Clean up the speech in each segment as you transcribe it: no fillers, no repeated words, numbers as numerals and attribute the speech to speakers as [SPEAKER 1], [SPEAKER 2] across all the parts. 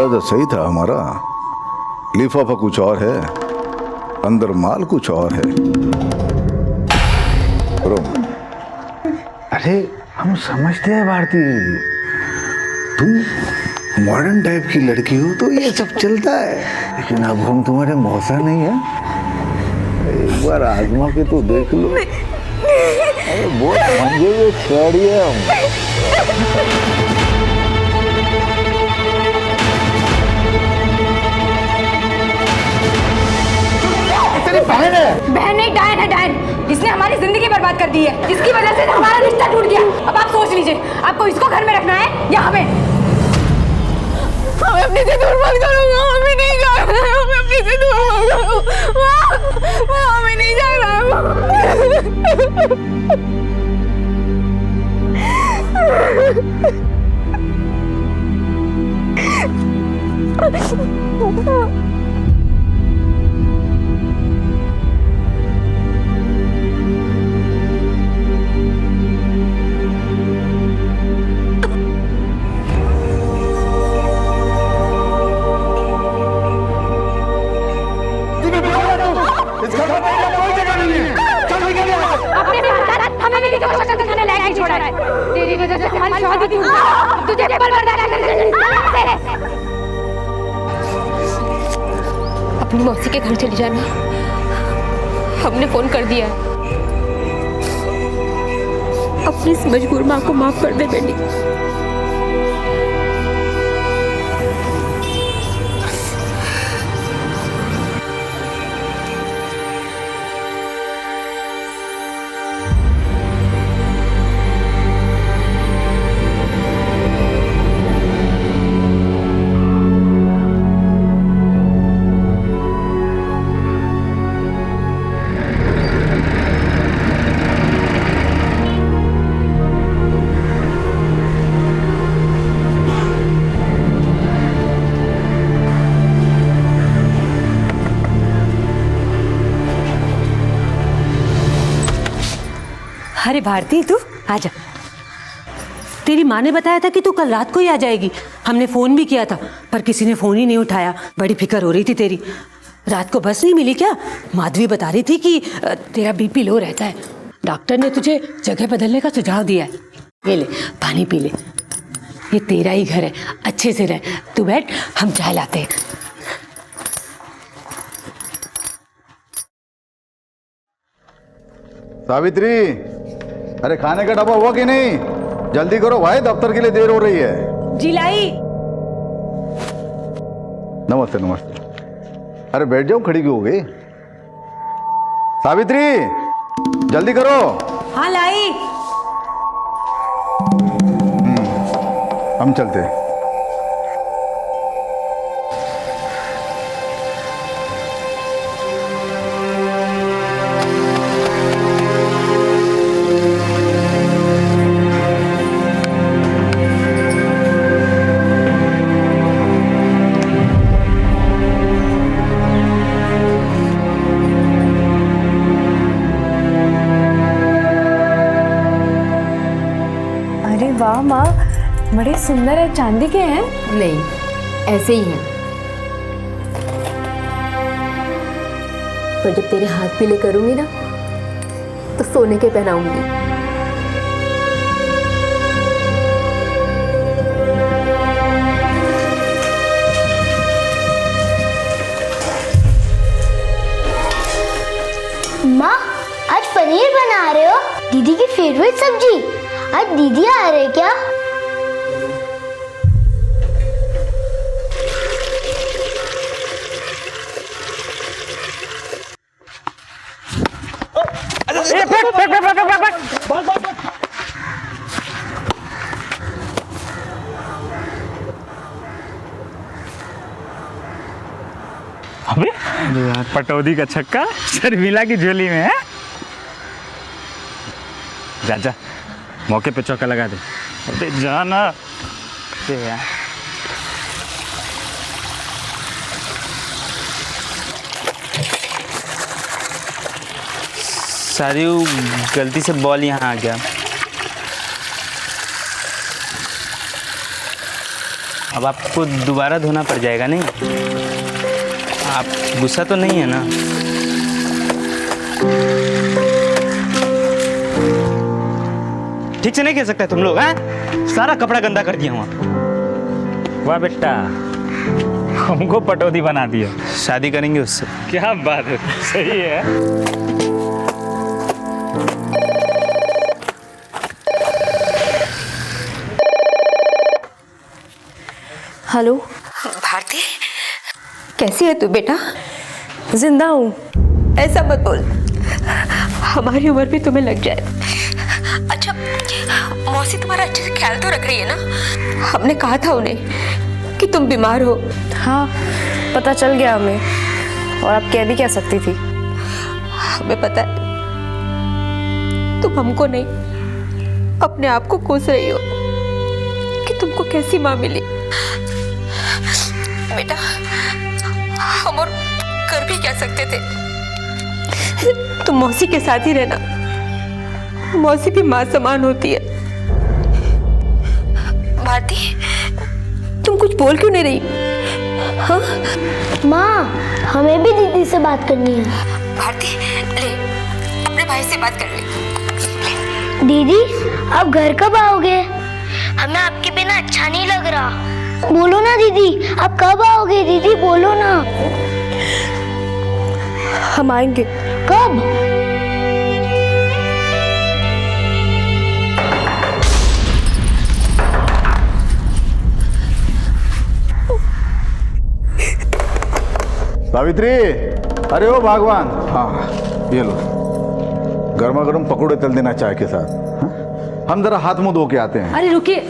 [SPEAKER 1] अंदाजा सही था हमारा। लिफाफा कुछ और है, अंदर माल कुछ और है।
[SPEAKER 2] अरे हम समझते हैं भारती, तुम मॉडर्न टाइप की लड़की हो तो ये सब चलता है, लेकिन अब हम तुम्हारे मौसा नहीं है। एक बार आजमा के तो देख लो। अरे बहुत मंजे ये खिलाड़ी है हम। तेरी बहन है।
[SPEAKER 3] बहन नहीं, डायन है, डायन। इसने हमारी जिंदगी बर्बाद कर दी है, इसकी वजह से हमारा रिश्ता टूट गया। अब आप सोच लीजिए, आपको इसको घर में रखना है या हमें? हमें अपने से दूर मत करो, हमें नहीं जाना है, हमें अपने से दूर मत करो, हमें नहीं जाना है। हमें भी किसी को शक्ल दिखाने लायक नहीं छोड़ा है। तेरी वजह से हमारी शादी थी, तुझे पल बर्दाश्त करना। अपनी मौसी के घर चली जाना, हमने फोन कर दिया। अपनी इस मजबूर माँ को माफ कर दे बेटी।
[SPEAKER 4] अरे भारती, तू आजा। तेरी माँ ने बताया था कि तू कल रात को ही आ जाएगी। हमने फ़ोन भी किया था पर किसी ने फ़ोन ही नहीं उठाया। बड़ी फिक्र हो रही थी तेरी। रात को बस नहीं मिली क्या? माधवी बता रही थी कि तेरा बीपी लो रहता है। डॉक्टर ने तुझे जगह बदलने का सुझाव दिया है। ये ले, पानी पी ले। ये तेरा ही घर है, अच्छे से रह। तू बैठ, हम चाय लाते हैं।
[SPEAKER 1] सावित्री, अरे खाने का डब्बा हुआ कि नहीं? जल्दी करो भाई, दफ्तर के लिए देर हो रही है।
[SPEAKER 4] जी लाई।
[SPEAKER 1] नमस्ते नमस्ते। अरे बैठ जाओ, खड़ी क्यों हो गई? सावित्री, जल्दी करो।
[SPEAKER 4] हाँ लाई।
[SPEAKER 1] हम चलते हैं।
[SPEAKER 3] वाह माँ, बड़े सुंदर है। चांदी के हैं?
[SPEAKER 5] नहीं, ऐसे ही हैं। पर जब तेरे हाथ पीले करूंगी ना तो सोने के पहनाऊंगी।
[SPEAKER 6] माँ, आज पनीर बना रहे हो? दीदी की फेवरेट सब्जी। आज दीदी आ रहे क्या?
[SPEAKER 7] अबे यार, पटौदी का छक्का शर्मिला की झोली में है। जा जा, मौके पे चौका लगा दे। अबे जाना यार। सारी गलती से बॉल यहाँ आ गया।
[SPEAKER 8] अब आपको दोबारा धोना पड़ जाएगा नहीं? आप गुस्सा तो नहीं है ना? ठीक से नहीं कह सकते तुम लोग, हैं? सारा कपड़ा गंदा कर दिया वहाँ।
[SPEAKER 7] वाह बेटा, हमको पटौदी बना दिया।
[SPEAKER 8] शादी करेंगे उससे।
[SPEAKER 7] क्या बात है, सही है।
[SPEAKER 5] हेलो
[SPEAKER 4] भारती,
[SPEAKER 5] कैसी है तू बेटा? जिंदा हूँ, ऐसा मत बोल, हमारी उम्र भी तुम्हें लग जाए। अच्छा, मौसी तुम्हारा अच्छे से ख्याल तो रख रही है ना? हमने कहा था उन्हें कि तुम बीमार हो।
[SPEAKER 3] हाँ, पता चल गया हमें, और आप कह भी क्या सकती थी।
[SPEAKER 5] हमें पता है तुम हमको नहीं, अपने आप को कोस रही हो कि तुमको कैसी माँ मिली। बेटा, हम और कर भी क्या सकते थे? तुम मौसी के साथ ही रहना, मौसी भी माँ समान होती है। भारती, तुम कुछ बोल क्यों नहीं रही? हाँ
[SPEAKER 6] माँ, हमें भी दीदी से बात करनी है।
[SPEAKER 5] भारती, ले अपने भाई से बात कर ले।
[SPEAKER 6] दीदी, आप घर कब आओगे? हमें आपके बिना अच्छा नहीं लग रहा। बोलो ना दीदी, आप कब आओगे? दीदी बोलो ना।
[SPEAKER 5] हम आएंगे।
[SPEAKER 6] कब?
[SPEAKER 1] सावित्री, अरे ओ भगवान, हाँ ये लो, गर्मा गर्म पकौड़े तल देना चाय के साथ। हाँ? हम जरा हाथ मुंह धो के आते हैं।
[SPEAKER 4] अरे रुकिए,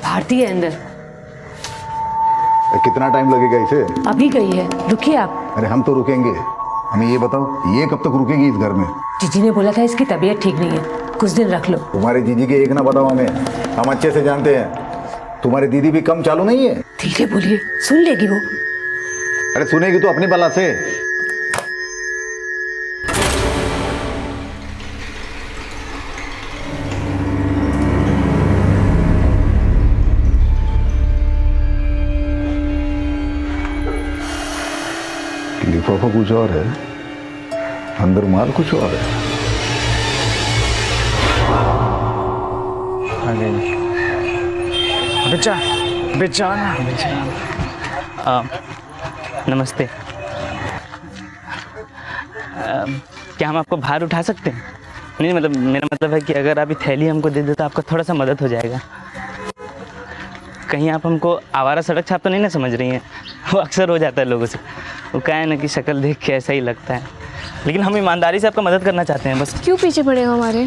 [SPEAKER 4] भारती है अंदर।
[SPEAKER 1] कितना टाइम लगेगा इसे?
[SPEAKER 4] अभी गई है, रुकिए आप।
[SPEAKER 1] अरे हम तो रुकेंगे, हमें ये बताओ, ये कब तक रुकेगी इस घर में?
[SPEAKER 4] जीजी ने बोला था इसकी तबीयत ठीक नहीं है, कुछ दिन रख लो।
[SPEAKER 1] तुम्हारे जीजी के एक ना बताओ हमें, हम अच्छे से जानते हैं। तुम्हारी दीदी भी कम चालू नहीं है।
[SPEAKER 4] धीरे बोलिए, सुन लेगी वो।
[SPEAKER 1] अरे सुनेगी तो अपनी बला से। लिफाफा कुछ और है, अंदर माल कुछ और है।
[SPEAKER 7] आ गई बेचा, बेचाना,
[SPEAKER 8] नमस्ते। क्या हम आपको भार उठा सकते हैं? नहीं, मतलब मेरा मतलब है कि अगर आप ये थैली हमको दे दे तो आपका थोड़ा सा मदद हो जाएगा। कहीं आप हमको आवारा सड़क छाप तो नहीं ना समझ रही हैं? वो अक्सर हो जाता है लोगों से, वो क्या है ना कि शक्ल देख के ऐसा ही लगता है, लेकिन हम ईमानदारी से आपका मदद करना चाहते हैं बस।
[SPEAKER 3] क्यों पीछे पड़े हो हमारे?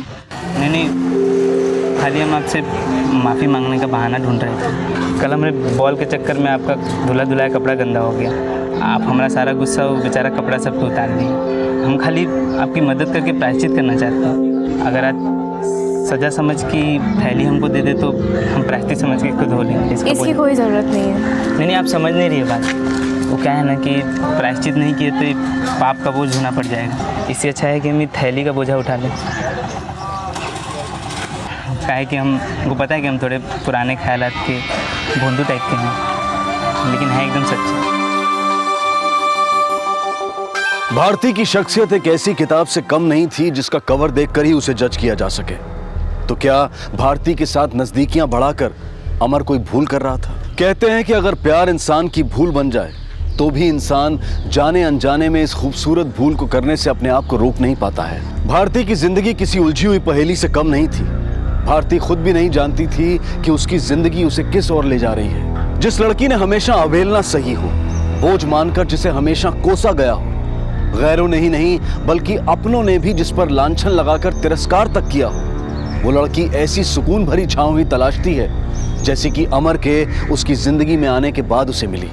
[SPEAKER 8] नहीं, खाली हम आपसे माफ़ी मांगने का बहाना ढूंढ रहे थे। कल हमारे बॉल के चक्कर में आपका धुला धुलाया कपड़ा गंदा हो गया, आप हमारा सारा गुस्सा वो बेचारा कपड़ा सब तो उतार दिए। हम खाली आपकी मदद करके प्रायश्चित करना चाहते हैं। अगर आप सजा समझ की थैली हमको दे दे तो हम प्रायश्चित समझ के खुद धो लेंगे।
[SPEAKER 3] इसकी कोई ज़रूरत नहीं है।
[SPEAKER 8] नहीं, आप समझ नहीं रही है बात। वो क्या है ना कि प्रायश्चित नहीं किए तो पाप का बोझ होना पड़ जाएगा। इससे अच्छा है कि हम थैली का बोझा उठा लें। क्या है कि हमको पता है कि हम थोड़े पुराने ख्यालात के भोंदू टाइप के हैं, लेकिन है एकदम सच्चे।
[SPEAKER 9] भारती की शख्सियत एक ऐसी किताब से कम नहीं थी जिसका कवर देखकर ही उसे जज किया जा सके। तो क्या भारती के साथ नजदीकियां बढ़ाकर अमर कोई भूल कर रहा था? कहते हैं कि अगर प्यार इंसान की भूल बन जाए तो भी इंसान जाने अनजाने में इस खूबसूरत भूल को करने से अपने आप को रोक नहीं पाता है। भारती की जिंदगी किसी उलझी हुई पहेली से कम नहीं थी। भारती खुद भी नहीं जानती थी कि उसकी जिंदगी उसे किस ओर ले जा रही है। जिस लड़की ने हमेशा अवहेलना सही हो, बोझ मानकर जिसे हमेशा कोसा गया हो, गैरों ने ही नहीं बल्कि अपनों ने भी जिस पर लांछन लगाकर तिरस्कार तक किया हो, वो लड़की ऐसी सुकून भरी छांव ही तलाशती है जैसी कि अमर के उसकी जिंदगी में आने के बाद उसे मिली।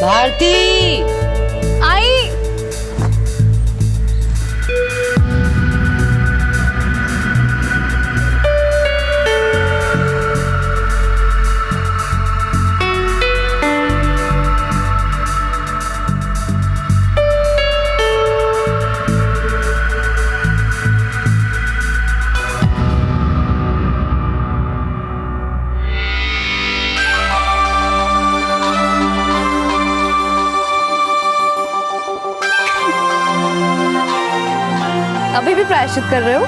[SPEAKER 4] भारती
[SPEAKER 3] आई।
[SPEAKER 5] प्रायश्चित कर रहे हो?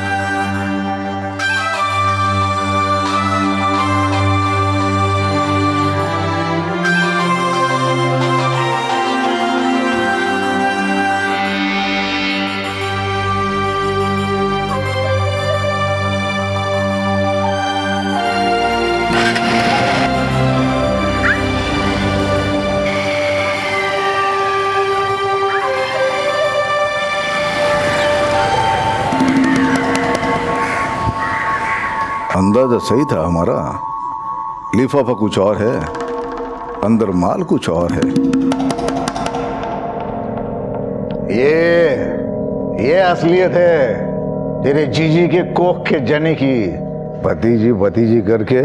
[SPEAKER 2] अंदाजा सही था हमारा, लिफाफा कुछ और है, अंदर माल कुछ और है। ये असलियत है तेरे जीजी के कोख के जने की। भतीजी करके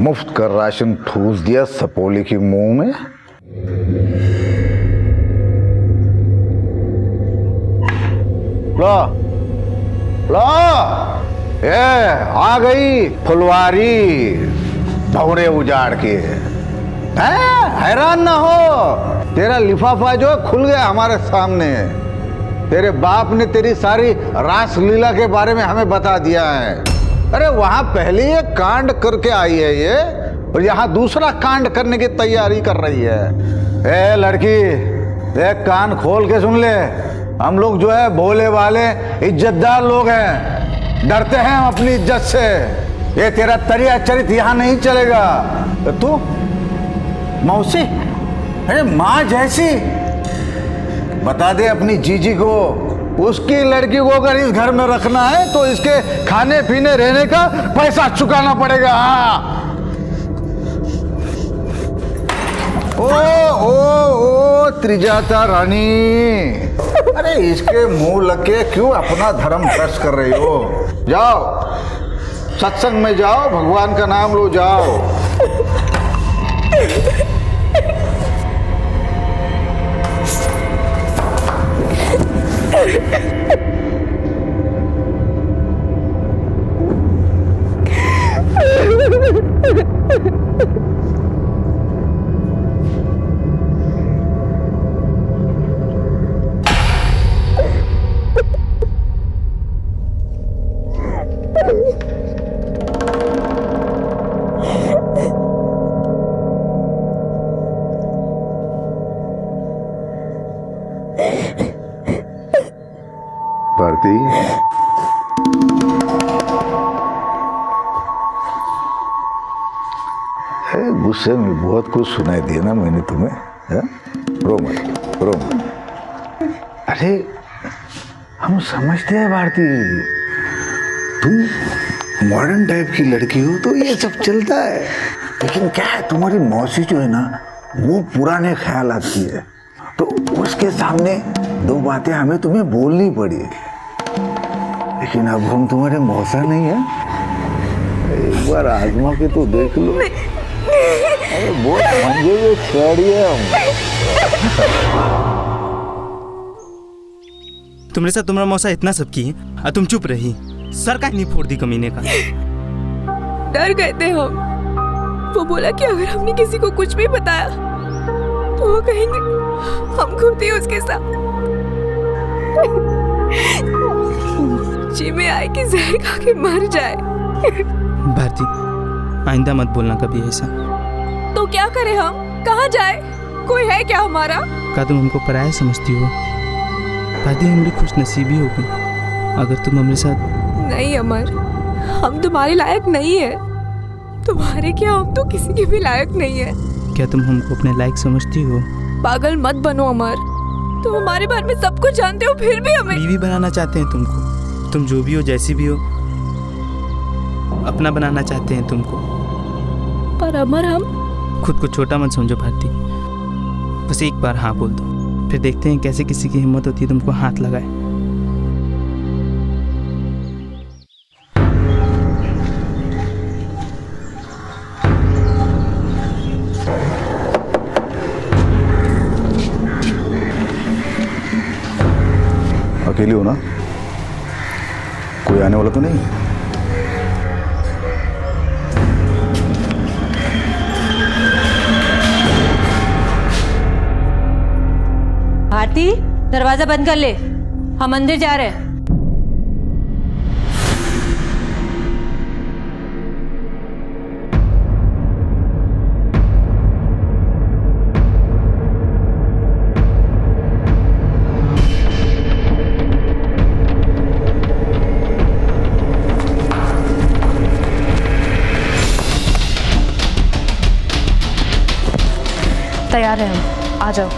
[SPEAKER 2] मुफ्त का राशन ठूस दिया सपोली की मुंह में। लो ए आ गई फुलवारी भौरे उजाड़ के। हैरान ना हो, तेरा लिफाफा जो खुल गया हमारे सामने। तेरे बाप ने तेरी सारी रासलीला के बारे में हमें बता दिया है। अरे वहां पहले ये कांड करके आई है ये, और यहाँ दूसरा कांड करने की तैयारी कर रही है। ए लड़की, एक कान खोल के सुन ले, हम लोग जो है भोले वाले इज्जतदार लोग हैं, डरते हैं हम अपनी इज्जत से। ये तेरा तरिया चरित यहाँ नहीं चलेगा। तो तू मौसी, अरे माँ जैसी, बता दे अपनी जीजी को, उसकी लड़की को अगर इस घर में रखना है तो इसके खाने पीने रहने का पैसा चुकाना पड़ेगा। हाँ। ओ त्रिजाता रानी, अरे इसके मुंह लग के क्यों अपना धर्म भ्रष्ट कर रही हो? जाओ सत्संग में जाओ, भगवान का नाम लो, जाओ। भारती, गुस्से में बहुत कुछ सुनाई दिया ना मैंने तुम्हें? रो मत। अरे हम समझते हैं भारती, तुम मॉडर्न टाइप की लड़की हो तो ये सब चलता है, लेकिन क्या है, तुम्हारी मौसी जो है ना वो पुराने ख्याल आती है, तो उसके सामने दो बातें हमें तुम्हें बोलनी पड़ी। लेकिन अब हम तुम्हारे मौसा नहीं है, एक बार आजमा के तो देख लो। अरे बहुत मंजे हुए खिलाड़ी है हम।
[SPEAKER 8] तुम्हारे साथ तुम्हारा मौसा इतना सब की और तुम चुप रही, सर का नहीं फोड़ दी कमीने का।
[SPEAKER 5] डर गए थे हम, वो बोला कि अगर हमने किसी को कुछ भी बताया तो वो कहेंगे हम खुद ही उसके साथ जी में आए कि जहर खा के मर जाए।
[SPEAKER 8] भारती, आइंदा मत बोलना कभी ऐसा।
[SPEAKER 5] तो क्या करें हम, कहाँ जाए, कोई है क्या हमारा?
[SPEAKER 8] क्या तुम हमको पराया समझती हो? भारती, हमारी खुश नसीबी होगी अगर तुम हमारे साथ।
[SPEAKER 5] नहीं अमर, हम तुम्हारे लायक नहीं है। तुम्हारे क्या, हम तो किसी के भी लायक नहीं है।
[SPEAKER 8] क्या तुम हमको अपने लायक समझती हो?
[SPEAKER 5] पागल मत बनो अमर, तुम हमारे बारे में सब कुछ जानते हो, फिर भी हमें
[SPEAKER 8] बीवी बनाना चाहते हैं तुमको। तुम जो भी हो, जैसी भी हो, अपना बनाना चाहते हैं तुमको।
[SPEAKER 5] पर अमर, हम
[SPEAKER 8] खुद को छोटा मत समझो भारती, बस एक बार हाँ बोल दो, फिर देखते हैं कैसे किसी की हिम्मत होती है तुमको हाथ लगाए।
[SPEAKER 2] अकेली हो ना? कोई आने वाला तो नहीं?
[SPEAKER 4] भारती, दरवाजा बंद कर ले, हम अंदर जा रहे हैं।
[SPEAKER 3] तैयार है हम, आ जाओ।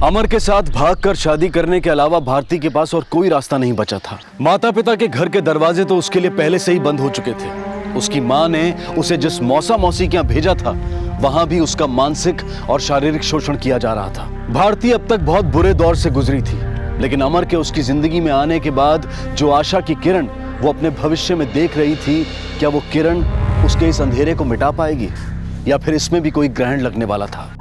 [SPEAKER 9] अमर के साथ भागकर शादी करने के अलावा भारती के पास और कोई रास्ता नहीं बचा था। माता पिता के घर के दरवाजे तो उसके लिए पहले से ही बंद हो चुके थे। उसकी माँ ने उसे जिस मौसा मौसी के यहाँ भेजा था, वहां भी उसका मानसिक और शारीरिक शोषण किया जा रहा था। भारती अब तक बहुत बुरे दौर से गुजरी थी, लेकिन अमर के उसकी जिंदगी में आने के बाद जो आशा की किरण वो अपने भविष्य में देख रही थी, क्या वो किरण उसके इस अंधेरे को मिटा पाएगी या फिर इसमें भी कोई ग्रहण लगने वाला था?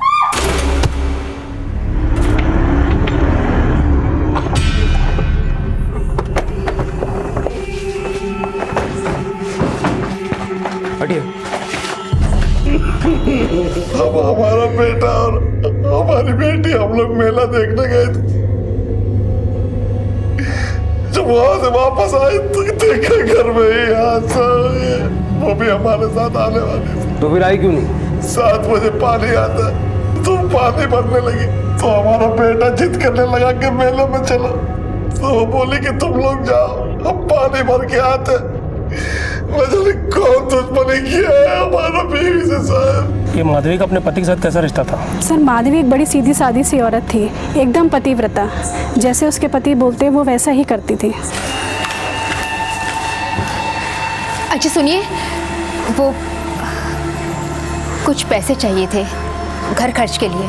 [SPEAKER 2] अब हमारा बेटा और हमारी बेटी हम लोग मेला देखने गए थे। जब वहां से वापस आए तो देखा घर में ही हादसा हो गया। वो भी हमारे साथ आने वाले थे।
[SPEAKER 10] तो फिर आई क्यों नहीं?
[SPEAKER 2] 7 बजे पानी आता तो पानी भरने लगी तो हमारा बेटा जिद करने लगा कि मेले में चलो। तो वो बोली कि तुम लोग जाओ, हम पानी भर के आते। कौन दुश्मनी किया है हमारा बीवी से साहब?
[SPEAKER 10] ये माधवी का अपने पति के साथ कैसा रिश्ता था?
[SPEAKER 11] सर, माधवी एक बड़ी सीधी सादी सी औरत थी, एकदम पतिव्रता। जैसे उसके पति बोलते वो वैसा ही करती थी।
[SPEAKER 5] अच्छा सुनिए, वो कुछ पैसे चाहिए थे घर खर्च के लिए।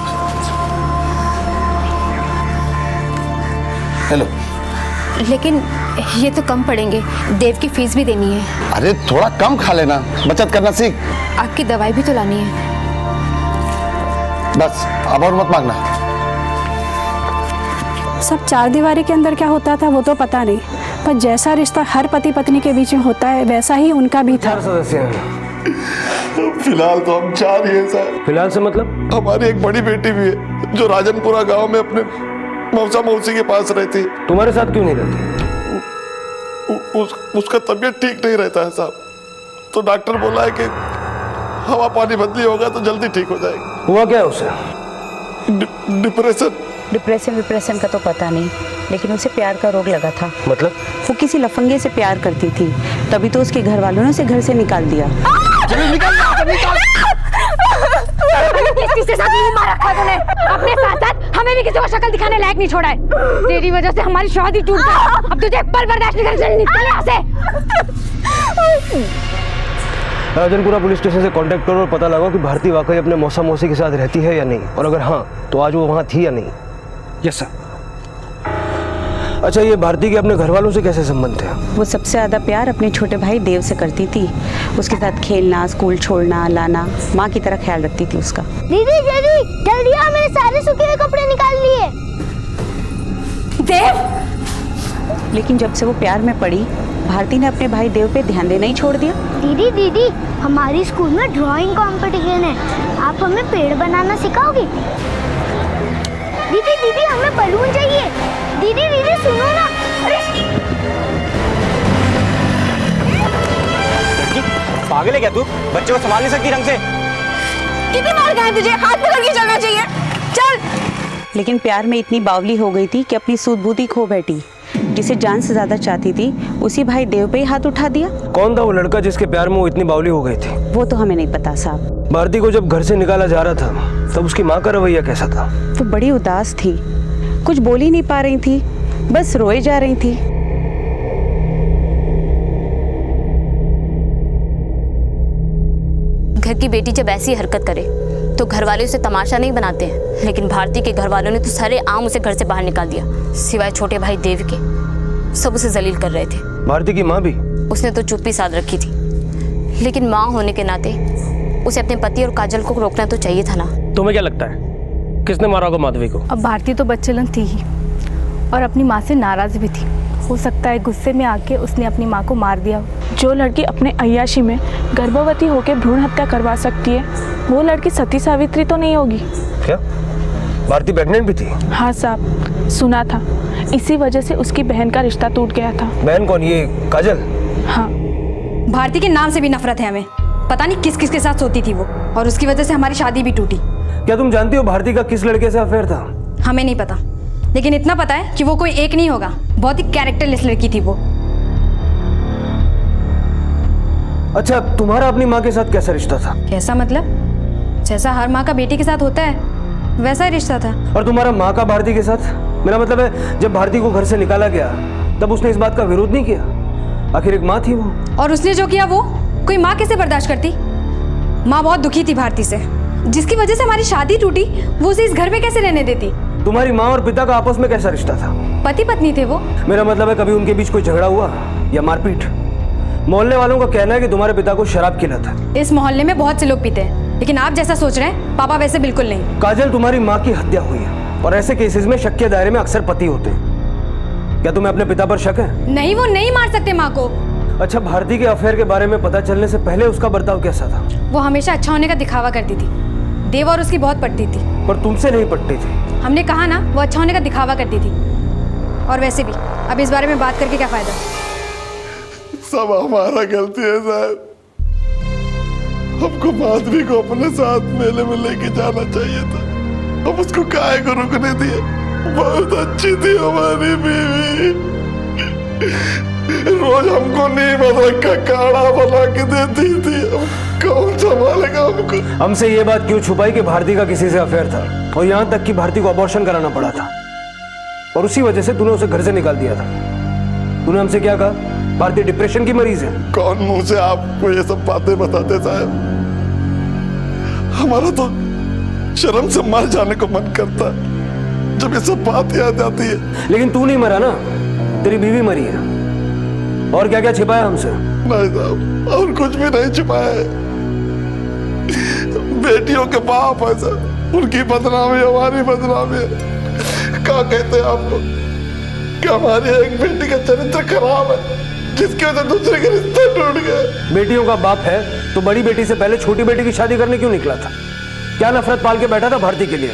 [SPEAKER 2] हेलो।
[SPEAKER 5] लेकिन ये तो कम पड़ेंगे, देव की फीस भी देनी है।
[SPEAKER 2] अरे थोड़ा कम खा लेना, बचत करना सीख।
[SPEAKER 5] आपकी दवाई भी तो लानी है।
[SPEAKER 2] बस अब और मत मांगना।
[SPEAKER 11] सब 4 दीवारी के अंदर क्या होता था वो तो पता नहीं, पर जैसा रिश्ता हर पति पत्नी के बीच में होता है वैसा ही उनका भी था।
[SPEAKER 10] 4 सदस्य हैं।
[SPEAKER 2] फिलहाल तो हम 4 ही हैं सर।
[SPEAKER 10] फिलहाल से मतलब?
[SPEAKER 2] हमारी एक बड़ी बेटी भी है जो राजनपुरा गांव में अपने मौसा मौसी के पास रहती।
[SPEAKER 10] तुम्हारे साथ क्यों नहीं रहती?
[SPEAKER 2] उसका तबीयत ठीक नहीं रहता है साहब, तो डॉक्टर बोला है कि हवा पानी बदली होगा तो जल्दी ठीक हो जाएगी।
[SPEAKER 10] हुआ क्या है उसे?
[SPEAKER 12] डिप्रेशन का तो पता नहीं, लेकिन उसे प्यार का रोग लगा था।
[SPEAKER 10] मतलब?
[SPEAKER 12] वो किसी लफंगे से प्यार करती थी, तभी तो उसके घर वालों ने उसे घर से निकाल दिया।
[SPEAKER 3] किसके साथ मुंह मार रखा तूने? अपने साथ हमें भी किसी को शक्ल दिखाने लायक नहीं छोड़ा है। तेरी वजह से हमारी शादी टूट गई। अब तुझे एक पल बर्दाश्त नहीं कर, निकल यहाँ से।
[SPEAKER 10] राजनपुरा पुलिस स्टेशन से कांटेक्ट करो और पता लगाओ कि भारती वाकई अपने मौसा मौसी के साथ रहती है या नहीं, और अगर हाँ तो आज वो वहाँ थी या नहीं। Yes sir. अच्छा, ये भारती के अपने घर वालों से कैसे संबंध थे?
[SPEAKER 12] वो सबसे ज्यादा प्यार अपने छोटे भाई देव से करती थी। उसके साथ खेलना, स्कूल छोड़ना, लाना, माँ की तरह ख्याल रखती थी उसका।
[SPEAKER 6] दीदी जल्दी आओ, मैंने सारे सूखे हुए कपड़े निकाल लिए।
[SPEAKER 12] देव! लेकिन जब से वो प्यार में पड़ी, भारती ने अपने भाई देव पे ध्यान देना ही छोड़ दिया।
[SPEAKER 6] दीदी हमारी स्कूल में ड्राइंग कंपटीशन है, आप हमें पेड़ बनाना सिखाओगे? दीदी हमें बलून चाहिए। दीदी सुनो ना। अरे
[SPEAKER 10] पागल है क्या तू? बच्चे को संभाल नहीं सकती ढंग से?
[SPEAKER 5] कितनी मार गए तुझे? हाथ पकड़ के चलना चाहिए। चल।
[SPEAKER 12] लेकिन प्यार में इतनी बावली हो गई थी कि अपनी सूझबूझ खो बैठी। जिसे जान से ज्यादा चाहती थी, उसी भाई देव पे ही हाथ उठा दिया।
[SPEAKER 10] कौन था वो लड़का जिसके प्यार में वो इतनी बावली हो गई थी?
[SPEAKER 12] वो तो हमें नहीं पता साहब।
[SPEAKER 10] भारती को जब घर से निकाला जा रहा था तब उसकी माँ का रवैया कैसा था?
[SPEAKER 12] वो बड़ी उदास थी, कुछ बोल ही नहीं पा रही थी, बस रोए जा रही थी।
[SPEAKER 5] घर की बेटी जब ऐसी हरकत करे तो घर वाले उसे तमाशा नहीं बनाते हैं, लेकिन भारती के घर वालों ने तो सारे आम उसे घर से बाहर निकाल दिया, सिवाय छोटे भाई देव के। सब उसे जलील कर रहे थे।
[SPEAKER 10] भारती की माँ भी?
[SPEAKER 5] उसने तो चुप्पी साध रखी थी, लेकिन माँ होने के नाते उसे अपने पति और काजल को रोकना तो चाहिए था ना।
[SPEAKER 10] तुम्हें क्या लगता है किसने मारा होगा माधवी को?
[SPEAKER 11] अब भारती तो बच्चलन थी ही और अपनी माँ से नाराज भी थी। हो सकता है गुस्से में आके उसने अपनी माँ को मार दिया।
[SPEAKER 13] जो लड़की अपने अय्याशी में गर्भवती होकर भ्रूण हत्या करवा सकती है, वो लड़की सती सावित्री तो नहीं होगी
[SPEAKER 10] क्या? भारती प्रेग्नेंट भी थी?
[SPEAKER 13] हाँ साहब, सुना था। इसी वजह से उसकी बहन का रिश्ता टूट गया था।
[SPEAKER 10] बहन कौन? ये काजल?
[SPEAKER 13] हाँ।
[SPEAKER 3] भारती के नाम से भी नफरत है हमें। पता नहीं किस किस के साथ सोती थी वो, और उसकी वजह से हमारी शादी भी टूटी।
[SPEAKER 10] क्या तुम जानती हो भारती का किस लड़के से अफेयर था?
[SPEAKER 3] हमें नहीं पता, लेकिन इतना पता है कि वो कोई एक नहीं होगा, बहुत ही कैरेक्टरलेस लड़की थी वो।
[SPEAKER 10] अच्छा, तुम्हारा अपनी माँ के साथ कैसा रिश्ता था?
[SPEAKER 3] कैसा मतलब? जैसा हर माँ का बेटी के साथ होता है वैसा ही रिश्ता था।
[SPEAKER 10] और तुम्हारा माँ का भारती के साथ? मेरा मतलब है, जब भारती को घर से निकाला गया तब उसने इस बात का विरोध नहीं किया? आखिर एक माँ थी वो।
[SPEAKER 3] और उसने जो किया वो कोई माँ कैसे बर्दाश्त करती? माँ बहुत दुखी थी भारती से, जिसकी वजह से हमारी शादी टूटी। वो उसे इस घर में कैसे रहने देती?
[SPEAKER 10] तुम्हारी माँ और पिता का आपस में कैसा रिश्ता था?
[SPEAKER 3] पति पत्नी थे वो।
[SPEAKER 10] मेरा मतलब है, कभी उनके बीच कोई झगड़ा हुआ या मारपीट? मोहल्ले वालों का कहना है कि तुम्हारे पिता को शराब की लत है।
[SPEAKER 3] इस मोहल्ले में बहुत से लोग पीते हैं, लेकिन आप जैसा सोच रहे हैं पापा वैसे बिल्कुल नहीं।
[SPEAKER 10] काजल, तुम्हारी माँ की हत्या हुई है और ऐसे केसेस में शक के दायरे में अक्सर पति होते हैं। क्या तुम्हें अपने पिता पर शक है?
[SPEAKER 3] नहीं, वो नहीं मार सकते माँ को।
[SPEAKER 10] अच्छा, भारती के अफेयर के बारे में पता चलने से पहले उसका बर्ताव कैसा था?
[SPEAKER 3] वो हमेशा अच्छा होने का दिखावा करती थी। देव और उसकी बहुत पटती थी।
[SPEAKER 10] पर तुमसे नहीं पटती थी।
[SPEAKER 3] हमने कहा ना, वो अच्छा होने का दिखावा करती थी। और वैसे भी अब इस बारे में बात करके क्या फायदा?
[SPEAKER 2] सब हमारा गलती है साहब। हमको माधवी को अपने साथ मेले में लेके जाना चाहिए था। हम उसको काहे को रुकने दिए? बहुत अच्छी थी हमारी बीवी। रोज हमको नीम अदरक का काढ़ा बना के देती थी। हम कौन संभालेगा हमको?
[SPEAKER 10] हमसे ये बात क्यों छुपाई कि भारती का किसी से अफेयर था, और यहाँ तक कि भारती को अबॉर्शन कराना पड़ा था, और उसी वजह से तूने उसे घर से निकाल दिया था। तूने हमसे क्या कहा? भारती डिप्रेशन की मरीज है।
[SPEAKER 2] कौन मुंह से आपको ये सब बातें बताते साहब? हमारा तो शर्म से मर जाने को मन करता है जब ये सब बात याद आती है।
[SPEAKER 10] लेकिन तू नहीं मरा ना, तेरी बीवी मरी है। और क्या क्या छिपाया हमसे?
[SPEAKER 2] नहीं साहब, और कुछ भी नहीं छिपाया है। बेटियों के बाप है सर, उनकी बदनामी हमारी बदनामी है। क्या कहते हैं आपको कि हमारी एक बेटी का चरित्र खराब है, जिसकी वजह से दूसरे के रिश्ते टूट गए।
[SPEAKER 10] बेटियों का बाप है तो बड़ी बेटी से पहले छोटी बेटी की शादी करने क्यों निकला था? क्या नफरत पाल के बैठा था भारती के लिए?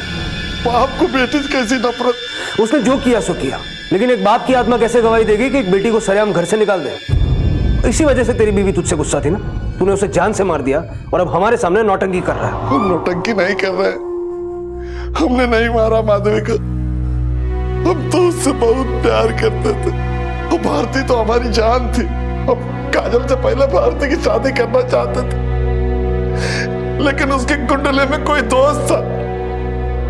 [SPEAKER 2] बाप को बेटी से कैसी नफरत?
[SPEAKER 10] उसने जो किया सो किया, लेकिन एक बाप की आत्मा कैसे गवाही देगी कि एक बेटी को सरेआम घर से निकाल दे? इसी वजह से तेरी बीवी तुझसे गुस्सा थी ना। तूने उसे जान से मार दिया और अब हमारे सामने नौटंकी कर रहा है।
[SPEAKER 2] हम नौटंकी नहीं कर रहे, हमने नहीं मारा माधवी को। हम तो उससे बहुत प्यार करते थे। वो भारती तो हमारी जान थी। हम काजल से पहले भारती की शादी करना चाहते थे, लेकिन उसके कुंडले में कोई दोस्त था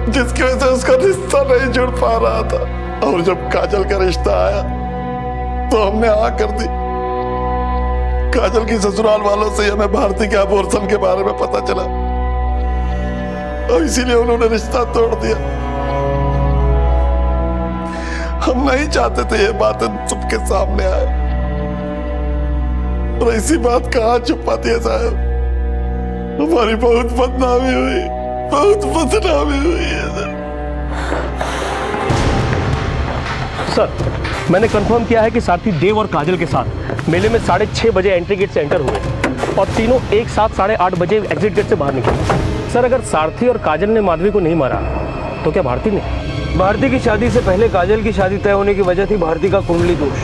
[SPEAKER 2] जिसकी वजह से उसका रिश्ता नहीं जुड़ पा रहा था। और जब काजल का रिश्ता आया तो हमने हाँ कर दी। काजल की ससुराल वालों से हमें भारती के अबॉर्शन के बारे में पता चला और इसीलिए उन्होंने रिश्ता तोड़ दिया। हम नहीं चाहते थे ये बातें सबके सामने आए, और ऐसी बात कहाँ छुपा दिया साहब? हमारी बहुत बदनामी हुई, बहुत बदनामी हुई है
[SPEAKER 14] सर। मैंने कंफर्म किया है कि सारथी देव और काजल के साथ मेले में 6:30 बजे एंट्री गेट से एंटर हुए और तीनों एक साथ 8:30 बजे एग्जिट गेट से बाहर निकले। सर, अगर सारथी और काजल ने माधवी को नहीं मारा तो क्या भारती ने?
[SPEAKER 10] भारती की शादी से पहले काजल की शादी तय होने की वजह थी भारती का कुंडली दोष,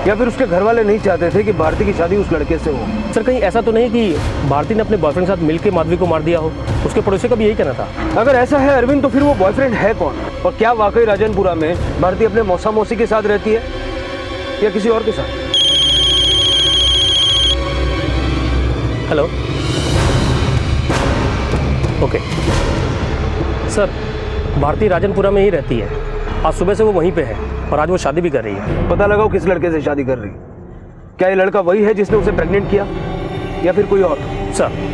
[SPEAKER 10] या फिर उसके घर वाले नहीं चाहते थे कि भारती की शादी उस लड़के से हो।
[SPEAKER 14] सर, कहीं ऐसा तो नहीं कि भारती ने अपने बॉयफ्रेंड के साथ मिलकर माधवी को मार दिया हो? उसके पड़ोसी का भी यही कहना था।
[SPEAKER 10] अगर ऐसा है अरविंद, तो फिर वो बॉयफ्रेंड है कौन? और क्या वाकई राजनपुरा में भारती अपने मौसा मौसी के साथ रहती है या किसी और के साथ?
[SPEAKER 14] Hello, okay sir, Bharti Rajanpura में ही रहती है। आज सुबह से वो वहीं पे है और आज वो शादी भी कर रही है।
[SPEAKER 10] पता लगाओ किस लड़के से शादी कर रही है। क्या ये लड़का वही है जिसने उसे प्रेग्नेंट किया या फिर कोई और?
[SPEAKER 14] सर,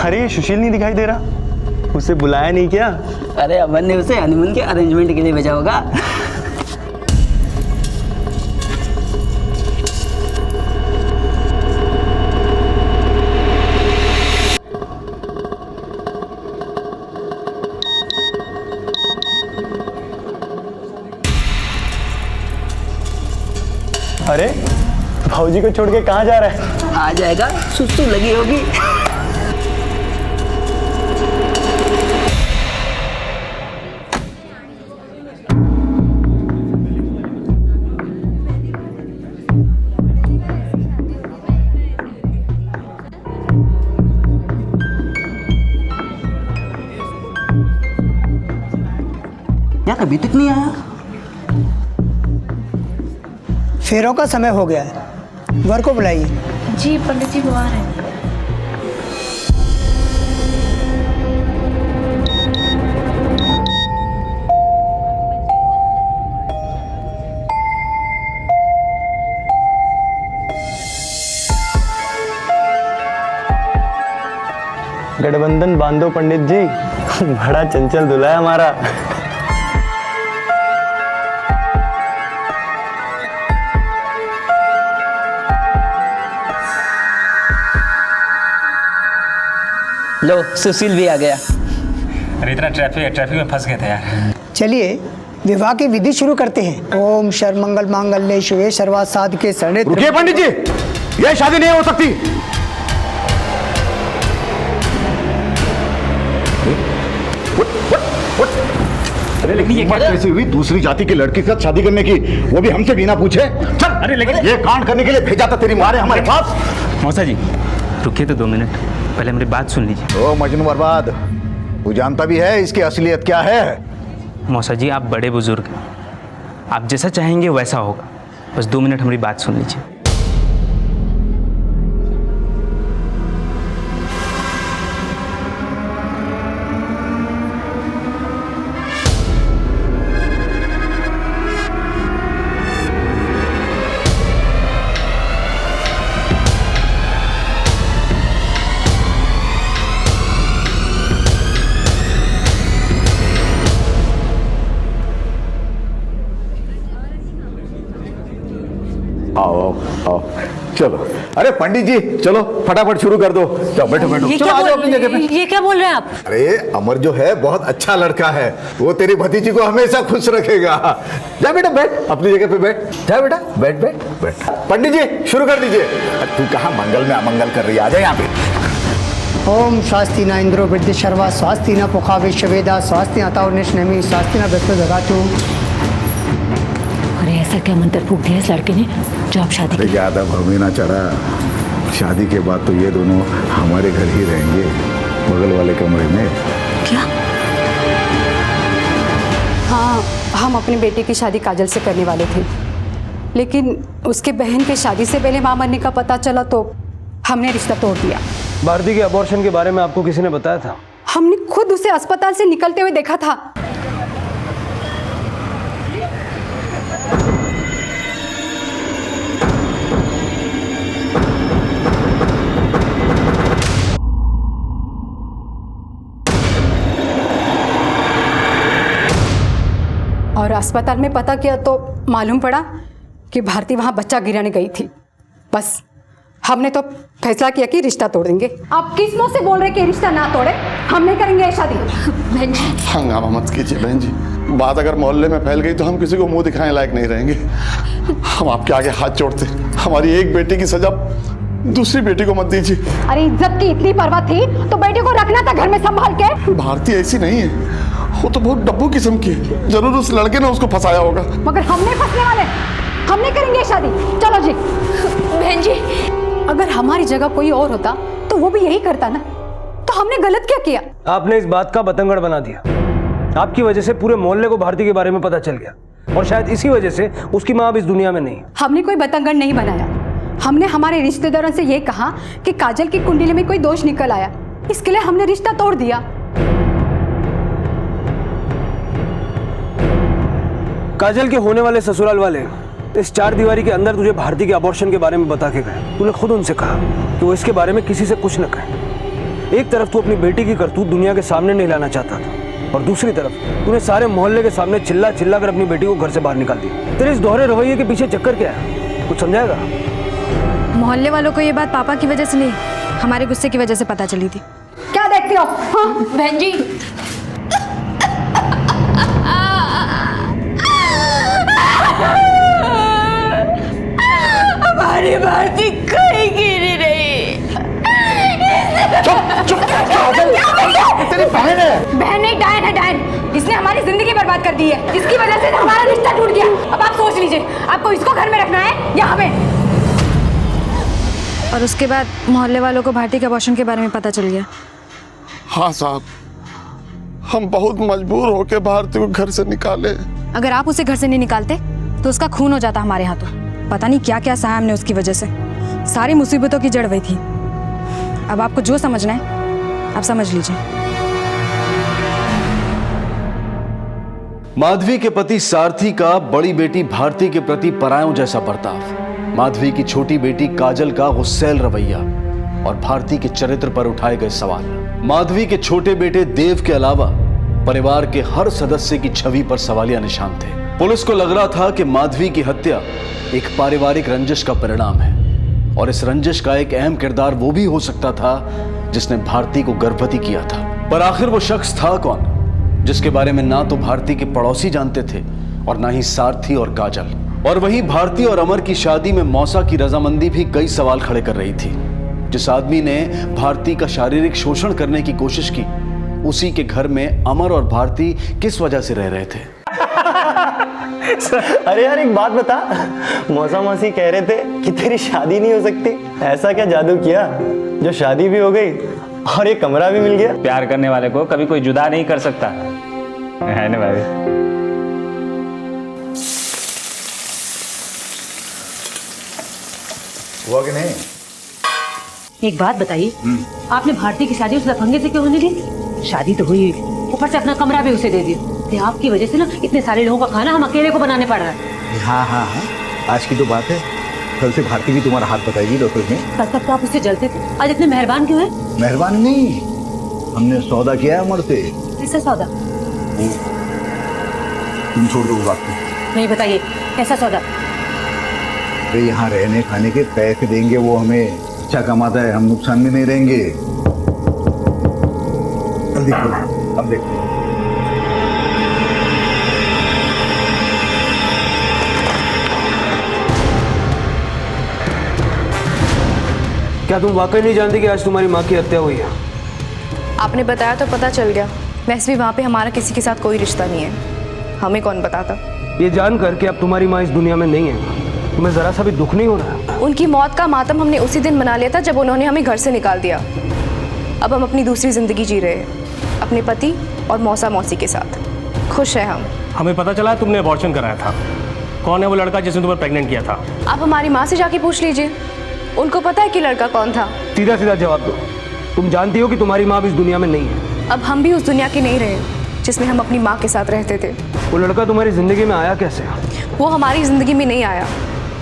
[SPEAKER 7] अरे सुशील नहीं दिखाई दे रहा, उसे बुलाया नहीं क्या?
[SPEAKER 15] अरे अमन ने उसे हनीमून के अरेंजमेंट के लिए भेजा होगा।
[SPEAKER 7] अरे भाऊजी को छोड़ के कहाँ जा रहा है?
[SPEAKER 15] आ जाएगा, सुस्तू लगी होगी। यार अभी तक नहीं आया।
[SPEAKER 16] फेरों का समय हो गया है, वर को बुलाइए।
[SPEAKER 13] जी पंडित जी वो आ रहे हैं।
[SPEAKER 17] गठबंधन बांधो पंडित जी, बड़ा चंचल दूल्हा है हमारा।
[SPEAKER 15] लो सुशील भी आ गया।
[SPEAKER 7] अरे इतना ट्रैफिक में फंस गए थे यार।
[SPEAKER 16] चलिए विवाह की विधि शुरू करते हैं। ओम सर्वमंगल मांगल्ये शिवे सर्वार्थ साधके शरणे।
[SPEAKER 1] रुकिए पंडित जी, यह शादी नहीं हो सकती। हिम्मत कैसी हुई दूसरी जाति की लड़की के साथ शादी करने की, वो भी हमसे बिना पूछे? चल। अरे लेकिन ये कांड करने के लिए भेजा था तेरी माँ ने हमारे पास।
[SPEAKER 8] मौसा जी रुकिए तो 2 मिनट, पहले मेरी बात सुन लीजिए।
[SPEAKER 1] ओ मजनू बर्बाद, तू जानता भी है इसकी असलियत क्या है?
[SPEAKER 8] मौसा जी आप बड़े बुजुर्ग हैं, आप जैसा चाहेंगे वैसा होगा, बस 2 मिनट हमारी बात सुन लीजिए।
[SPEAKER 1] आओ आओ चलो। अरे पंडित जी चलो फटाफट शुरू कर दो। चलो बैठो बैठो।
[SPEAKER 4] ये
[SPEAKER 1] चलो
[SPEAKER 4] क्या
[SPEAKER 1] आ जाओ अपनी जगह पे।
[SPEAKER 4] ये क्या बोल रहे हैं आप?
[SPEAKER 1] अरे अमर जो है बहुत अच्छा लड़का है, वो तेरी भतीजी को हमेशा खुश रखेगा। जा बेटा बैठ, अपनी जगह पे बैठ। जा बेटा बैठ बैठ बैठ। पंडित जी शुरू कर दीजिए। तू कहाँ मंगल में अमंगल कर रही है, आ जा यहाँ पे।
[SPEAKER 16] ओम स्वास्ति न इंद्रो वृद्धि शर्वा स्वास्ति न पुखा विश्ववेदा स्वास्ति अताव निष्णमी स्वास्ति न बृहस्पति दगातु।
[SPEAKER 4] अरे ऐसा क्या मंत्र फूक दिया इस लड़के ने जो आप शादी
[SPEAKER 1] अरे ज्यादा भवे ना चढ़ा, शादी के बाद तो ये दोनों हमारे घर ही रहेंगे, बगल वाले कमरे में।
[SPEAKER 4] क्या?
[SPEAKER 11] हाँ, हम अपनी बेटी की शादी काजल से करने वाले थे, लेकिन उसके बहन के शादी से पहले मां मरने का पता चला तो हमने रिश्ता तोड़ दिया।
[SPEAKER 10] भारती के अबॉर्शन के बारे में आपको किसी ने बताया था?
[SPEAKER 11] हमने खुद उसे अस्पताल से निकलते हुए देखा था। और अस्पताल में पता किया तो मालूम पड़ा कि भारती वहां बच्चा गिराने गई थी। बस हमने तो फैसला किया कि रिश्ता तोड़ देंगे। आप किस मुंह से बोल रहे कि रिश्ता ना तोड़े? हम नहीं करेंगे शादी। बहन जी
[SPEAKER 18] हंगामा मत कीजिए बहन जी, बात अगर मोहल्ले में फैल गई तो हम किसी को मुंह दिखाने लायक नहीं रहेंगे। हम आपके आगे हाथ जोड़ते, हमारी एक बेटी की सजा दूसरी बेटी को मत दीजिए।
[SPEAKER 11] अरे इज्जत की इतनी परवाह थी तो बेटी को रखना था घर में संभाल के।
[SPEAKER 18] भारती ऐसी नहीं है, वो तो बहुत डब्बू किस्म की है, जरूर उस लड़के ने उसको फंसाया होगा।
[SPEAKER 11] मगर हमने फंसने वाले, हम नहीं करेंगे शादी। चलो जी। बहन जी अगर हमारी जगह कोई और होता तो वो भी यही करता ना, तो हमने गलत क्या किया?
[SPEAKER 10] आपने इस बात का बतंगड़ बना दिया। आपकी वजह से पूरे मोहल्ले को भारती के बारे में पता चल गया, और शायद इसी वजह से उसकी माँ अब इस दुनिया में नहीं।
[SPEAKER 11] हमने कोई बतंगड़ नहीं बनाया, हमने हमारे रिश्तेदारों से ये कहा कि काजल की कुंडली में कोई दोष निकल आया, इसके लिए हमने रिश्ता तोड़ दिया।
[SPEAKER 10] काजल के होने वाले ससुराल वाले इस 4 दीवारी के अंदर तुझे भारती के अबॉर्शन के बारे में बता के गए। तूने खुद उनसे कहा कि वो इसके बारे में किसी से कुछ न कहे। एक तरफ तू अपनी बेटी की करतूत दुनिया के सामने नहीं लाना चाहता था, और दूसरी तरफ तूने सारे मोहल्ले के सामने चिल्ला चिल्ला कर अपनी बेटी को घर से बाहर निकाल दिया। तेरे इस दोहरे रवैये के पीछे चक्कर क्या है, कुछ समझाएगा?
[SPEAKER 3] मोहल्ले वालों को ये बात पापा की वजह से नहीं, हमारे गुस्से की वजह से पता चली थी।
[SPEAKER 11] क्या देखती हो? हाँ?
[SPEAKER 5] बहन जी हमारी भारती कहीं गिरी नहीं।
[SPEAKER 11] चुप चुप तेरी बहन है। बहन नहीं, डायन है डायन। इसने हमारी जिंदगी बर्बाद कर दी है, इसकी वजह से हमारा रिश्ता टूट गया। अब आप सोच लीजिए, आपको इसको घर में रखना है या हमें?
[SPEAKER 3] और उसके बाद मोहल्ले वालों को भारती के अबॉर्शन के बारे में पता चल गया।
[SPEAKER 18] हाँ साहब, हम बहुत मजबूर होके भारती को घर से निकाले।
[SPEAKER 3] अगर आप उसे घर से नहीं निकालते तो उसका खून हो जाता हमारे हाथों। पता नहीं क्या क्या सहा हमने उसकी वजह से। सारी मुसीबतों की जड़ वही थी। अब आपको जो समझना है आप समझ लीजिए।
[SPEAKER 9] माधवी के पति सारथी का बड़ी बेटी भारती के प्रति परायों जैसा बर्ताव, माधवी की छोटी बेटी काजल का गुस्सैल रवैया और भारती के चरित्र पर उठाए गए सवाल। माधवी के छोटे बेटे देव के अलावा परिवार के हर सदस्य की छवि पर सवालिया निशान थे। पुलिस को लग रहा था कि माधवी की हत्या एक पारिवारिक रंजिश का परिणाम है और इस रंजिश का एक अहम किरदार वो भी हो सकता था जिसने भारती को गर्भवती किया था। पर आखिर वो शख्स था कौन, जिसके बारे में ना तो भारती के पड़ोसी जानते थे और ना ही सारथी और काजल। और वहीं भारती और अमर की शादी में मौसा की रजामंदी भी कई सवाल खड़े कर रही थी। जिस आदमी ने भारती का शारीरिक शोषण करने की कोशिश की, उसी के घर में अमर और भारती किस वजह से रह रहे थे?
[SPEAKER 17] अरे यार एक बात बता, मौसा मौसी कह रहे थे कि तेरी शादी नहीं हो सकती। ऐसा क्या जादू किया जो शादी भी हो गई और एक कमरा भी मिल गया?
[SPEAKER 7] प्यार करने वाले को कभी कोई जुदा नहीं कर सकता है ना भाभी?
[SPEAKER 1] हुआ कि नहीं?
[SPEAKER 4] एक बात बताइए, आपने भारती की शादी उस लफंगे से क्यों होने दी? शादी तो हुई, ऊपर से अपना कमरा भी उसे दे दिया। तो आपकी वजह से ना इतने सारे लोगों का खाना हम अकेले को बनाने पड़ रहा है।
[SPEAKER 2] हाँ हाँ हाँ, आज की तो बात है, कल से भारती भी तुम्हारा हाथ बताएगी डॉक्टर में।
[SPEAKER 4] कल तक तो आप उससे जलते थे, आज इतने मेहरबान क्यों है?
[SPEAKER 2] मेहरबान नहीं, हमने सौदा किया है अमर से।
[SPEAKER 4] कैसा सौदा?
[SPEAKER 2] तुम छोड़ दो बात को।
[SPEAKER 4] नहीं बताइए, कैसा सौदा?
[SPEAKER 2] अरे यहाँ रहने खाने के पैसे देंगे वो हमें, अच्छा कमाता है, हम नुकसान में नहीं रहेंगे। अब देखो
[SPEAKER 10] क्या तुम वाकई नहीं जानती कि आज तुम्हारी माँ की हत्या हुई है?
[SPEAKER 5] आपने बताया तो पता चल गया। वैसे भी वहाँ पे हमारा किसी के साथ कोई रिश्ता नहीं है, हमें कौन बताता।
[SPEAKER 10] ये जानकर कि अब तुम्हारी माँ इस दुनिया में नहीं है, तुम्हें जरा सा भी दुख नहीं हो रहा?
[SPEAKER 5] उनकी मौत का मातम हमने उसी दिन मना लिया था जब उन्होंने हमें घर से निकाल दिया। अब हम अपनी दूसरी जिंदगी जी रहे हैं अपने पति और मौसा मौसी के साथ। खुश है हम।
[SPEAKER 14] हमें पता चला तुमने अबॉर्शन कराया था। कौन है वो लड़का जिसने तुम्हें प्रेग्नेंट किया था?
[SPEAKER 5] आप हमारी माँ से जाके पूछ लीजिए, उनको पता है कि लड़का कौन था।
[SPEAKER 10] सीधा सीधा जवाब दो, तुम जानती हो कि तुम्हारी माँ भी इस दुनिया में नहीं है।
[SPEAKER 5] अब हम भी उस दुनिया के नहीं रहे जिसमें हम अपनी माँ के साथ रहते थे।
[SPEAKER 10] वो लड़का तुम्हारी जिंदगी में आया कैसे?
[SPEAKER 5] वो हमारी जिंदगी में नहीं आया,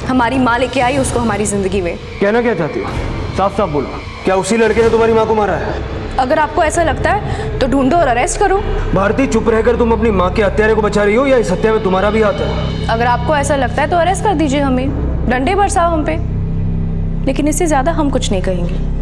[SPEAKER 5] हमारी माँ लेके आई उसको हमारी जिंदगी में।
[SPEAKER 10] कहना क्या चाहती हो? साफ साफ बोलो, क्या उसी लड़के ने तुम्हारी माँ को मारा है?
[SPEAKER 5] अगर आपको ऐसा लगता है तो ढूंढो और अरेस्ट करो।
[SPEAKER 10] भारती, चुप रहकर तुम अपनी माँ के हत्यारे को बचा रही हो या इस हत्या में तुम्हारा भी हाथ है?
[SPEAKER 5] अगर आपको ऐसा लगता है तो अरेस्ट कर दीजिए हमें, डंडे बरसाओ हम पे, लेकिन इससे ज्यादा हम कुछ नहीं कहेंगे।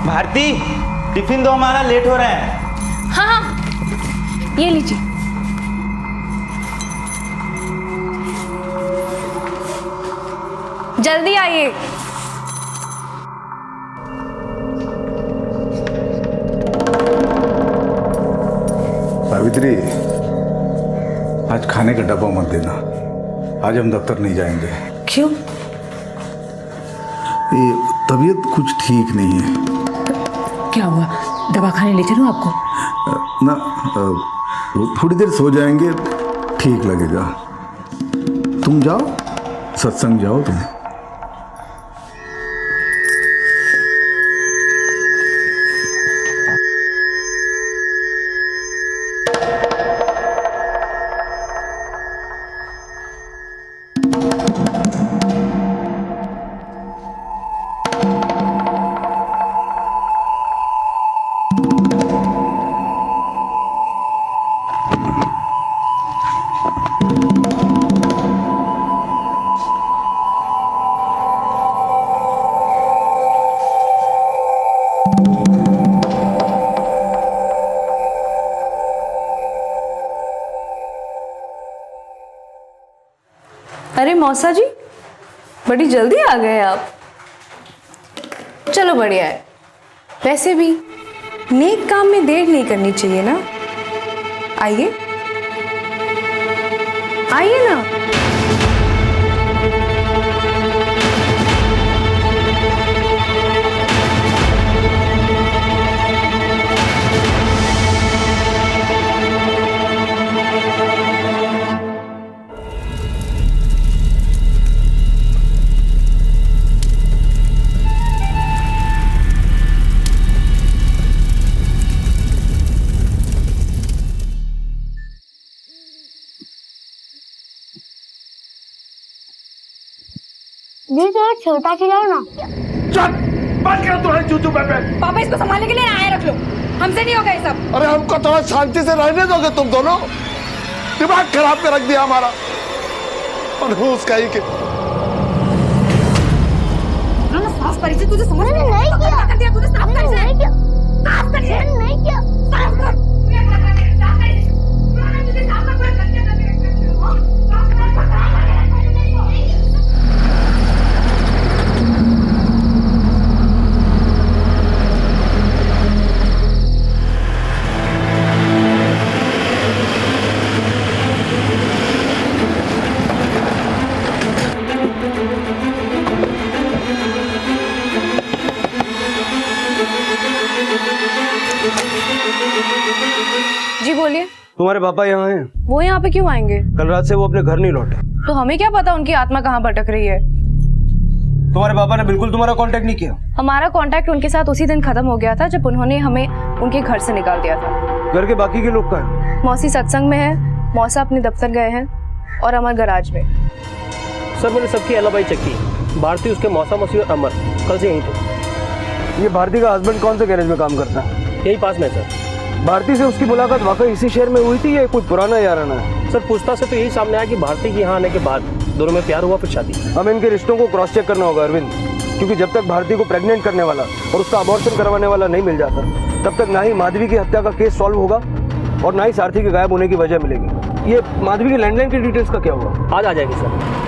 [SPEAKER 15] भारती, टिफिन दो, हमारा लेट हो रहा है।
[SPEAKER 5] हाँ हाँ, ये लीजिए। जल्दी आइए।
[SPEAKER 2] सावित्री, आज खाने का डब्बा मत देना, आज हम दफ्तर नहीं जाएंगे।
[SPEAKER 4] क्यों?
[SPEAKER 2] ये तबीयत कुछ ठीक नहीं है।
[SPEAKER 4] क्या हुआ? दवा खाने ले चलूं आपको?
[SPEAKER 2] ना, थोड़ी देर सो जाएंगे, ठीक लगेगा। तुम जाओ, सत्संग जाओ तुम।
[SPEAKER 5] अरे मौसा जी, बड़ी जल्दी आ गए आप। चलो बढ़िया है। वैसे भी नेक काम में देर नहीं करनी चाहिए ना। आइए आइए ना।
[SPEAKER 6] जी थोड़ा छोटा खिलाओ ना।
[SPEAKER 18] चल बंद कर तू चूचू पेपे।
[SPEAKER 3] पापा इसको संभालने के लिए आए रख लो, हमसे नहीं होगा ये सब।
[SPEAKER 18] अरे हमको थोड़ा शांति से रहने दोगे तुम दोनों? दिमाग खराब कर रख दिया हमारा। और उसका ही के
[SPEAKER 3] साफ परिचय तुझे समझ में नहीं किया कर दिया तूने। साफ परिचय नहीं किया, साफ परिचय नहीं किया, साफ कर।
[SPEAKER 5] जी बोलिए।
[SPEAKER 10] तुम्हारे पापा यहाँ हैं?
[SPEAKER 5] वो यहाँ पे क्यों आएंगे?
[SPEAKER 10] कल रात से वो अपने घर नहीं लौटे।
[SPEAKER 5] तो हमें क्या पता उनकी आत्मा कहाँ भटक रही है।
[SPEAKER 10] तुम्हारे पापा ने बिल्कुल तुम्हारा कांटेक्ट नहीं किया?
[SPEAKER 5] हमारा कांटेक्ट उनके साथ उसी दिन खत्म हो गया था जब उन्होंने हमें उनके घर से निकाल दिया था।
[SPEAKER 10] घर के बाकी के लोग कहाँ हैं?
[SPEAKER 5] मौसी सत्संग में है, मौसा अपने दफ्तर गए हैं और अमर गराज में।
[SPEAKER 14] सर मैंने सबकी एलाबाई चेक की। भारती, उसके मौसा मौसी और अमर कल से यहीं थे।
[SPEAKER 10] ये भारती का हस्बैंड कौन से गैरेज में काम करता है?
[SPEAKER 14] यही पास में सर।
[SPEAKER 10] भारती से उसकी मुलाकात वाकई इसी शहर में हुई थी या कुछ पुराना याराना है?
[SPEAKER 14] सर पूछताछ से तो यही सामने आया कि भारती के यहाँ आने के बाद दोनों में प्यार हुआ, फिर शादी।
[SPEAKER 10] हमें इनके रिश्तों को क्रॉस चेक करना होगा अरविंद, क्योंकि जब तक भारती को प्रेग्नेंट करने वाला और उसका अबॉर्शन करवाने वाला नहीं मिल जाता तब तक ना ही माधवी की हत्या का केस सॉल्व होगा और ना ही सारथी के गायब होने की वजह मिलेगी। ये माधवी की लैंडलाइन की डिटेल्स का क्या हुआ?
[SPEAKER 14] आज आ जाएगी सर।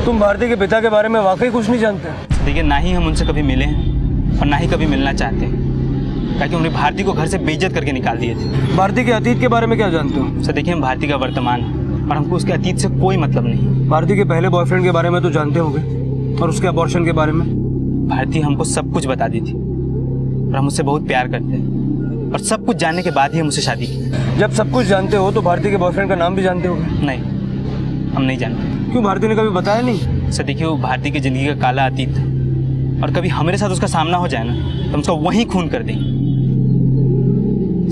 [SPEAKER 10] तुम भारती के पिता के बारे में वाकई कुछ नहीं जानते?
[SPEAKER 8] देखिए, ना ही हम उनसे कभी मिले हैं और ना ही कभी मिलना चाहते हैं, ताकि उन्होंने भारती को घर से बेइज्जत करके निकाल दिए थे।
[SPEAKER 10] भारती के अतीत के बारे में क्या जानते हो?
[SPEAKER 8] सर देखिए, हम भारती का वर्तमान और हमको उसके अतीत से कोई मतलब नहीं।
[SPEAKER 10] भारती के पहले बॉयफ्रेंड के बारे में तो जानते होंगे, और उसके अबॉर्शन के बारे में?
[SPEAKER 8] भारती हमको सब कुछ बता दी थी और हम उससे बहुत प्यार करते हैं, और सब कुछ जानने के बाद ही हम उससे शादी की।
[SPEAKER 10] जब सब कुछ जानते हो तो भारती के बॉयफ्रेंड का नाम भी जानते होंगे?
[SPEAKER 8] नहीं, हम नहीं जानते।
[SPEAKER 10] क्यों, भारती ने कभी बताया नहीं?
[SPEAKER 8] सर देखिए, वो भारती की जिंदगी का काला अतीत है, और कभी हमारे साथ उसका सामना हो जाए ना तो हम उसका वहीं खून कर देंगे।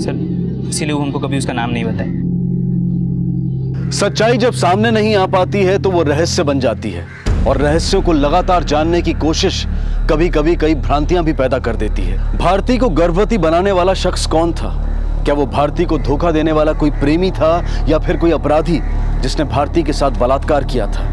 [SPEAKER 8] सर इसीलिए वो हमको कभी उसका नाम नहीं बताया।
[SPEAKER 9] सच्चाई जब सामने नहीं आ पाती है तो वो रहस्य बन जाती है, और रहस्यों को लगातार जानने की कोशिश कभी कभी कई भ्रांतियां भी पैदा कर देती है। भारती को गर्भवती बनाने वाला शख्स कौन था? क्या वो भारती को धोखा देने वाला कोई प्रेमी था या फिर कोई अपराधी जिसने भारती के साथ बलात्कार किया था?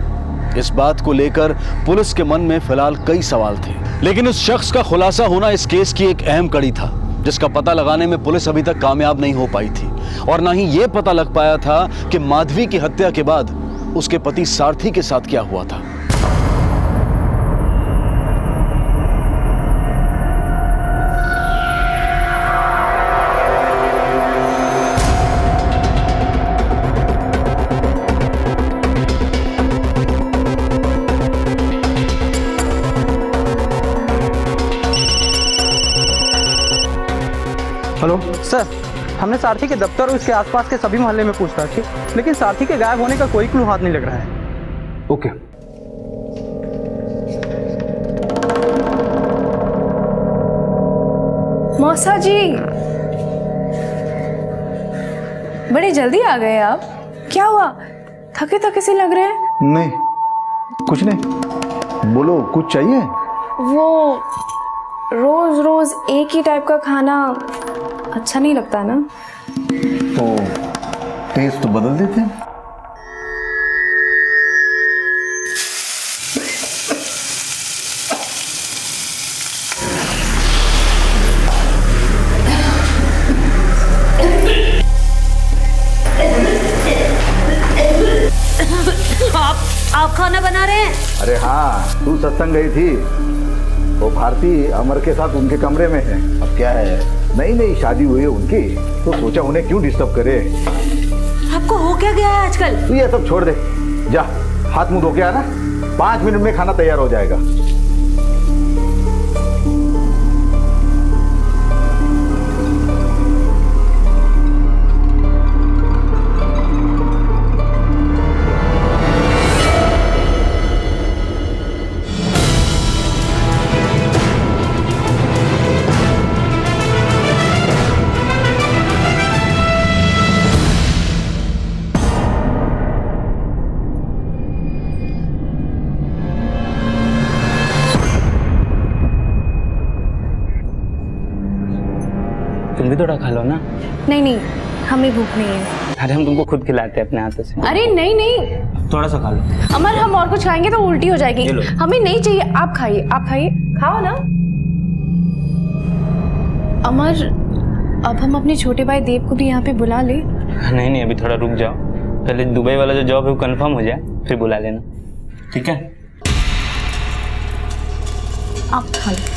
[SPEAKER 9] इस बात को लेकर पुलिस के मन में फिलहाल कई सवाल थे, लेकिन उस शख्स का खुलासा होना इस केस की एक अहम कड़ी था, जिसका पता लगाने में पुलिस अभी तक कामयाब नहीं हो पाई थी, और ना ही ये पता लग पाया था कि माधवी की हत्या के बाद उसके पति सारथी के साथ क्या हुआ था।
[SPEAKER 19] हेलो सर, हमने सारथी के दफ्तर और उसके आसपास के सभी मोहल्ले में पूछताछ की, लेकिन सारथी के गायब होने का कोई क्लू हाथ नहीं लग रहा है।
[SPEAKER 10] ओके।
[SPEAKER 13] मौसा जी, बड़े जल्दी आ गए आप। क्या हुआ, थके थके से लग रहे हैं?
[SPEAKER 2] नहीं, कुछ नहीं। बोलो, कुछ चाहिए?
[SPEAKER 13] वो रोज रोज एक ही टाइप का खाना अच्छा नहीं लगता ना।
[SPEAKER 2] तो टेस्ट बदल देते हैं।
[SPEAKER 4] आप खाना बना रहे हैं?
[SPEAKER 1] अरे हाँ, तू सत्संग गई थी, वो भारती अमर के साथ उनके कमरे में है। अब क्या है, नई नई शादी हुई है उनकी, तो सोचा उन्हें क्यों डिस्टर्ब करे।
[SPEAKER 4] आपको हो क्या गया है आजकल?
[SPEAKER 1] तू ये सब छोड़ दे, जा हाथ मुंह धो के आना, 5 मिनट में खाना तैयार हो जाएगा।
[SPEAKER 8] तुम भी थोड़ा खा लो ना।
[SPEAKER 13] नहीं नहीं, हमें भूख नहीं है।
[SPEAKER 8] अरे हम तुमको खुद खिलाते हैं अपने हाथों से।
[SPEAKER 13] अरे नहीं नहीं
[SPEAKER 8] थोड़ा सा खा लो।
[SPEAKER 13] अमर, हम और कुछ खाएंगे तो उल्टी हो जाएगी। हमें नहीं चाहिए, आप खाइए, आप खाइए, खाओ ना। अमर, अब हम अपने छोटे भाई देव को भी यहाँ पे बुला ले।
[SPEAKER 8] नहीं नहीं, अभी थोड़ा रुक जाओ, पहले दुबई वाला जो जॉब है वो कंफर्म हो जाए, फिर बुला लेना, ठीक है?
[SPEAKER 13] आप खा लो।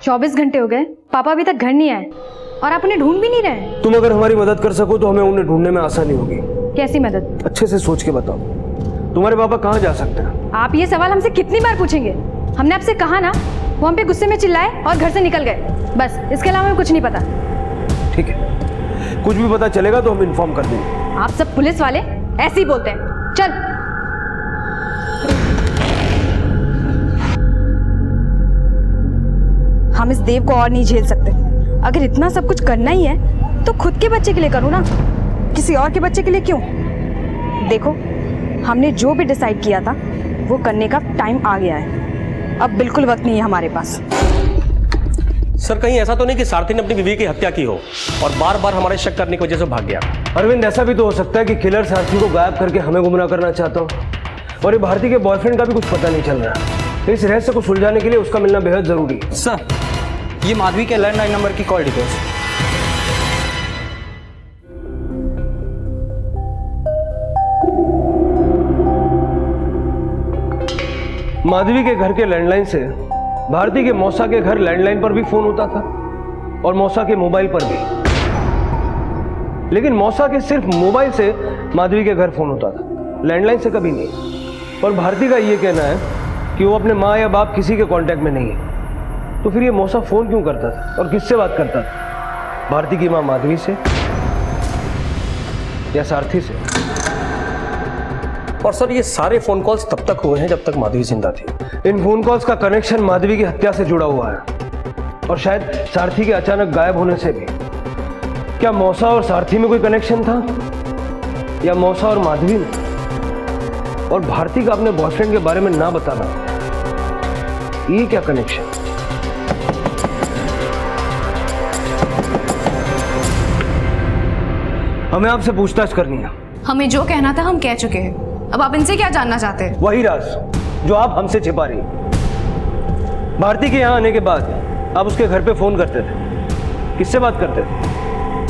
[SPEAKER 3] चौबीस घंटे हो गए, पापा अभी तक घर नहीं आए और आप उन्हें ढूंढ भी नहीं रहे।
[SPEAKER 10] तुम अगर हमारी मदद कर सको तो हमें उन्हें ढूंढने में आसानी होगी।
[SPEAKER 3] कैसी मदद?
[SPEAKER 10] अच्छे से सोच के बताओ, तुम्हारे पापा कहाँ जा सकते हैं?
[SPEAKER 3] आप ये सवाल हमसे कितनी बार पूछेंगे? हमने आपसे कहा ना, वो हम पे गुस्से में चिल्लाए और घर से निकल गए, बस इसके अलावा हमें कुछ नहीं पता।
[SPEAKER 10] ठीक है, कुछ भी पता चलेगा तो हम इन्फॉर्म कर देंगे।
[SPEAKER 3] आप सब पुलिस वाले ऐसे ही बोलते हैं। चल। हम इस देव को और नहीं झेल सकते। अगर इतना सब कुछ करना ही है तो खुद के बच्चे के लिए करो ना, किसी और के बच्चे के लिए क्यों? देखो, हमने जो भी डिसाइड किया था वो करने का टाइम आ गया है, अब बिल्कुल वक्त नहीं है हमारे पास।
[SPEAKER 14] सर, कहीं ऐसा तो नहीं कि सारथी ने अपनी बीवी की हत्या की हो और बार बार हमारे शक करने की वजह से भाग गया?
[SPEAKER 10] अरविंद, ऐसा भी तो हो सकता है कि किलर सारथी को गायब करके हमें गुमराह करना चाहता हो, और ये भारती के बॉयफ्रेंड का भी कुछ पता नहीं चल रहा। इस रहस्य को सुलझाने के लिए उसका मिलना बेहद जरूरी है।
[SPEAKER 19] सर, ये माधवी के लैंडलाइन नंबर की कॉल डिटेल्स।
[SPEAKER 10] माधवी के घर के लैंडलाइन से भारती के मौसा के घर लैंडलाइन पर भी फोन होता था और मौसा के मोबाइल पर भी, लेकिन मौसा के सिर्फ मोबाइल से माधवी के घर फोन होता था, लैंडलाइन से कभी नहीं। और भारती का ये कहना है कि वो अपने माँ या बाप किसी के कांटेक्ट में नहीं है। तो फिर ये मौसा फोन क्यों करता था और किससे बात करता था? भारती की माँ माधवी से या सारथी से?
[SPEAKER 14] और सर, ये सारे फोन कॉल्स तब तक हुए हैं जब तक माधवी जिंदा थी।
[SPEAKER 10] इन फोन कॉल्स का कनेक्शन माधवी की हत्या से जुड़ा हुआ है और शायद सारथी के अचानक गायब होने से भी। क्या मौसा और सारथी में कोई कनेक्शन था या मौसा और माधवी में? और भारती का अपने बॉयफ्रेंड के बारे में ना बताना, ये क्या कनेक्शन? हमें आपसे पूछताछ करनी है।
[SPEAKER 13] हमें जो कहना था हम कह चुके हैं, अब आप इनसे क्या जानना चाहते हैं?
[SPEAKER 10] वही राज जो आप हमसे छिपा रही हैं। भारती के यहाँ आने के बाद आप उसके घर पे फोन करते थे, किससे बात करते थे?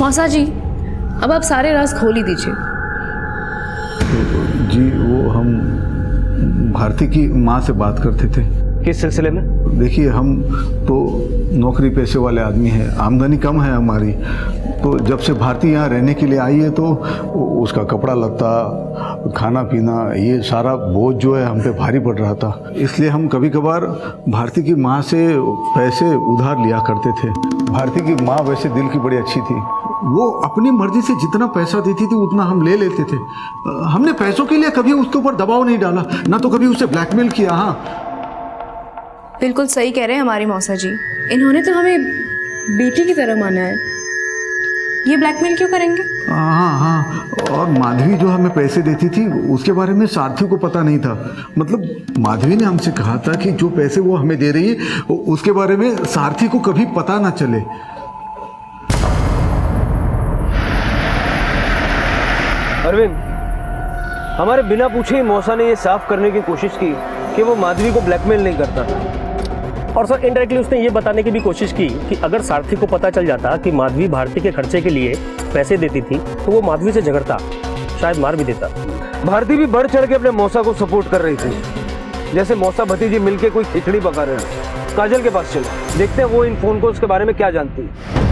[SPEAKER 13] मौसा जी, अब आप सारे राज खोल ही दीजिए।
[SPEAKER 2] जी, वो हम भारती की माँ से बात करते थे।
[SPEAKER 10] किस सिलसिले में?
[SPEAKER 2] देखिए, हम तो नौकरी पेशे वाले आदमी हैं, आमदनी कम है हमारी, तो जब से भारती यहाँ रहने के लिए आई है तो उसका कपड़ा लत्ता, खाना पीना, ये सारा बोझ जो है हम पे भारी पड़ रहा था। इसलिए हम कभी कभार भारती की माँ से पैसे उधार लिया करते थे। भारती की माँ वैसे दिल की बड़ी अच्छी थी, वो अपनी मर्जी से जितना पैसा देती थी उतना हम ले लेते थे। हमने पैसों के लिए कभी उसके ऊपर दबाव नहीं डाला, ना तो कभी उसे ब्लैकमेल किया। हाँ
[SPEAKER 13] बिल्कुल सही कह रहे हैं हमारी मौसा जी, इन्होंने तो हमें बेटी की तरह माना है, ये ब्लैकमेल क्यों करेंगे?
[SPEAKER 2] हाँ, और माधवी जो हमें पैसे देती थी उसके बारे में सारथी को पता नहीं था। मतलब माधवी ने हमसे कहा था कि जो पैसे वो हमें दे रही है उसके बारे में सारथी को कभी पता ना चले।
[SPEAKER 10] अरविंद, हमारे बिना पूछे ही मौसा ने ये साफ करने की कोशिश की कि वो माधवी को ब्लैकमेल नहीं करता था।
[SPEAKER 14] और सर इनडायरेक्टली उसने ये बताने की भी कोशिश की कि अगर सारथी को पता चल जाता कि माधवी भारती के खर्चे के लिए पैसे देती थी तो वो माधवी से झगड़ता, शायद मार भी देता।
[SPEAKER 10] भारती भी बढ़ चढ़ के अपने मौसा को सपोर्ट कर रही थी, जैसे मौसा भतीजी मिलके कोई खिचड़ी पका रहे हैं। काजल के पास चलो, देखते हैं वो इन फोन कॉल्स के बारे में क्या जानती है।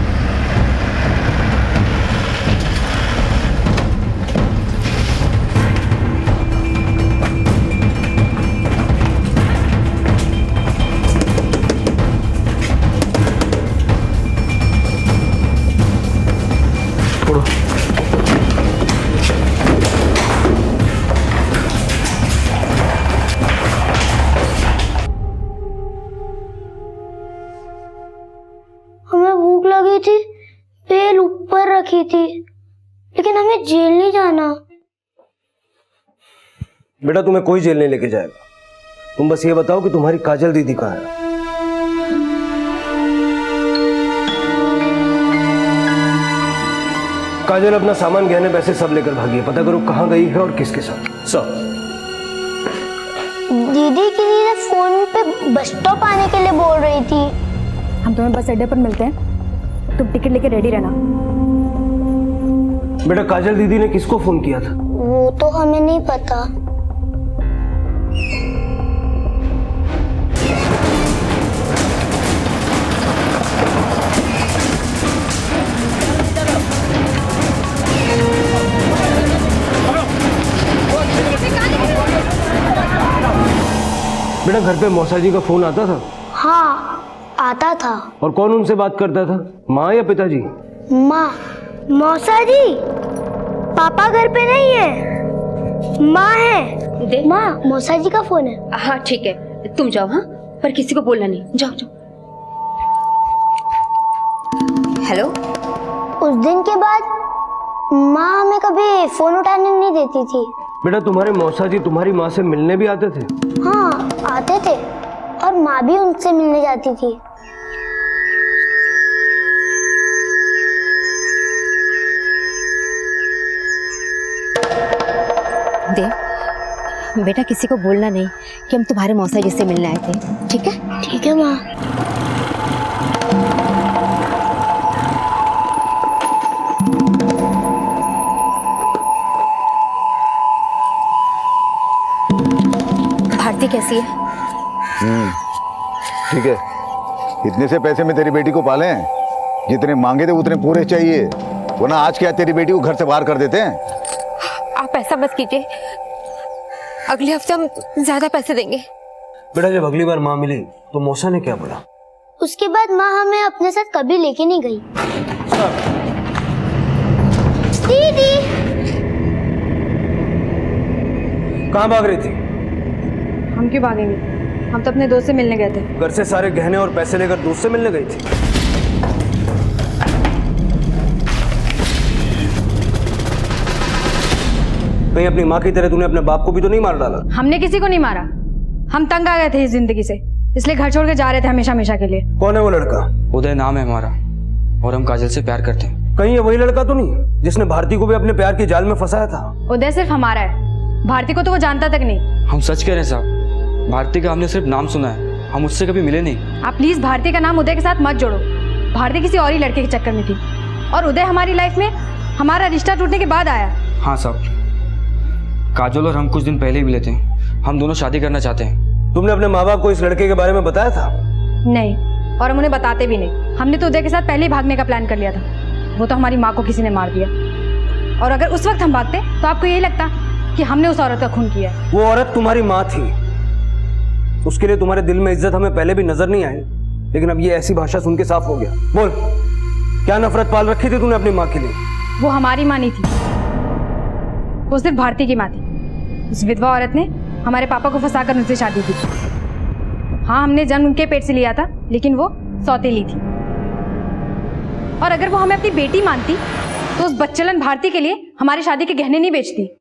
[SPEAKER 6] बेल ऊपर रखी थी, लेकिन हमें जेल नहीं जाना।
[SPEAKER 10] बेटा तुम्हें कोई जेल नहीं लेके जाएगा, तुम बस ये बताओ कि तुम्हारी काजल दीदी कहाँ है। काजल अपना सामान गहने पैसे सब लेकर भागी है, पता करो कहाँ गई है और किसके साथ। सब
[SPEAKER 6] दीदी किसी ने फोन पे बस स्टॉप आने के लिए बोल रही थी।
[SPEAKER 3] हम तुम्हें बस अड्डे पर मिलते हैं, तुम टिकट लेके रेडी रहना।
[SPEAKER 10] बेटा काजल दीदी ने किसको फोन किया था?
[SPEAKER 6] वो तो हमें नहीं पता।
[SPEAKER 10] बेटा घर पे मौसा जी का फोन आता था?
[SPEAKER 6] हाँ आता था।
[SPEAKER 10] और कौन उनसे बात करता था, माँ या पिताजी?
[SPEAKER 6] माँ। मौसा जी पापा घर पे नहीं है, माँ है। माँ मौसा जी का फोन है।
[SPEAKER 5] हाँ ठीक है, तुम जाओ। हाँ पर किसी को बोलना नहीं, जाओ जाओ। हेलो।
[SPEAKER 6] उस दिन के बाद माँ हमें कभी फोन उठाने नहीं देती थी।
[SPEAKER 10] बेटा तुम्हारे मौसा जी तुम्हारी माँ से मिलने भी आते थे?
[SPEAKER 6] हाँ आते थे, और माँ भी उनसे मिलने जाती थी।
[SPEAKER 5] देव बेटा किसी को बोलना नहीं कि हम तुम्हारे मौसा जी से मिलने आए थे, ठीक है?
[SPEAKER 6] ठीक है माँ।
[SPEAKER 5] भारती कैसी है?
[SPEAKER 1] ठीक है। इतने से पैसे में तेरी बेटी को पालें, जितने मांगे थे उतने पूरे चाहिए, वरना आज क्या तेरी बेटी को घर से बाहर कर देते हैं।
[SPEAKER 5] आप ऐसा मत कीजिए, अगले हफ्ते हम ज्यादा पैसे देंगे।
[SPEAKER 10] बेटा जब अगली बार माँ मिली तो मौसा ने क्या बोला?
[SPEAKER 6] उसके बाद माँ हमें अपने साथ कभी लेके नहीं गई। दीदी
[SPEAKER 10] कहाँ भाग रही थी?
[SPEAKER 3] हम क्यों भागेंगे, हम तो अपने दोस्त से मिलने गए थे।
[SPEAKER 10] घर से सारे गहने और पैसे लेकर दोस्त से मिलने गई थी। कहीं अपनी माँ की तरह तूने अपने बाप को भी तो नहीं मार डाला?
[SPEAKER 3] हमने किसी को नहीं मारा, हम तंग आ गए थे इस जिंदगी से, इसलिए घर छोड़ के जा रहे थे हमेशा हमेशा के लिए।
[SPEAKER 10] कौन है वो लड़का?
[SPEAKER 20] उदय नाम है हमारा, और हम काजल से प्यार करते हैं।
[SPEAKER 10] कहीं ये वही लड़का तो नहीं जिसने भारती को भी अपने प्यार के जाल में फंसाया था?
[SPEAKER 3] उदय सिर्फ हमारा है, भारती को तो वो जानता तक नहीं।
[SPEAKER 20] हम सच कह रहे हैं साहब, भारती का हमने सिर्फ नाम सुना है, हम उससे कभी मिले नहीं।
[SPEAKER 3] आप प्लीज भारती का नाम उदय के साथ मत जोड़ो, भारती किसी और ही लड़के के चक्कर में थी, और उदय हमारी लाइफ में हमारा रिश्ता टूटने के बाद आया।
[SPEAKER 20] हाँ साहब, काजल और हम कुछ दिन पहले ही मिले थे, हम दोनों शादी करना चाहते हैं।
[SPEAKER 10] तुमने अपने माँ बाप को इस लड़के के बारे में बताया था?
[SPEAKER 3] नहीं, और हम उन्हें बताते भी नहीं, हमने तो उदय के साथ पहले ही भागने का प्लान कर लिया था। वो तो हमारी माँ को किसी ने मार दिया। और अगर उस वक्त हम भागते तो आपको यही लगता कि हमने उस औरत का खून किया है।
[SPEAKER 10] वो औरत तुम्हारी माँ थी, उसके लिए तुम्हारे दिल में इज्जत हमें पहले भी नजर नहीं आई, लेकिन अब ये ऐसी भाषा सुन के साफ हो गया। बोल, क्या नफरत पाल रखी थी तूने अपनी माँ के लिए?
[SPEAKER 3] वो हमारी माँ नहीं थी, वो सिर्फ भारती की माँ थी। उस विधवा औरत ने हमारे पापा को फंसाकर उनसे शादी की। हाँ, हमने जन्म उनके पेट से लिया था, लेकिन वो सौतेली थी। और अगर वो हमें अपनी बेटी मानती तो उस बच्चलन भारती के लिए हमारी शादी के गहने नहीं बेचती।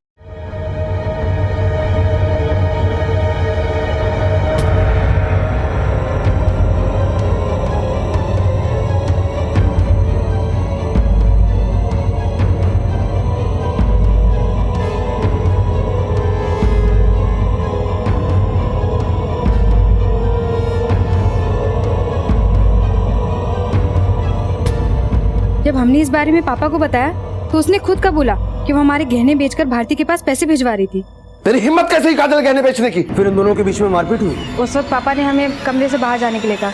[SPEAKER 3] जब हमने इस बारे में पापा को बताया तो उसने खुद का बोला कि वो हमारे गहने बेचकर भारती के पास पैसे भिजवा रही थी।
[SPEAKER 10] तेरी हिम्मत कैसे ही काजल गहने बेचने की? फिर इन दोनों के बीच में मारपीट हुई।
[SPEAKER 3] उस वक्त पापा ने हमें कमरे से बाहर जाने के लिए कहा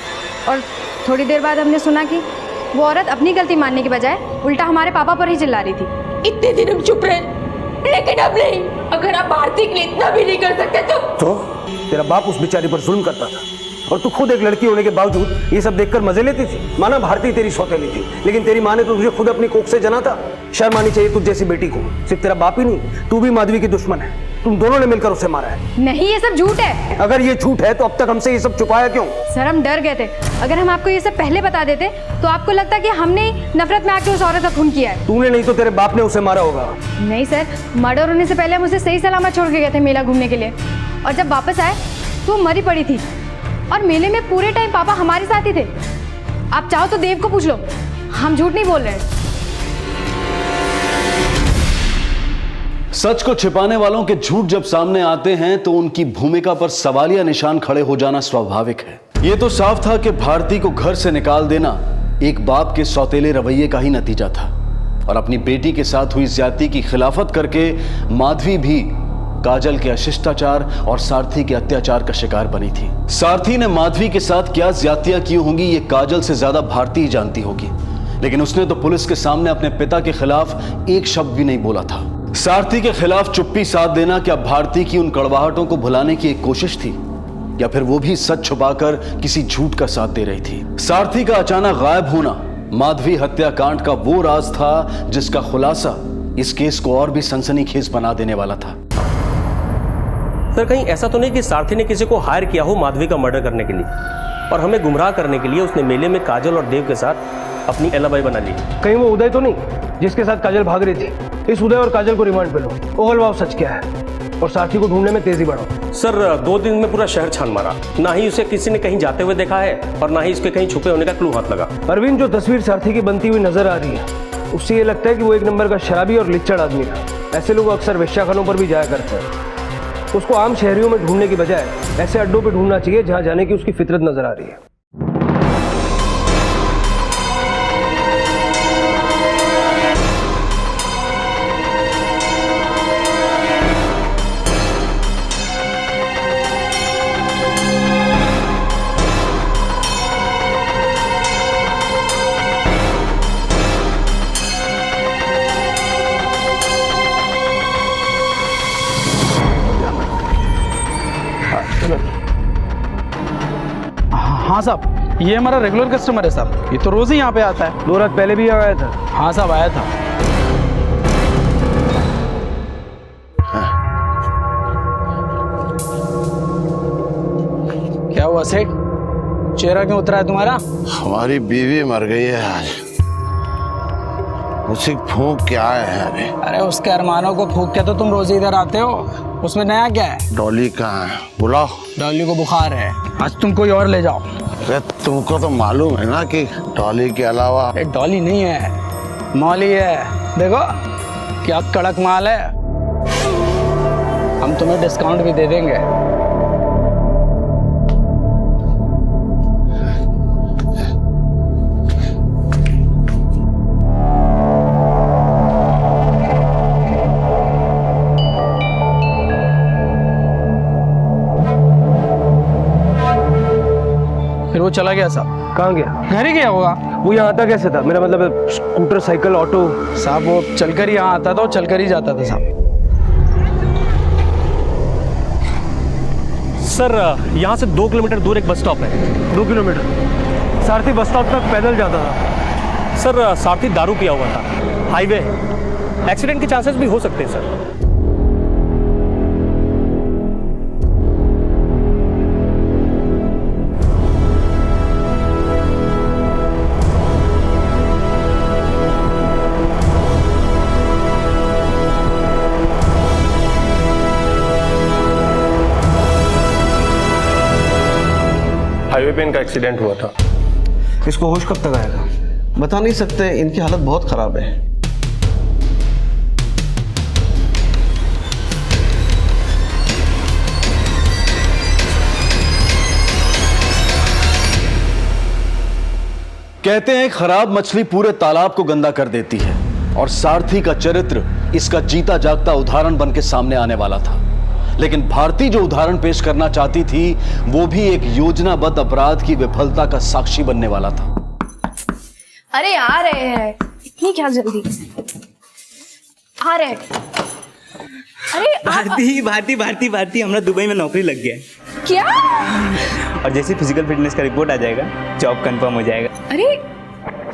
[SPEAKER 3] और थोड़ी देर बाद हमने सुना कि वो औरत अपनी गलती मानने के बजाय उल्टा हमारे पापा पर ही चिल्ला रही थी।
[SPEAKER 5] इतने दिन हम चुप रहे, लेकिन अब नहीं। अगर आप भारती के लिए इतना भी नहीं कर सकते तो
[SPEAKER 10] तेरा बाप उस बेचारी पर जुल्म करता था और तू खुद एक लड़की होने के बावजूद ये सब देखकर मजे लेती थी। माना भारती तेरी सौतेली थी, लेकिन तेरी माँ ने तो तुझे खुद अपनी कोख से जना था। शर्म आनी चाहिए तुझ जैसी बेटी को। सिर्फ तेरा बाप ही नहीं, तू भी माधवी की दुश्मन है। तुम दोनों ने मिलकर उसे मारा है।
[SPEAKER 3] नहीं, ये सब झूठ है।
[SPEAKER 10] अगर ये झूठ है तो अब तक हमसे ये सब छुपाया क्यों?
[SPEAKER 3] सर, हम डर गए थे। अगर हम आपको ये सब पहले बता देते तो आपको लगता कि हमने नफरत में आके उस औरत का खून किया है।
[SPEAKER 10] तूने नहीं तो तेरे बाप ने उसे मारा होगा।
[SPEAKER 3] नहीं सर, मर्डर होने से पहले हम उसे सही सलामत छोड़ के गए थे मेला घूमने के लिए, और जब वापस आए तो वो मरी पड़ी थी। और मेले में पूरे टाइम पापा हमारे साथ ही थे। आप चाहो तो देव को पूछ लो, हम झूठ नहीं बोल रहे हैं।
[SPEAKER 9] सच को छिपाने वालों के झूठ जब सामने आते हैं तो उनकी भूमिका पर सवालिया निशान खड़े हो जाना स्वाभाविक है। यह तो साफ था कि भारती को घर से निकाल देना एक बाप के सौतेले रवैये का ही नतीजा था, और अपनी बेटी के साथ हुई ज्यादती की खिलाफत करके माधवी भी काजल के अशिष्टाचार और सारथी के अत्याचार का शिकार बनी थी। सारथी ने माधवी के साथ क्या ज्यादतियां की होंगी ये काजल से ज्यादा भारती ही जानती होगी, लेकिन उसने तो पुलिस के सामने अपने पिता के खिलाफ एक शब्द भी नहीं बोला था। सारथी के खिलाफ चुप्पी साध देना क्या भारती की उन कड़वाहटों को भुलाने की एक कोशिश थी, या फिर वो भी सच छुपाकर किसी झूठ का साथ दे रही थी? सारथी का अचानक गायब होना माधवी हत्याकांड का वो राज था जिसका खुलासा इस केस को और भी सनसनीखेज बना देने वाला था।
[SPEAKER 14] सर, कहीं ऐसा तो नहीं कि सारथी ने किसी को हायर किया हो माधवी का मर्डर करने के लिए, और हमें गुमराह करने के लिए उसने मेले में काजल और देव के साथ अपनी एलाबाई बना ली?
[SPEAKER 10] कहीं वो उदय तो नहीं जिसके साथ काजल भाग रही थी? इस उदय और काजल को रिमांड पे लो, ओगलवाओ सच क्या है, और सारथी को ढूंढने में तेजी बढ़ाओ।
[SPEAKER 14] सर, 2 दिन में पूरा शहर छान मारा, ना ही उसे किसी ने कहीं जाते हुए देखा है और ना ही उसके कहीं छुपे होने का क्लू हाथ लगा।
[SPEAKER 10] अरविंद, जो तस्वीर सारथी की बनती हुई नजर आ रही है उससे ये लगता है कि वो एक नंबर का शराबी और लिच्चड़ आदमी था। ऐसे लोग अक्सर वेश्याखानों पर भी जाया करते हैं। उसको आम शहरियों में ढूंढने की बजाय ऐसे अड्डों पे ढूंढना चाहिए जहां जाने की उसकी फितरत नजर आ रही है।
[SPEAKER 19] हाँ साहब, ये हमारा रेगुलर कस्टमर है साहब, ये तो रोज ही यहाँ पे आता है।
[SPEAKER 10] 2 रात पहले भी आया था?
[SPEAKER 19] हाँ साहब, आया था। क्या हुआ सेठ, चेहरा क्यों उतरा है तुम्हारा?
[SPEAKER 2] हमारी बीवी मर गई है आज, उसी फूंक क्या है अभी?
[SPEAKER 19] अरे उसके अरमानों को फूंक के तो तुम रोज इधर आते हो, उसमें नया क्या है?
[SPEAKER 2] डॉली कहाँ है, बुलाओ।
[SPEAKER 19] डॉली को बुखार है, आज तुम कोई और ले जाओ।
[SPEAKER 2] अरे तुमको तो मालूम है ना कि डॉली के अलावा।
[SPEAKER 19] डॉली नहीं है, मौली है। देखो क्या कड़क माल है, हम तुम्हें डिस्काउंट भी दे देंगे। फिर वो चला गया साहब।
[SPEAKER 10] कहाँ गया?
[SPEAKER 19] घर ही गया होगा।
[SPEAKER 10] वो यहाँ आता कैसे था? मेरा मतलब स्कूटर, साइकिल, ऑटो।
[SPEAKER 19] साहब वो चलकर ही यहाँ आता था और चलकर ही जाता था साहब।
[SPEAKER 14] सर यहाँ से 2 किलोमीटर दूर एक बस स्टॉप है।
[SPEAKER 10] 2 किलोमीटर? सारथी बस स्टॉप तक पैदल जाता था?
[SPEAKER 14] सर सारथी दारू पिया हुआ था। हाईवे है, एक्सीडेंट के चांसेस भी हो सकते हैं सर।
[SPEAKER 10] हाईवे पे इनका एक्सीडेंट हुआ था।
[SPEAKER 19] इसको होश कब तक आएगा?
[SPEAKER 17] बता नहीं सकते, इनकी हालत बहुत खराब है।
[SPEAKER 9] कहते हैं खराब मछली पूरे तालाब को गंदा कर देती है, और सारथी का चरित्र इसका जीता जागता उदाहरण बन के सामने आने वाला था। लेकिन भारती जो उदाहरण पेश करना चाहती थी वो भी एक योजनाबद्ध अपराध की विफलता का साक्षी बनने वाला था।
[SPEAKER 13] अरे आ रहे हैं, इतनी क्या जल्दी? आ रहे। अरे
[SPEAKER 8] भारती हमरा दुबई में नौकरी लग गया है।
[SPEAKER 13] क्या?
[SPEAKER 8] और जैसे फिजिकल फिटनेस का रिपोर्ट आ जाएगा जॉब कंफर्म हो जाएगा।
[SPEAKER 13] अरे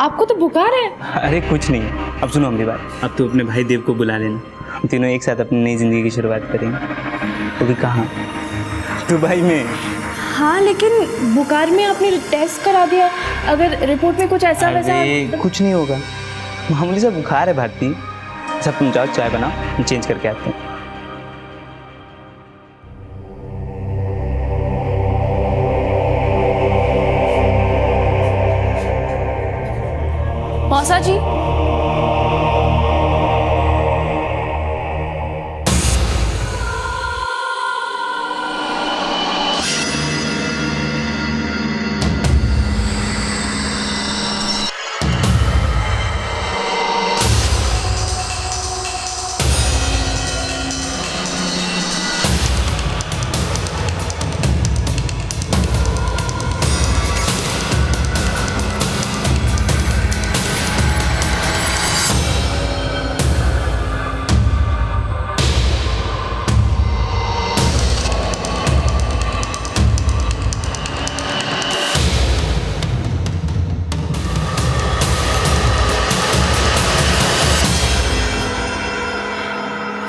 [SPEAKER 13] आपको तो बुखार है।
[SPEAKER 8] अरे कुछ नहीं, अब सुनो मेरी बात, अब तो अपने भाई देव को बुला लेना, हम तीनों एक साथ अपनी नई जिंदगी की शुरुआत करेंगे। वो भी कहाँ? दुबई में।
[SPEAKER 13] हाँ लेकिन बुखार में आपने टेस्ट करा दिया, अगर रिपोर्ट में कुछ ऐसा वैसा।
[SPEAKER 8] कुछ नहीं होगा, मामूली सा बुखार है भारती। सब तुम जाओ चाय बनाओ, हम चेंज करके आते हैं।
[SPEAKER 13] मौसा जी,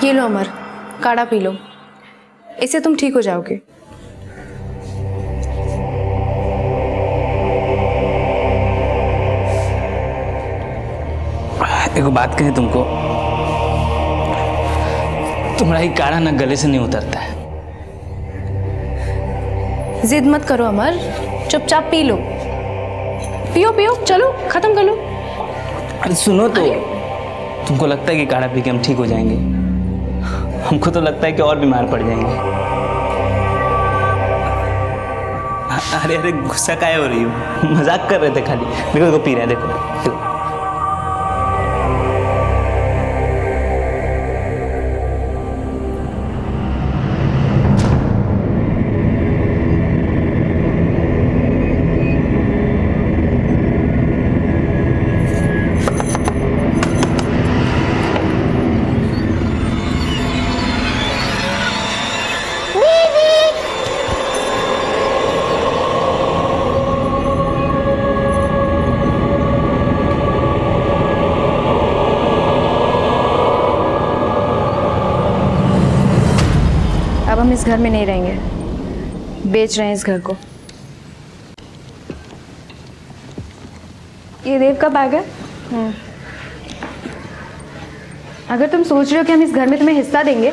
[SPEAKER 13] ये लो अमर, काढ़ा पी लो, इससे तुम ठीक हो जाओगे।
[SPEAKER 8] एक बात कहें तुमको, तुम्हारा ही काढ़ा ना गले से नहीं उतरता है।
[SPEAKER 13] जिद मत करो अमर, चुपचाप पी लो। पियो पियो, चलो खत्म कर लो।
[SPEAKER 8] अरे सुनो तो, तुमको लगता है कि काढ़ा पी के हम ठीक हो जाएंगे? हमको तो लगता है कि और बीमार पड़ जाएंगे। अरे अरे गुस्सा काहे हो रही हो? मजाक कर रहे थे खाली। देखो देखो पी रहे हैं, देखो।
[SPEAKER 3] अब हम इस घर में नहीं रहेंगे, बेच रहे हैं इस घर को। ये देव का बैग है। अगर तुम सोच रहे हो कि हम इस घर में तुम्हें हिस्सा देंगे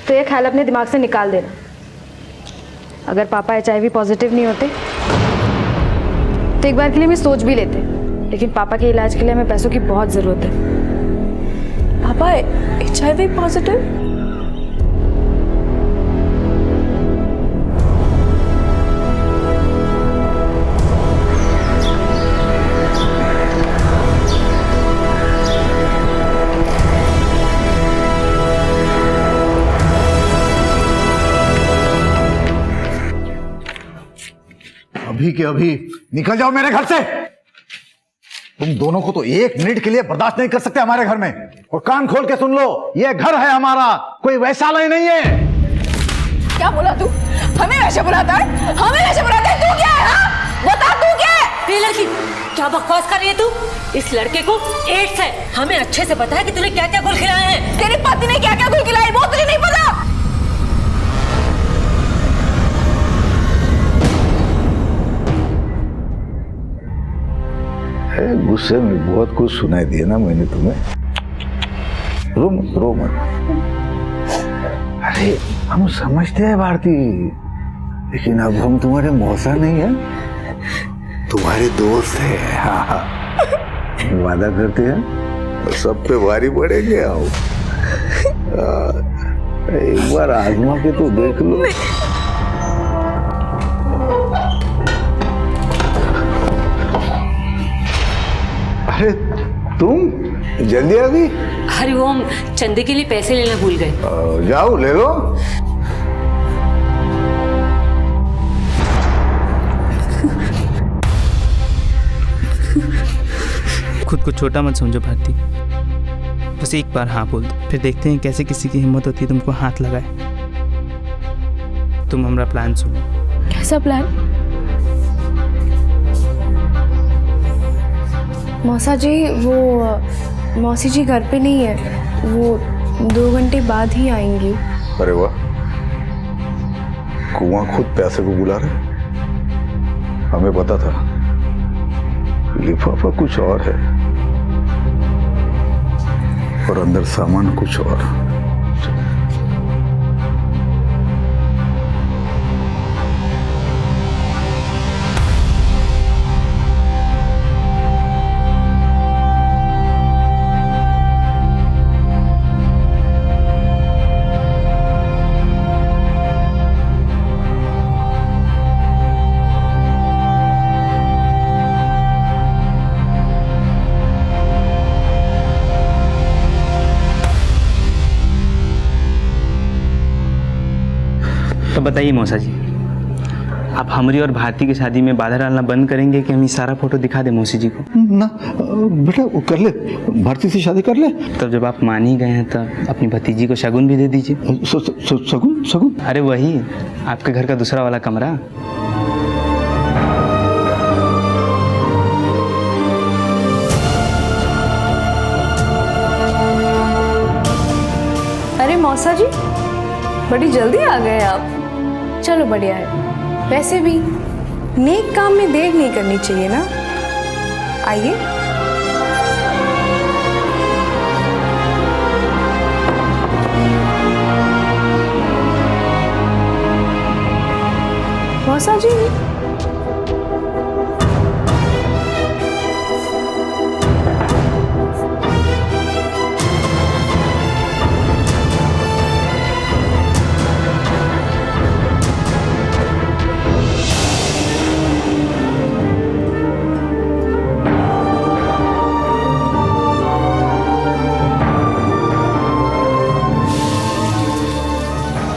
[SPEAKER 3] तो ये ख्याल अपने दिमाग से निकाल देना। अगर पापा HIV पॉजिटिव नहीं होते तो एक बार के लिए मैं सोच भी लेते, लेकिन पापा के इलाज के लिए हमें पैसों की बहुत ज़रूरत है।
[SPEAKER 13] पापा HIV पॉजिटिव?
[SPEAKER 1] अभी के अभी निकल जाओ मेरे घर से। तुम दोनों को तो 1 मिनट के लिए बर्दाश्त नहीं कर सकते हमारे घर में। और कान खोल के सुन लो, ये घर है हमारा, कोई वैशाली नहीं है।
[SPEAKER 13] क्या बोला तू? हमें वैसे बुलाता है? हमें वैसे बुलाता है? तू क्या है? हाँ? बता तू क्या है?
[SPEAKER 4] ये लड़की क्या बकवास कर रही है तू? इस लड़के को एड्स है, हमें अच्छे से पता है कि तूने क्या क्या गुल खिलाए हैं।
[SPEAKER 13] तेरी पति ने क्या क्या गुल खिलाई वो तुझे नहीं पता?
[SPEAKER 2] गुस्से में बहुत कुछ सुनाई दिया ना मैंने तुम्हें। रो मत। अरे हम समझते हैं भारती, लेकिन अब हम तुम्हारे मौसा नहीं है, तुम्हारे दोस्त हैं। हाँ, वादा करते हैं सब पे भारी पड़ेंगे। आओ एक बार आजमा के तो देख लो। अरे तुम जल्दी आ गई?
[SPEAKER 4] अरे वो हम चंदे के लिए पैसे लेना भूल गए।
[SPEAKER 2] जाओ ले लो।
[SPEAKER 8] खुद को छोटा मत समझो भारती, बस एक बार हाँ बोल दो, फिर देखते हैं कैसे किसी की हिम्मत होती है तुमको हाथ लगाए। तुम हमारा प्लान सुनो।
[SPEAKER 13] कैसा प्लान? मौसा जी, वो मौसी जी घर पे नहीं है, वो 2 घंटे बाद ही आएंगी।
[SPEAKER 2] अरे वाह, कुआं खुद पैसे को बुला रहे। हमें पता था, लिफाफा कुछ और है और अंदर सामान कुछ और।
[SPEAKER 8] तो बताइए मौसा जी, आप हमारी और भारती की शादी में बाधा डालना बंद करेंगे कि हम ये सारा फोटो दिखा दें मौसी जी को?
[SPEAKER 2] ना बेटा, वो कर ले, भारती से शादी कर ले।
[SPEAKER 8] तब जब आप मान ही गए हैं तो अपनी भतीजी को शगुन भी दे दीजिए।
[SPEAKER 2] शगुन?
[SPEAKER 8] अरे वही आपके घर का दूसरा वाला कमरा।
[SPEAKER 13] अरे मौसा जी, बड़ी जल्दी आ गए आप। चलो बढ़िया है। वैसे भी नेक काम में देर नहीं करनी चाहिए ना। आइए। मौसा जी,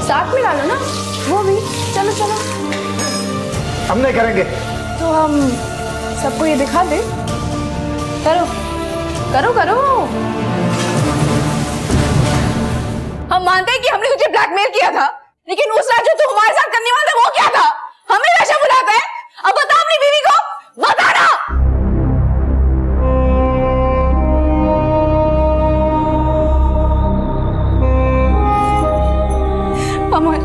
[SPEAKER 13] साथ में डालो ना वो भी। चलो चलो।
[SPEAKER 1] हम नहीं करेंगे
[SPEAKER 13] तो हम सबको ये दिखा दे। करो करो करो। हम मानते हैं कि हमने तुझे ब्लैकमेल किया था, लेकिन उस रात जो तू हमारे साथ करने वाला था वो क्या था? हमें वैसा बुलाता है? अब बता अपनी बीवी को, बता ना। अमर,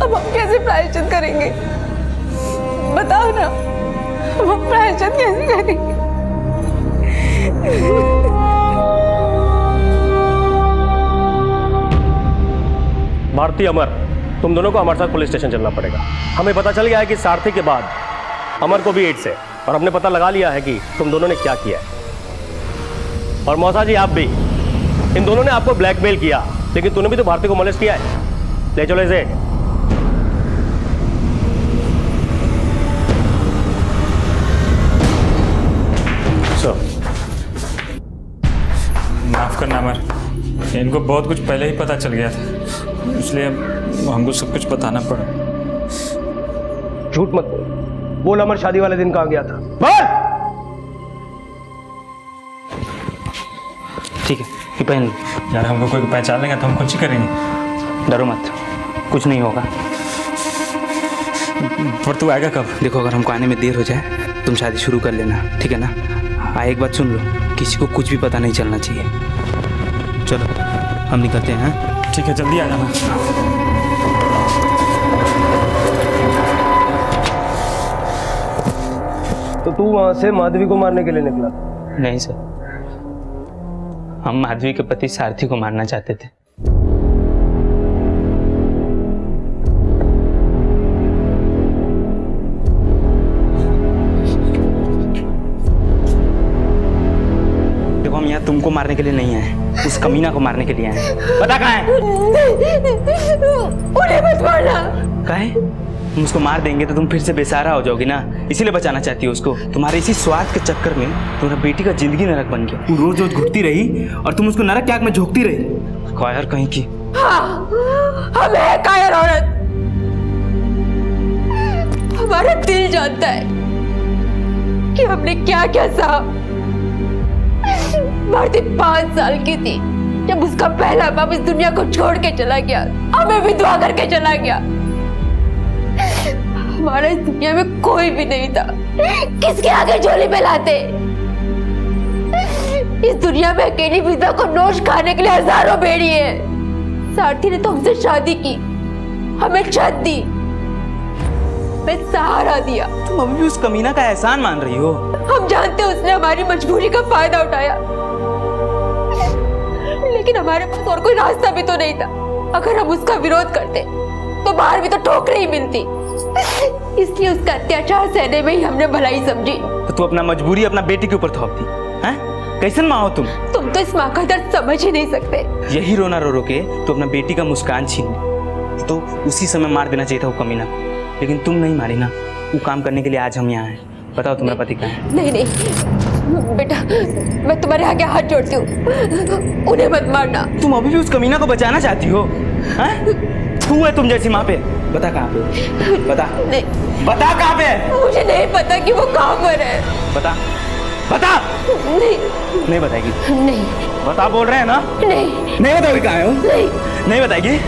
[SPEAKER 13] अब हम कैसे प्रायश्चित करेंगे? बताओ ना, हम प्रायश्चित कैसे करेंगे?
[SPEAKER 14] भारती, अमर, तुम दोनों को हमारे साथ पुलिस स्टेशन चलना पड़ेगा। हमें पता चल गया है कि सारथी के बाद अमर को भी एड्स है और हमने पता लगा लिया है कि तुम दोनों ने क्या किया है। और मौसा जी, आप भी, इन दोनों ने आपको ब्लैकमेल किया, लेकिन तूने भी तो भारती को मोलेस्ट किया है। ले चलो इसे।
[SPEAKER 7] माफ करना अमर, इनको बहुत कुछ पहले ही पता चल गया था, इसलिए हमको सब कुछ बताना पड़ा।
[SPEAKER 14] झूठ मत बोल,
[SPEAKER 10] बोल अमर शादी वाले दिन कहाँ गया था? बोल।
[SPEAKER 8] ठीक है, ये पहन लो।
[SPEAKER 7] यार हमको कोई पहचान लेगा तो हम कुछ ही करेंगे।
[SPEAKER 8] डरो मत, कुछ नहीं होगा।
[SPEAKER 7] पर तू आएगा कब?
[SPEAKER 8] देखो, अगर हमको आने में देर हो जाए तुम शादी शुरू कर लेना, ठीक है ना? एक बात सुन लो, किसी को कुछ भी पता नहीं चलना चाहिए। चलो हम निकलते हैं।
[SPEAKER 7] ठीक है, जल्दी आ जाना।
[SPEAKER 10] तो तू वहां से माधवी को मारने के लिए निकला?
[SPEAKER 8] नहीं सर, हम माधवी के पति सारथी को मारना चाहते थे। देखो, हम यहाँ तुमको मारने के लिए नहीं आए, उस कमीना को मारने के लिए आए। पता कहाँ है?
[SPEAKER 5] उन्हें मत मारना।
[SPEAKER 8] कहाँ है? हम उसको मार देंगे तो तुम फिर से बेसहारा हो जाओगी ना, इसीलिए बचाना चाहती हो उसको। तुम्हारे इसी स्वार्थ के चक्कर में तुम्हारा बेटी का जिंदगी नरक बन गया। वो रोज रोज घुटती रही और तुम उसको नरक की आग में झोंकती रही। कायर कहीं की।
[SPEAKER 5] हाँ, हम है कायर औरत। हमारा दिल जानता है कि हमने क्या क्या सहा। भारती 5 साल की थी जब उसका पहला बाप इस दुनिया को छोड़ के चला गया, हमें विधवा करके चला गया। हमारा इस दुनिया में कोई भी नहीं था, किसके आगे झोली में लाते। इस दुनिया में अकेली विधवा को नोश खाने के लिए हजारों भेड़ी है। सारथी ने तो हमसे शादी की, हमें छत दी, हमें सहारा दिया।
[SPEAKER 8] तुम अभी भी उस कमीना का एहसान मान रही हो?
[SPEAKER 5] हम जानते हैं उसने हमारी मजबूरी का फायदा उठाया, लेकिन हमारे पास और कोई रास्ता भी तो नहीं था। अगर हम उसका विरोध करते तो बाहर भी तो ठोकरें ही मिलती। इसलिए उसका अत्याचार सहने में ही हमने भलाई समझी।
[SPEAKER 8] तो तू अपना मजबूरी अपना बेटी के ऊपर थोपती हैं? कैसन माँ हो तुम?
[SPEAKER 5] तुम तो इस माँ का दर्द समझ ही नहीं सकते।
[SPEAKER 8] यही रोना रो रो के तो अपना बेटी का मुस्कान छीन ली, तो उसी समय मार देना चाहिए था वो कमीना। लेकिन तुम नहीं मारी ना, वो काम करने के लिए आज हम यहाँ हैं। बताओ तुम्हारा पति कहाँ है?
[SPEAKER 5] नहीं नहीं बेटा, मैं तुम्हारे आगे हाथ जोड़ती हूँ, उन्हें मत मारना।
[SPEAKER 8] तुम अभी भी उस कमीना को बचाना चाहती हो? तू है तुम जैसी माँ पे? बता कहाँ पे? बता।
[SPEAKER 5] नहीं।
[SPEAKER 8] बता कहाँ पे?
[SPEAKER 5] मुझे नहीं पता कि वो कहाँ पर है।
[SPEAKER 8] बता। बता।
[SPEAKER 5] नहीं।
[SPEAKER 8] नहीं बताएगी?
[SPEAKER 5] नहीं।
[SPEAKER 8] बता, बोल रहे हैं ना?
[SPEAKER 5] नहीं।
[SPEAKER 8] नहीं बताओगी कहाँ है वो?
[SPEAKER 5] नहीं।
[SPEAKER 8] नहीं बताएगी?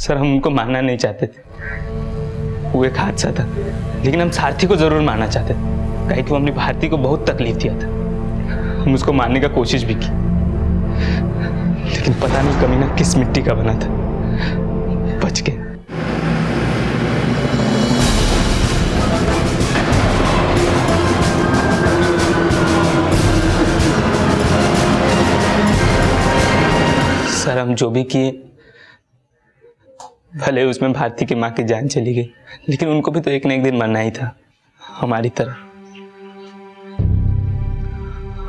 [SPEAKER 8] सर, हम उनको मारना नहीं चाहते थे, वो एक हादसा था। लेकिन हम सारथी को जरूर मारना चाहते थे, काहे कि वो अपनी भारती को बहुत तकलीफ दिया था। हम उसको मारने का कोशिश भी की, लेकिन पता नहीं कमीना किस मिट्टी का बना था, बच गए। सर, हम जो भी किए, भले उसमें भारती की माँ की जान चली गई, लेकिन उनको भी तो एक न एक दिन मरना ही था, हमारी तरह।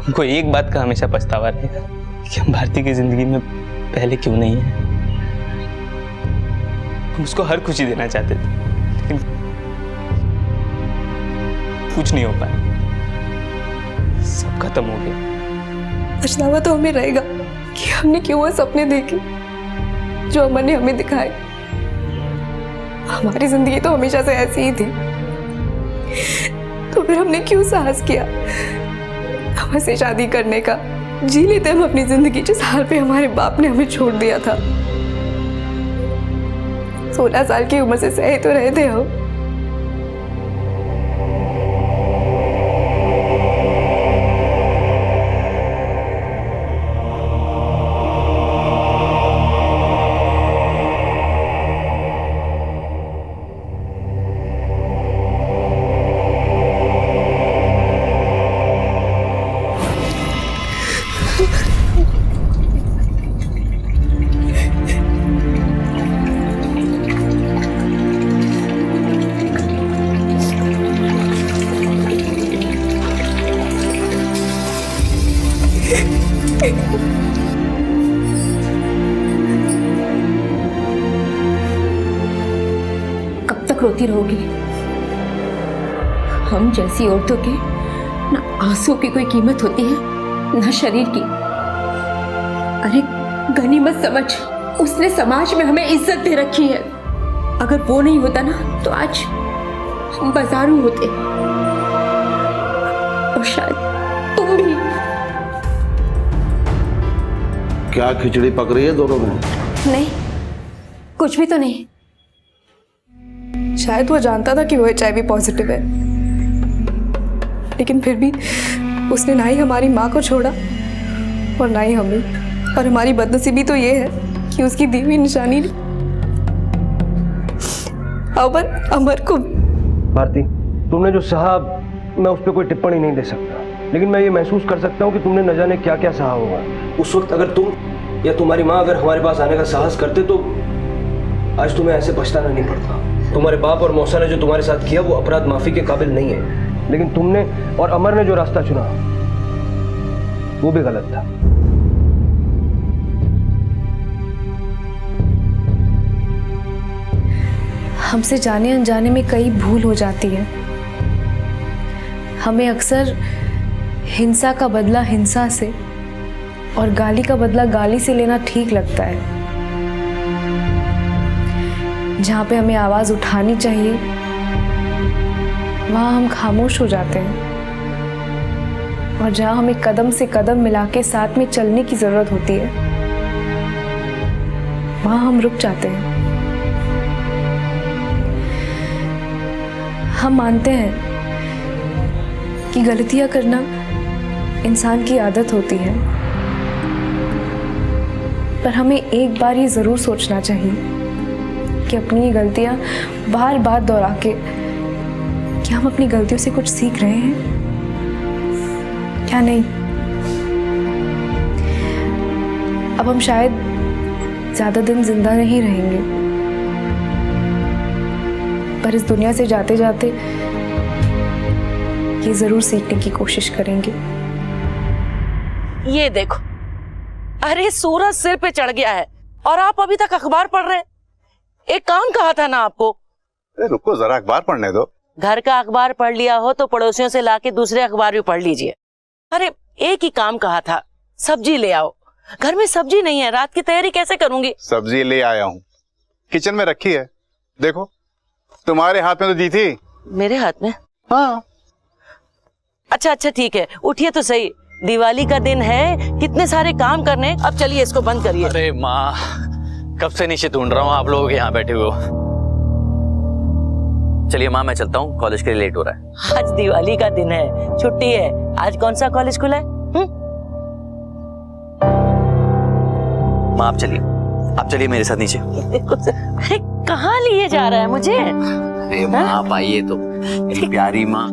[SPEAKER 8] हमको एक बात का हमेशा पछतावा रहेगा कि हम भारती की जिंदगी में पहले क्यों नहीं है। हम उसको हर खुशी देना चाहते थे, लेकिन कुछ नहीं हो पाया, सब खत्म हो गया।
[SPEAKER 13] पछतावा तो हमें रहेगा कि हमने क्यों वो सपने देखे जो अमर ने हमें दिखाए। हमारी जिंदगी तो हमेशा से ऐसी ही थी, तो फिर हमने क्यों साहस किया अमर से शादी करने का। जी लेते हम अपनी जिंदगी जिस हाल पे हमारे बाप ने हमें छोड़ दिया था। 16 साल की उम्र से सहे तो रहे थे हम।
[SPEAKER 5] तक रोती रहोगी? हम जैसी औरतों के ना आंसू की कोई कीमत होती है ना शरीर की। अरे गनीमत समझ, उसने समाज में हमें इज्जत दे रखी है। अगर वो नहीं होता ना तो आज हम बाजारू होते, और शायद तुम भी।
[SPEAKER 2] क्या खिचड़ी पक रही है दोनों में?
[SPEAKER 13] नहीं, कुछ भी तो नहीं। शायद वो जानता था कि वो HIV पॉजिटिव है, लेकिन फिर भी उसने ना ही हमारी माँ को छोड़ा और ना ही हमें। और हमारी बदनसीबी तो ये है कि उसकी दी हुई निशानी अमर को।
[SPEAKER 10] भारती, तुमने जो सहा, मैं उस पर कोई टिप्पणी नहीं दे सकता, लेकिन मैं ये महसूस कर सकता हूँ कि तुमने न जाने क्या क्या सहा होगा उस वक्त। अगर तुम या तुम्हारी माँ अगर हमारे पास आने का साहस करते तो आज तुम्हें ऐसे पछताना नहीं पड़ता। तुम्हारे बाप और मौसा ने जो तुम्हारे साथ किया वो अपराध माफी के काबिल नहीं है, लेकिन तुमने और अमर ने जो रास्ता चुना वो भी गलत था।
[SPEAKER 13] हमसे जाने अनजाने में कई भूल हो जाती है। हमें अक्सर हिंसा का बदला हिंसा से और गाली का बदला गाली से लेना ठीक लगता है। जहाँ पे हमें आवाज उठानी चाहिए वहाँ हम खामोश हो जाते हैं, और जहाँ हमें कदम से कदम मिला के साथ में चलने की जरूरत होती है वहाँ हम रुक जाते हैं। हम मानते हैं कि गलतियां करना इंसान की आदत होती है, पर हमें एक बार ये जरूर सोचना चाहिए कि अपनी ये गलतियां बार बार दोहरा के क्या हम अपनी गलतियों से कुछ सीख रहे हैं, क्या नहीं। अब हम शायद ज्यादा दिन जिंदा नहीं रहेंगे, पर इस दुनिया से जाते जाते ये जरूर सीखने की कोशिश करेंगे।
[SPEAKER 21] ये देखो, अरे सूरज सिर पे चढ़ गया है और आप अभी तक अखबार पढ़ रहे हैं। एक काम कहा था ना आपको।
[SPEAKER 22] अरे रुको जरा, अखबार पढ़ने दो।
[SPEAKER 21] घर का अखबार पढ़ लिया हो तो पड़ोसियों से लाके दूसरे अखबार भी पढ़ लीजिए। अरे एक ही काम कहा था, सब्जी ले आओ। घर में सब्जी नहीं है, रात की तैयारी कैसे करूंगी?
[SPEAKER 22] सब्जी ले आया हूँ, किचन में रखी है। देखो, तुम्हारे हाथ में तो दी थी।
[SPEAKER 21] मेरे हाथ में?
[SPEAKER 22] हाँ।
[SPEAKER 21] अच्छा अच्छा ठीक है, उठिए तो सही। दिवाली का दिन है, कितने सारे काम करने। अब चलिए इसको बंद करिए।
[SPEAKER 23] अरे माँ, कब से नीचे ढूंढ रहा हूँ, आप लोग यहाँ बैठे हुए हो। चलिए माँ, मैं चलता हूँ, कॉलेज के लिए लेट हो रहा है।
[SPEAKER 21] आज दिवाली का दिन है, छुट्टी है। आज कौन सा कॉलेज खुला है?
[SPEAKER 23] माँ आप चलिए मेरे साथ नीचे।
[SPEAKER 21] अरे कहाँ लिए जा रहा है मुझे?
[SPEAKER 23] अरे माँ आप आइए तो, मेरी प्यारी माँ।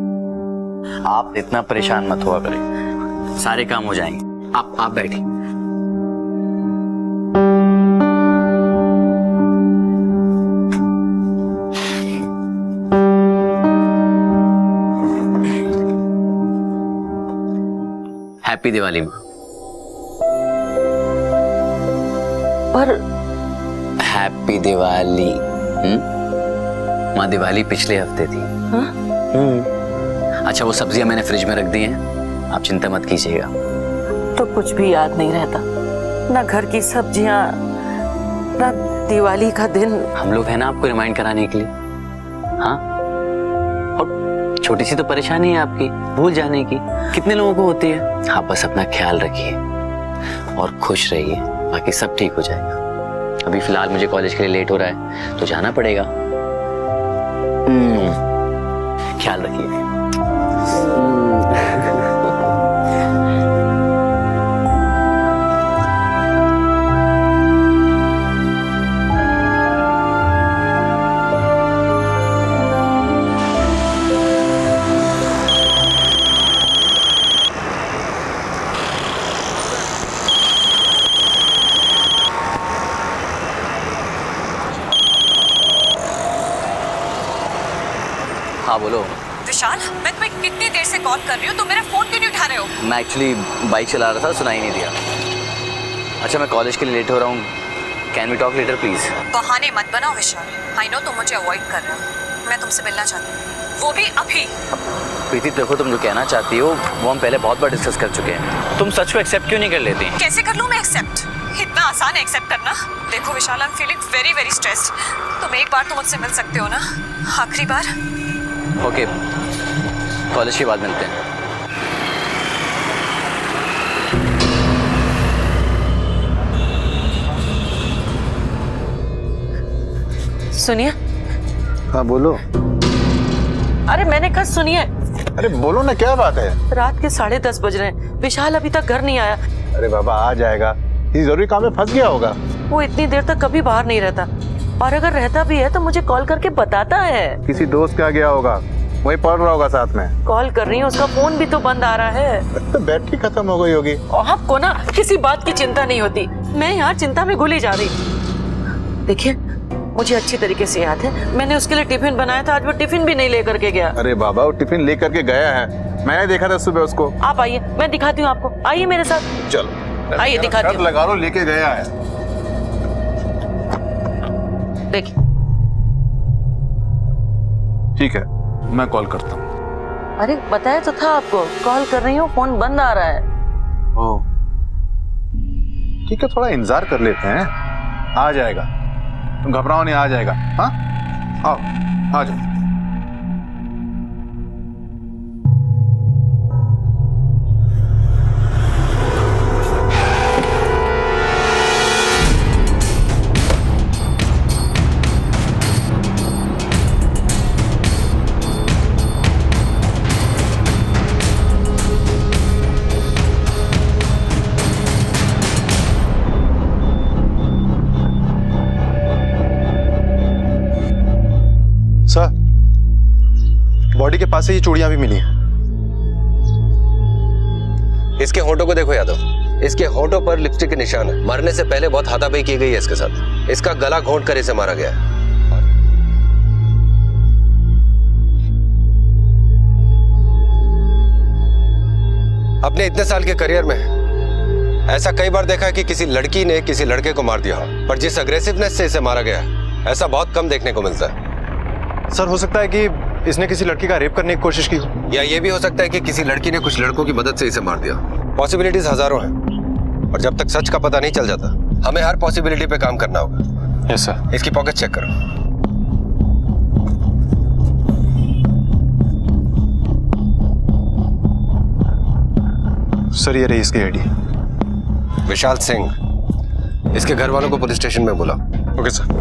[SPEAKER 23] आप इतना परेशान मत हुआ करें, सारे काम हो जाएंगे। आप बैठिए। हैप्पी दिवाली माँ।
[SPEAKER 21] पर
[SPEAKER 23] हैप्पी दिवाली। माँ दिवाली पिछले हफ्ते थी। अच्छा वो सब्जियां मैंने फ्रिज में रख दी हैं, आप चिंता मत कीजिएगा।
[SPEAKER 21] तो कुछ भी याद नहीं रहता, ना घर की सब्जियां, ना दिवाली का दिन।
[SPEAKER 23] हम लोग हैं ना आपको रिमाइंड कराने के लिए। हाँ, और छोटी सी तो परेशानी है आपकी, भूल जाने की, कितने लोगों को होती है। आप बस अपना ख्याल रखिए और खुश रहिए, बाकी सब ठीक हो जाएगा। अभी फिलहाल मुझे कॉलेज के लिए लेट हो रहा है तो जाना पड़ेगा। ख्याल रखिए। हाँ बोलो।
[SPEAKER 24] विशाल, मैं तुम्हें कितनी देर से कॉल कर रही हूँ, तुम मेरा फोन क्यों नहीं उठा रहे हो?
[SPEAKER 23] मैं एक्चुअली बाइक चला रहा था, सुनाई नहीं दिया। अच्छा मैं कॉलेज के लिए लेट हो रहा हूँ, can we talk later please?
[SPEAKER 24] बहाने मत बनाओ विशाल, आई नो तुम मुझे अवॉइड कर रहे हो। मैं तुमसे मिलना चाहती हूँ, वो भी अभी।
[SPEAKER 23] प्रीति देखो, तुम जो कहना चाहती हो वो हम पहले बहुत बार डिस्कस कर चुके हैं। तुम सच को एक्सेप्ट क्यों नहीं कर लेती?
[SPEAKER 24] कैसे कर लूँ मैं एक्सेप्ट? इतना आसान है एक्सेप्ट करना? देखो Vishal, I am feeling very very stressed. तुम एक बार तो मुझसे मिल सकते हो ना, आखिरी बार।
[SPEAKER 23] ओके, कॉलेज के बाद मिलते हैं।
[SPEAKER 21] सुनिए।
[SPEAKER 18] हाँ बोलो।
[SPEAKER 21] अरे मैंने कहा सुनिए।
[SPEAKER 18] अरे बोलो ना, क्या बात है?
[SPEAKER 21] रात के 10:30 बज रहे हैं, विशाल अभी तक घर नहीं आया।
[SPEAKER 18] अरे बाबा आ जाएगा, ये जरूरी काम में फंस गया होगा।
[SPEAKER 21] वो इतनी देर तक कभी बाहर नहीं रहता, और अगर रहता भी है तो मुझे कॉल करके बताता है।
[SPEAKER 18] किसी दोस्त का गया होगा, वही पढ़ रहा होगा साथ में।
[SPEAKER 21] कॉल कर रही हूँ, उसका फोन भी तो बंद आ रहा है।
[SPEAKER 18] तो बैटरी खत्म हो गई होगी।
[SPEAKER 21] आपको ना किसी बात की चिंता नहीं होती, मैं यहाँ चिंता में घुली जा रही। देखिए, मुझे अच्छी तरीके से याद है, मैंने उसके लिए टिफिन बनाया था, आज वो टिफिन भी नहीं लेकर के गया।
[SPEAKER 18] अरे बाबा, वो टिफिन लेकर के गया है, मैंने देखा था सुबह उसको।
[SPEAKER 21] आप आइए, मैं दिखाती हूँ आपको, आइए मेरे साथ।
[SPEAKER 18] चलो
[SPEAKER 21] आइए दिखाती हूँ।
[SPEAKER 18] लगा लो, लेके गया है।
[SPEAKER 21] देखिए।
[SPEAKER 18] ठीक है, मैं कॉल करता हूँ।
[SPEAKER 21] अरे बताया तो था आपको, कॉल कर रही हूँ, फोन बंद आ रहा है।
[SPEAKER 18] ओह ठीक है, थोड़ा इंतजार कर लेते हैं, आ जाएगा। तुम घबराओ नहीं, आ जाएगा। हाँ आओ, आ जाओ।
[SPEAKER 11] सर, बॉडी के पास से ये चूड़ियां भी मिली हैं।
[SPEAKER 10] इसके होंठों को देखो यादव, इसके होंठों पर लिपस्टिक के निशान है। मरने से पहले बहुत हाथापाई की गई है इसके साथ। इसका गला घोंट कर इसे मारा गया है। अपने इतने साल के करियर में ऐसा कई बार देखा है कि किसी लड़की ने किसी लड़के को मार दिया हो, पर जिस अग्रेसिवनेस से इसे मारा गया है, ऐसा बहुत कम देखने को मिलता है।
[SPEAKER 11] सर, हो सकता है कि इसने किसी लड़की का रेप करने की कोशिश की हो,
[SPEAKER 10] या ये भी हो सकता है कि किसी लड़की ने कुछ लड़कों की मदद से इसे मार दिया। पॉसिबिलिटीज हजारों हैं, और जब तक सच का पता नहीं चल जाता, हमें हर पॉसिबिलिटी पे काम करना होगा।
[SPEAKER 11] Yes sir.
[SPEAKER 10] इसकी पॉकेट चेक करो।
[SPEAKER 11] सर, ये रही इसकी आईडी।
[SPEAKER 10] विशाल सिंह। इसके घर वालों को पुलिस स्टेशन में बुला।
[SPEAKER 11] Okay sir.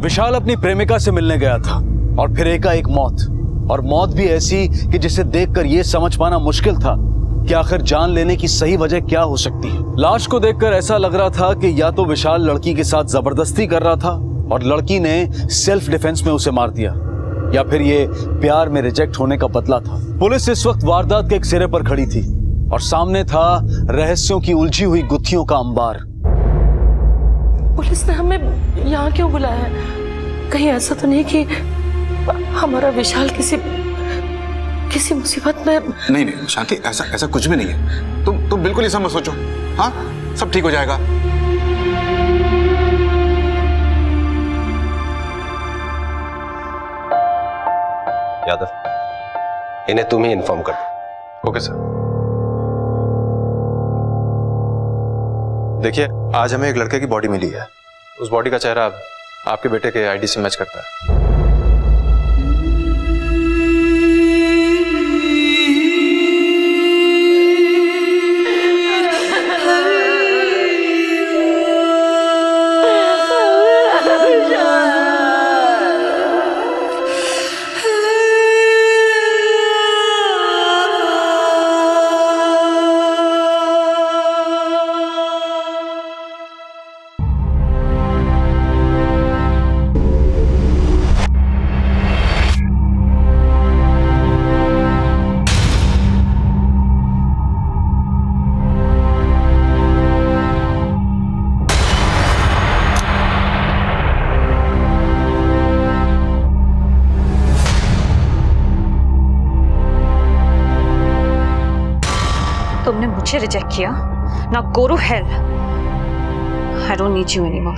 [SPEAKER 9] विशाल अपनी प्रेमिका से मिलने गया था और फिर एकाएक मौत, और मौत भी ऐसी कि जिसे देखकर यह समझ पाना मुश्किल था कि आखिर जान लेने की सही वजह क्या हो सकती है। लाश को देखकर ऐसा लग रहा था कि या तो विशाल लड़की के साथ जबरदस्ती कर रहा था और लड़की ने सेल्फ डिफेंस में उसे मार दिया, या फिर ये प्यार में रिजेक्ट होने का बदला था। पुलिस इस वक्त वारदात के एक सिरे पर खड़ी थी और सामने था रहस्यों की उलझी हुई गुत्थियों का अंबार।
[SPEAKER 21] पुलिस ने हमें यहाँ क्यों बुलाया है? कहीं ऐसा तो नहीं कि हमारा विशाल किसी मुसीबत में?
[SPEAKER 18] नहीं नहीं शांति, ऐसा कुछ भी नहीं है। तुम बिल्कुल ऐसा मत सोचो। हाँ, सब ठीक हो जाएगा।
[SPEAKER 10] यादव, इन्हें तुम ही इन्फॉर्म कर दो।
[SPEAKER 11] Okay sir. देखिए, आज हमें एक लड़के की बॉडी मिली है। उस बॉडी का चेहरा आपके बेटे के आईडी से मैच करता है।
[SPEAKER 3] तुमने मुझे रिजेक्ट किया ना, go to hell. I don't need you anymore.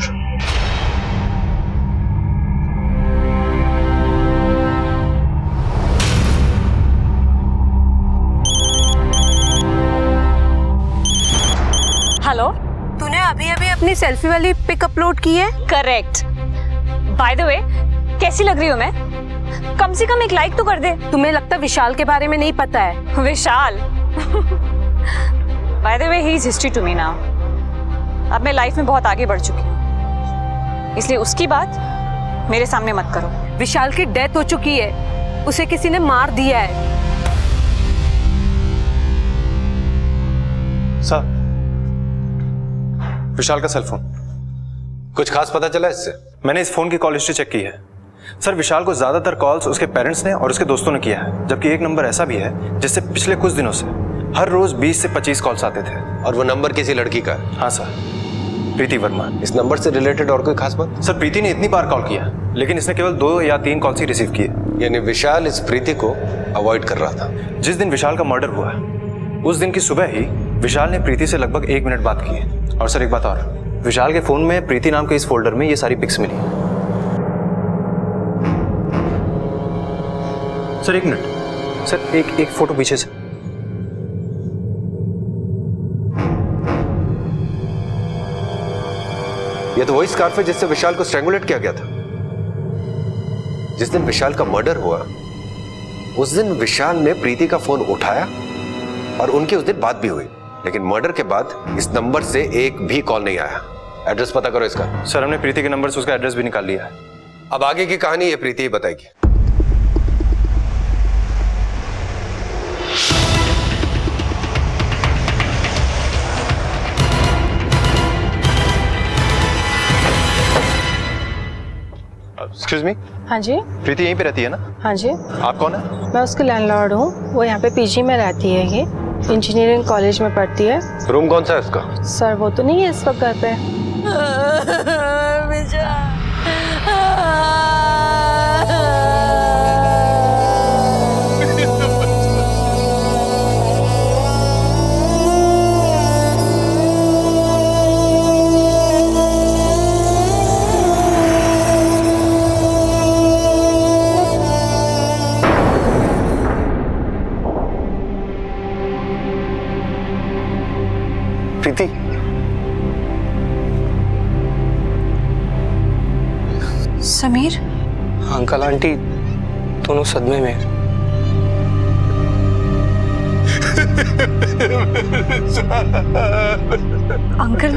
[SPEAKER 5] अभी अभी अपनी सेल्फी वाली पिक अपलोड की है।
[SPEAKER 24] करेक्ट। बाय द वे, कैसी लग रही हूँ मैं? कम से कम एक लाइक तो कर दे।
[SPEAKER 5] तुम्हें लगता है विशाल के बारे में नहीं पता है?
[SPEAKER 24] Vishal by the way, he is history to me now. अब मैं लाइफ में बहुत आगे बढ़ चुकी हूँ, इसलिए उसकी बात मेरे सामने मत करो।
[SPEAKER 5] विशाल की डेथ हो चुकी है, उसे किसी ने मार दिया है।
[SPEAKER 11] सर, विशाल का सेल फोन, कुछ खास पता चला इससे? मैंने इस फोन की कॉल हिस्ट्री चेक की है सर। विशाल को ज्यादातर कॉल्स उसके पेरेंट्स ने और उसके दोस्तों ने किया है, जबकि एक नंबर ऐसा भी है जिससे पिछले कुछ दिनों से हर रोज 20 से 25 कॉल्स आते थे।
[SPEAKER 6] और वो नंबर किसी लड़की का है?
[SPEAKER 11] हाँ सर, प्रीति वर्मा।
[SPEAKER 6] इस नंबर से रिलेटेड और कोई खास बात?
[SPEAKER 11] सर, प्रीति ने इतनी बार कॉल किया, लेकिन इसने केवल 2 या 3 कॉल्स ही रिसीव किए।
[SPEAKER 6] यानी विशाल इस प्रीति को अवॉइड कर रहा था।
[SPEAKER 11] जिस दिन विशाल का मर्डर हुआ उस दिन की सुबह ही विशाल ने प्रीति से लगभग 1 मिनट बात की है। और सर एक बात और, विशाल के फोन में प्रीति नाम के इस फोल्डर में ये सारी पिक्स मिली। सर 1 मिनट सर, एक फोटो पीछे से।
[SPEAKER 6] ये तो वही स्कार्फ है जिससे विशाल को स्ट्रैंगुलेट किया गया था। जिस दिन विशाल का मर्डर हुआ उस दिन विशाल ने प्रीति का फोन उठाया और उनकी उस दिन बात भी हुई, लेकिन मर्डर के बाद इस नंबर से एक भी कॉल नहीं आया। एड्रेस पता करो इसका।
[SPEAKER 11] सर, हमने प्रीति के नंबर से उसका एड्रेस भी निकाल लिया है।
[SPEAKER 6] अब आगे की कहानी ये प्रीति ही बताएगी।
[SPEAKER 11] Excuse me.
[SPEAKER 12] हाँ जी।
[SPEAKER 11] प्रीति यहीं पे रहती है ना?
[SPEAKER 12] हाँ जी।
[SPEAKER 11] आप कौन है?
[SPEAKER 12] मैं उसकी लैंडलॉर्ड हूँ। वो यहाँ पे पीजी में रहती है। ये इंजीनियरिंग कॉलेज में पढ़ती है।
[SPEAKER 6] रूम कौन सा है उसका?
[SPEAKER 12] सर वो तो नहीं है इस वक्त घर पे।
[SPEAKER 11] प्रीति,
[SPEAKER 24] समीर।
[SPEAKER 19] अंकल आंटी दोनों सदमे में।
[SPEAKER 24] अंकल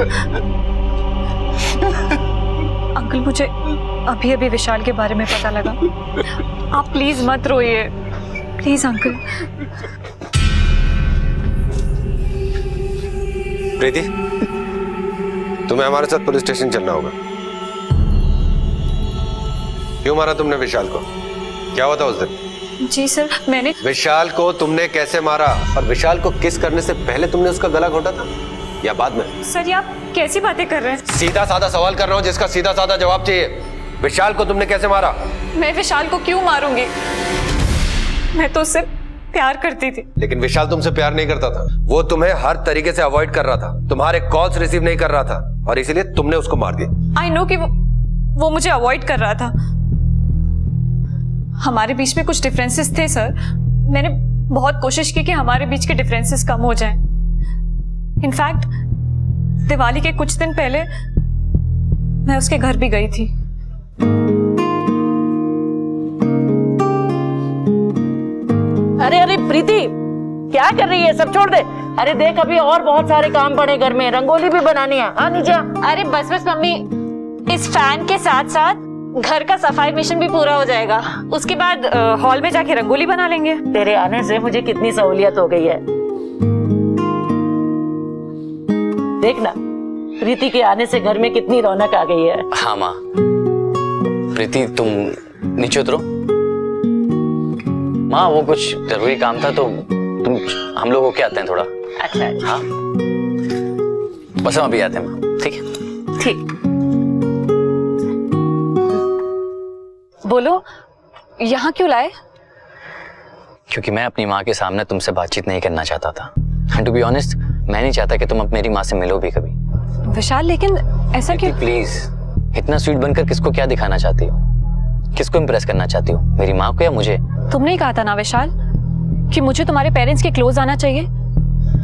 [SPEAKER 24] अंकल, मुझे अभी अभी विशाल के बारे में पता लगा। आप प्लीज मत रोइए, प्लीज अंकल।
[SPEAKER 6] प्रीति, तुम्हें हमारे साथ पुलिस स्टेशन चलना होगा। क्यों मारा तुमने विशाल को? क्या हुआ था उस दिन?
[SPEAKER 24] जी सर, मैंने
[SPEAKER 6] विशाल को तुमने कैसे मारा? और विशाल को किस करने से पहले तुमने उसका गला घोटा था या बाद में?
[SPEAKER 24] सर, ये आप कैसी बातें कर रहे हैं?
[SPEAKER 6] सीधा साधा सवाल कर रहा हूँ जिसका सीधा साधा जवाब चाहिए। विशाल को तुमने कैसे मारा?
[SPEAKER 24] मैं विशाल को क्यों मारूंगी? मैं तो उससे प्यार करती थी।
[SPEAKER 6] लेकिन विशाल तुमसे प्यार नहीं करता था। वो तुम्हें हर तरीके से अवॉइड कर रहा था, तुम्हारे कॉल्स रिसीव नहीं कर रहा था और इसीलिए तुमने उसको मार दिया।
[SPEAKER 24] आई नो कि वो मुझे अवॉइड कर रहा था। हमारे बीच में कुछ डिफरेंसेस थे सर। मैंने बहुत कोशिश की कि हमारे बीच के डिफरेंसेस कम हो जाएं। इनफैक्ट दिवाली के कुछ दिन पहले मैं उसके घर भी गई थी।
[SPEAKER 21] अरे अरे प्रीति, क्या कर रही है? सब छोड़ दे। अरे देख, अभी और बहुत सारे काम पड़े घर में, रंगोली भी बनानी है। हाँ नीचे।
[SPEAKER 24] अरे बस बस मम्मी, इस फैन के साथ साथ घर का सफाई मिशन भी पूरा हो जाएगा। उसके बाद हॉल में जाके रंगोली बना लेंगे।
[SPEAKER 21] तेरे आने से मुझे कितनी सहूलियत हो गई है। देखना, प्रीति के आने से घर में कितनी रौनक आ गई है।
[SPEAKER 23] हाँ माँ। प्रीति तुम नीचे उतरो। माँ वो कुछ जरूरी काम था तो तुम हम लोग होके आते हैं थोड़ा।
[SPEAKER 21] अच्छा अच्छा।
[SPEAKER 23] हाँ बस हम अभी आते हैं माँ। ठीक है?
[SPEAKER 24] ठीक। बोलो, यहाँ क्यों लाए?
[SPEAKER 23] क्योंकि मैं अपनी माँ के सामने तुमसे बातचीत नहीं करना चाहता था। एंड टू बी ऑनेस्ट, मैं नहीं चाहता कि तुम अब मेरी माँ से मिलो भी कभी।
[SPEAKER 24] विशाल, लेकिन ऐसा क्यों?
[SPEAKER 23] प्लीज, इतना स्वीट बनकर किसको क्या दिखाना चाहती हो? किसको इम्प्रेस करना चाहती हो, मेरी माँ को या मुझे?
[SPEAKER 24] तुमने ही कहा था ना विशाल कि मुझे तुम्हारे पेरेंट्स के क्लोज आना चाहिए।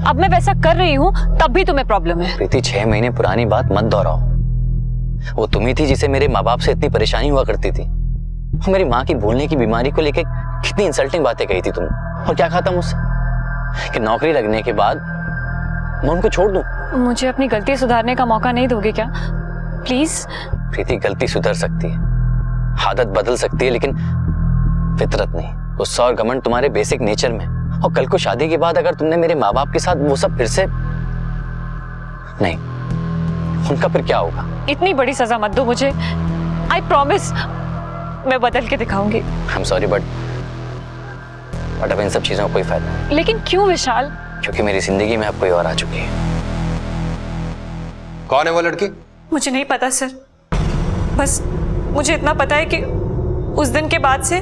[SPEAKER 24] अब मैं वैसा कर रही हूँ तब भी तुम्हें प्रॉब्लम है।
[SPEAKER 23] प्रीति 6 महीने पुरानी बात मत दोहराओ। वो तुम ही थी जिसे मेरे माँ बाप से इतनी परेशानी हुआ करती थी। मेरी माँ की भूलने की बीमारी को लेकर कितनी इंसल्टिंग बातें कही थी तुमने, और क्या कहा था मुझसे कि नौकरी लगने के बाद मैं उनको छोड़ दूं।
[SPEAKER 24] मुझे अपनी गलती सुधारने का मौका नहीं दोगे क्या प्लीज?
[SPEAKER 23] प्रीति गलती सुधर सकती है, आदत बदल सकती है, लेकिन फितरत नहीं। गुस्सा और घमंड तुम्हारे बेसिक नेचर में। और कल को शादी के बाद अगर तुमने मेरे माँ बाप के साथ वो सब फिर से नहीं, उनका फिर क्या होगा?
[SPEAKER 24] इतनी बड़ी सजा मत दो मुझे। आई प्रॉमिस मैं बदल के दिखाऊंगी।
[SPEAKER 23] आई एम सॉरी बट अब इन सब चीजों का कोई फायदा नहीं।
[SPEAKER 24] लेकिन क्यों विशाल?
[SPEAKER 23] क्योंकि मेरी जिंदगी में अब कोई और आ चुकी है।
[SPEAKER 6] कौन है वो लड़की?
[SPEAKER 24] मुझे नहीं पता सर, बस मुझे इतना पता है कि उस दिन के बाद से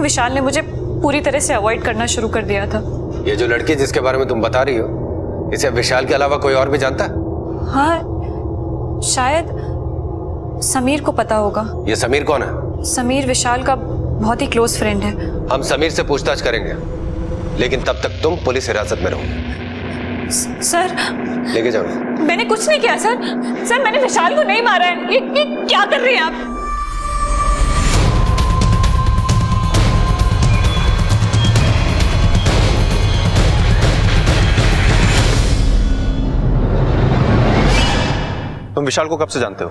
[SPEAKER 24] विशाल ने मुझे पूरी तरह से अवॉइड करना शुरू कर दिया था।
[SPEAKER 6] ये जो लड़की जिसके बारे में तुम बता रही हो, इसे विशाल के अलावा कोई और भी जानता है?
[SPEAKER 24] हाँ, शायद समीर को पता होगा।
[SPEAKER 6] ये समीर कौन है?
[SPEAKER 24] समीर विशाल का बहुत ही क्लोज फ्रेंड है।
[SPEAKER 6] हम समीर से पूछताछ करेंगे, लेकिन तब तक तुम पुलिस हिरासत में रहो।
[SPEAKER 24] सर
[SPEAKER 6] लेके जाओ।
[SPEAKER 24] मैंने कुछ नहीं किया सर। सर मैंने विशाल को नहीं मारा है। ये क्या कर रहे हैं आप?
[SPEAKER 11] तुम विशाल को कब से जानते हो?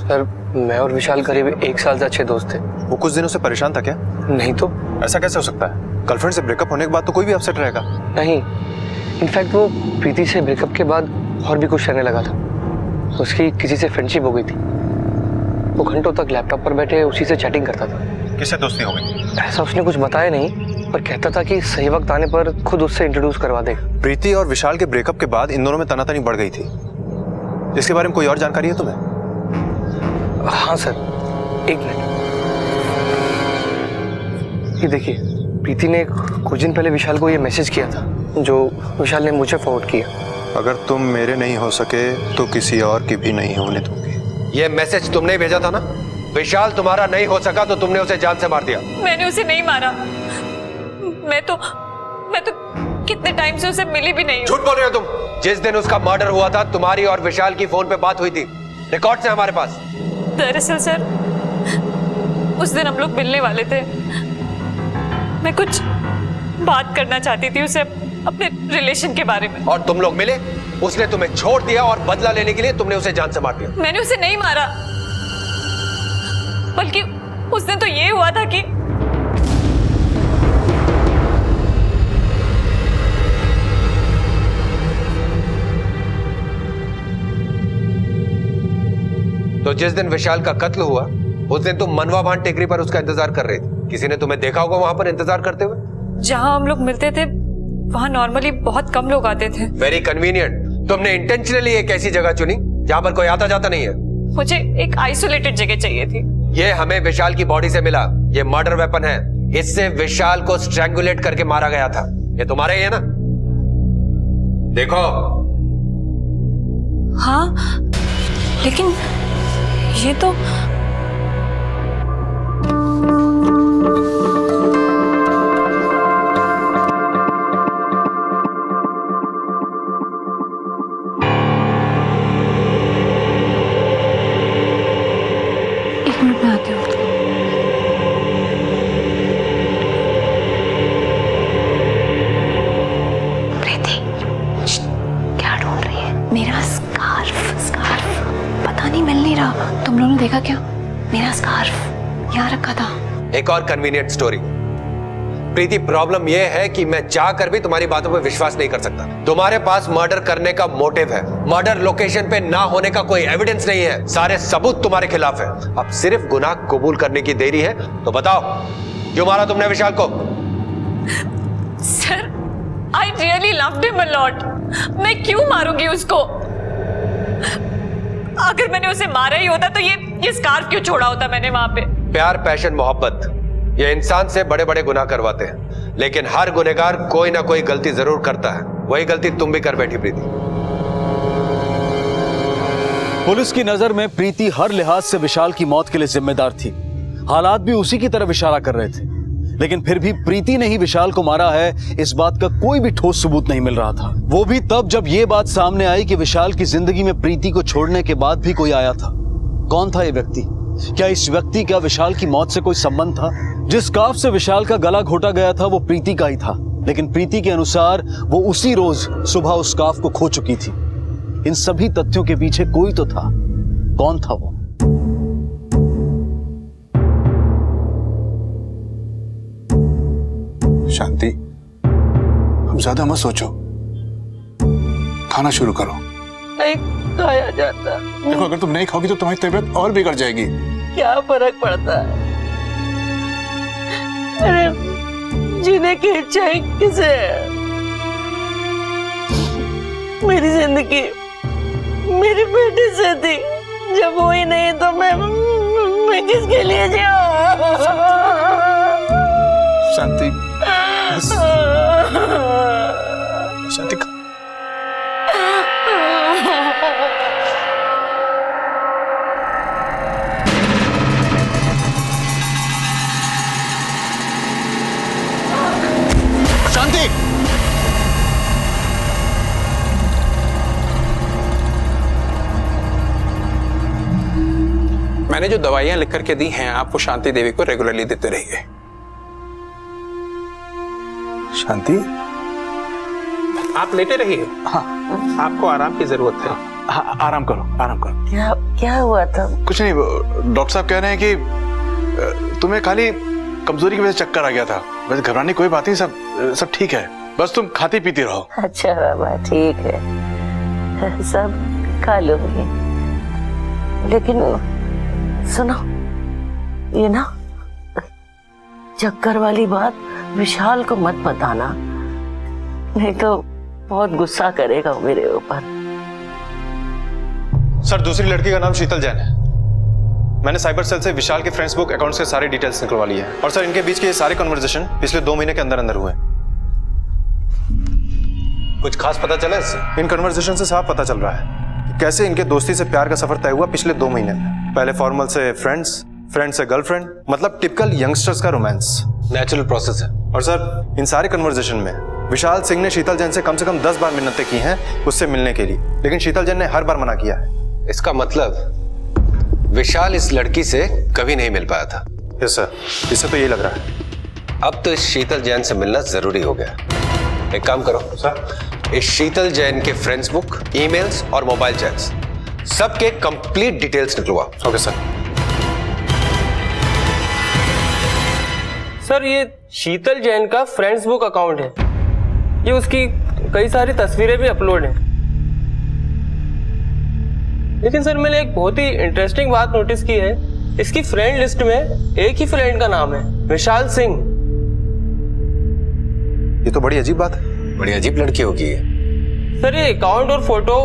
[SPEAKER 10] सर मैं और विशाल करीब 1 साल से अच्छे दोस्त थे।
[SPEAKER 11] वो कुछ दिनों से परेशान था क्या?
[SPEAKER 10] नहीं तो।
[SPEAKER 11] ऐसा कैसे हो सकता है? गर्लफ्रेंड से ब्रेकअप होने के बाद तो कोई भी अपसेट रहेगा।
[SPEAKER 10] नहीं, इनफैक्ट वो प्रीति से ब्रेकअप के बाद और भी कुछ रहने लगा था। उसकी किसी से फ्रेंडशिप हो गई थी। वो घंटों तक लैपटॉप पर बैठे उसी से चैटिंग करता था।
[SPEAKER 11] किससे दोस्ती हो गई?
[SPEAKER 10] ऐसा उसने कुछ बताया नहीं, पर कहता था कि सही वक्त आने पर खुद उससे इंट्रोड्यूस करवा देगा।
[SPEAKER 11] प्रीति और विशाल के ब्रेकअप के बाद इन दोनों में तनातनी बढ़ गई थी। इसके बारे में कोई और जानकारी है तुम्हें?
[SPEAKER 10] हाँ सर, 1 मिनट। ये देखिए, प्रीति ने कुछ दिन पहले विशाल को ये मैसेज किया था जो विशाल ने मुझे फॉरवर्ड किया।
[SPEAKER 11] अगर तुम मेरे नहीं हो सके तो किसी और की भी नहीं होने दूंगी।
[SPEAKER 6] ये मैसेज तुमने भेजा था ना? विशाल तुम्हारा नहीं हो सका तो तुमने उसे जान से मार दिया।
[SPEAKER 24] मैंने उसे नहीं मारा। मैं तो कितने टाइम से उसे मिली भी नहीं।
[SPEAKER 6] झूठ बोल रहे हो तुम। जिस दिन उसका मर्डर हुआ था तुम्हारी और विशाल की फोन पे बात हुई थी, रिकॉर्ड्स हैं हमारे पास।
[SPEAKER 24] दरअसल सर उस दिन हम लोग मिलने वाले थे। मैं कुछ बात करना चाहती थी उसे अपने रिलेशन के बारे में।
[SPEAKER 6] और तुम लोग मिले, उसने तुम्हें छोड़ दिया और बदला लेने के लिए तुमने उसे जान से मार दिया।
[SPEAKER 24] मैंने उसे नहीं मारा, बल्कि उस दिन तो ये हुआ था कि
[SPEAKER 6] तो जिस दिन विशाल का कत्ल हुआ उस दिन तुम मनवा भान टेकरी पर उसका इंतजार कर रहे थे। किसी ने तुम्हें देखा होगा वहां पर इंतजार करते हुए?
[SPEAKER 24] जहां हम लोग मिलते थे वहां नॉर्मली बहुत कम लोग आते थे।
[SPEAKER 6] Very convenient. तुमने इंटेंशनली एक ऐसी जगह चुनी जहां पर कोई आता जाता नहीं है।
[SPEAKER 24] मुझे एक आइसोलेटेड जगह चाहिए थी।
[SPEAKER 6] ये हमें विशाल की बॉडी से मिला। ये मर्डर वेपन है। इससे विशाल को स्ट्रैंगुलेट करके मारा गया था। ये तुम्हारे ही है ना? देखो।
[SPEAKER 24] हाँ, लेकिन ये तो
[SPEAKER 13] एक मिनट में आती हूँ। प्रीति, क्या ढूंढ रही है? मेरा स्कार्फ पता नहीं मिल नहीं रहा। तुम लोगों ने देखा क्या? मेरा स्कार्फ यहाँ रखा था।
[SPEAKER 6] एक और कन्वीनियंट स्टोरी। प्रीति, प्रॉब्लम यह है कि मैं चाहकर भी तुम्हारी बातों पर विश्वास नहीं कर सकता। तुम्हारे पास मर्डर करने का मोटिव है। मर्डर लोकेशन पे ना होने का कोई एविडेंस नहीं है। सारे सबूत तुम्हारे खिलाफ है। अब सिर्फ गुनाह कबूल करने की देरी है। तो बताओ, क्यों मारा तुमने विशाल को?
[SPEAKER 24] Sir, I really loved him a lot. मैं क्यों मारूंगी उसको? अगर मैंने उसे मारा ही होता तो ये स्कार्फ क्यों छोड़ा होता मैंने वहां पे?
[SPEAKER 6] प्यार, पैशन, मोहब्बत, ये इंसान से बड़े बड़े गुनाह करवाते हैं, लेकिन हर गुनहगार कोई ना कोई गलती जरूर करता है। वही गलती तुम भी कर बैठी प्रीति।
[SPEAKER 9] पुलिस की नजर में प्रीति हर लिहाज से विशाल की मौत के लिए जिम्मेदार थी। हालात भी उसी की तरफ इशारा कर रहे थे। लेकिन फिर भी प्रीति ने ही विशाल को मारा है, इस बात का कोई भी ठोस सबूत नहीं मिल रहा था। वो भी तब जब यह बात सामने आई कि विशाल की जिंदगी में प्रीति को छोड़ने के बाद भी कोई आया था। कौन था ये व्यक्ति? क्या इस व्यक्ति का विशाल की मौत से कोई संबंध था? जिस काफ से विशाल का गला घोटा गया था वो प्रीति का ही था, लेकिन प्रीति के अनुसार वो उसी रोज सुबह उस काफ को खो चुकी थी। इन सभी तथ्यों के पीछे कोई तो था। कौन था वो?
[SPEAKER 18] शांति, अब ज्यादा मत सोचो, खाना शुरू करो।
[SPEAKER 21] नहीं खाया जाता।
[SPEAKER 18] देखो, अगर तुम नहीं खाओगी तो तुम्हारी तबीयत और बिगड़ जाएगी।
[SPEAKER 21] क्या फर्क पड़ता है? अरे जीने की इच्छा ही किसे है? मेरी जिंदगी मेरी बेटी से थी, जब वो ही नहीं तो मैं किसके लिए जीऊं?
[SPEAKER 18] शांति, शांति
[SPEAKER 22] शांति,
[SPEAKER 15] मैंने जो दवाइयां लिख करके दी हैं आपको शांति देवी को रेगुलरली देते रहिए।
[SPEAKER 18] शांति,
[SPEAKER 15] आप लेटे रहिए। हाँ, आपको आराम की जरूरत है।
[SPEAKER 18] हाँ, आराम करो, आराम करो।
[SPEAKER 21] क्या क्या हुआ था?
[SPEAKER 18] कुछ नहीं, डॉक्टर साहब कह रहे हैं कि तुम्हें खाली कमजोरी की वजह से चक्कर आ गया था। वैसे घबराने की कोई बात नहीं, सब ठीक है, बस तुम खाती पीती रहो।
[SPEAKER 21] अच्छा बाबा, ठीक है, सब खा लूंगी। लेकिन सुनो, ये ना चक्कर वाली बात विशाल को मत बताना, नहीं तो बहुत गुस्सा करेगा मेरे ऊपर।
[SPEAKER 11] सर, दूसरी लड़की का नाम शीतल जैन है। मैंने साइबर सेल से विशाल के फ्रेंड्स बुक अकाउंट्स के सारे डिटेल्स निकलवा लिए हैं। और सर, इनके बीच के ये सारे कन्वर्सेशन पिछले 2 महीने के अंदर अंदर हुए।
[SPEAKER 6] कुछ खास पता चला इससे?
[SPEAKER 11] इन कन्वर्सेशन से साफ पता चल रहा है कि कैसे इनके दोस्ती से प्यार का सफर तय हुआ पिछले 2 महीने में। पहले फॉर्मल से फ्रेंड्स, फ्रेंड से गर्लफ्रेंड, मतलब टिपिकल यंगस्टर्स का रोमांस।
[SPEAKER 6] नेचुरल प्रोसेस है।
[SPEAKER 11] और सर, इन सारे कन्वर्सेशन में विशाल सिंह ने शीतल जैन से कम 10 बार मिन्नतें की हैं उससे मिलने के लिए, लेकिन शीतल जैन ने हर बार मना किया है।
[SPEAKER 6] इसका मतलब विशाल इस लड़की से कभी नहीं मिल पाया था।
[SPEAKER 11] यस सर, इससे तो यही लग रहा है।
[SPEAKER 6] अब तो इस शीतल जैन से मिलना जरूरी हो गया। एक काम करो सर, इस शीतल जैन के फ्रेंड्स बुक, ईमेल्स और मोबाइल चैट्स सबके कंप्लीट डिटेल्स निकलवाओ।
[SPEAKER 11] Okay sir.
[SPEAKER 16] सर, ये शीतल जैन का फ्रेंड्स बुक अकाउंट है। ये उसकी कई सारी तस्वीरें भी अपलोड हैं। लेकिन सर, मैंने एक बहुत ही इंटरेस्टिंग बात नोटिस की है। इसकी फ्रेंड लिस्ट में एक ही फ्रेंड का नाम है, विशाल सिंह।
[SPEAKER 11] ये तो बड़ी अजीब बात है।
[SPEAKER 6] बड़ी अजीब लड़की होगी ये।
[SPEAKER 16] सर, ये अकाउंट और फोटो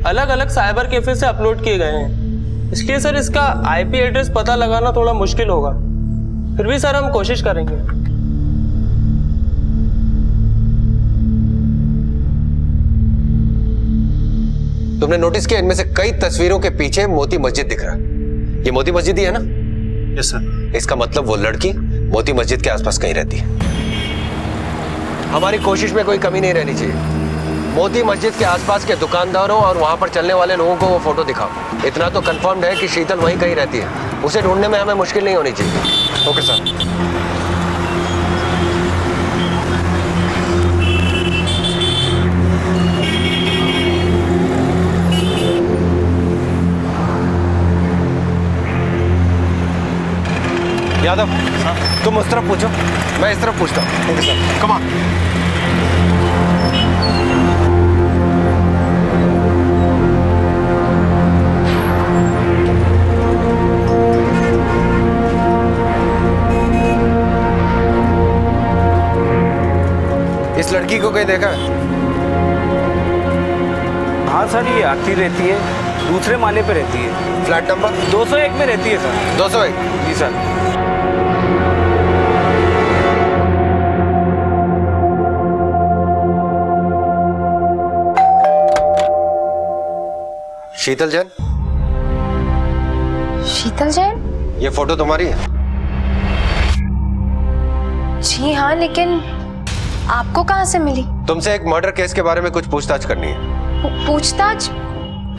[SPEAKER 16] अलग अलग साइबर कैफे से अपलोड किए गए हैं, इसलिए सर इसका आईपी एड्रेस पता लगाना थोड़ा मुश्किल होगा। फिर भी सर हम कोशिश करेंगे।
[SPEAKER 6] तुमने नोटिस किया इनमें से कई तस्वीरों के पीछे मोती मस्जिद दिख रहा है। ये मोती मस्जिद ही है ना?
[SPEAKER 11] Yes sir.
[SPEAKER 6] इसका मतलब वो लड़की मोती मस्जिद के आसपास कहीं रहती है। हमारी कोशिश में कोई कमी नहीं रहनी चाहिए। मोती मस्जिद के आसपास के दुकानदारों और वहां पर चलने वाले लोगों को वो फोटो दिखाओ। इतना तो कंफर्म्ड है कि शीतल वहीं कहीं रहती है। उसे ढूंढने में हमें मुश्किल नहीं होनी चाहिए।
[SPEAKER 11] Okay sir.
[SPEAKER 6] यादव, तुम उस तरफ पूछो, मैं इस तरफ पूछता हूँ।
[SPEAKER 11] Okay sir, come on.
[SPEAKER 6] इस लड़की को कहीं देखा है?
[SPEAKER 16] हाँ सर, ये आती रहती है, दूसरे माले पे रहती है।
[SPEAKER 6] फ्लैट नंबर
[SPEAKER 16] 201 में रहती है सर।
[SPEAKER 6] 201?
[SPEAKER 16] जी सर।
[SPEAKER 6] शीतल जैन?
[SPEAKER 13] शीतल जैन?
[SPEAKER 6] ये फोटो तुम्हारी है?
[SPEAKER 5] जी हाँ, लेकिन आपको कहाँ से मिली?
[SPEAKER 6] तुमसे एक मर्डर केस के बारे में कुछ पूछताछ करनी है।
[SPEAKER 5] पूछताछ?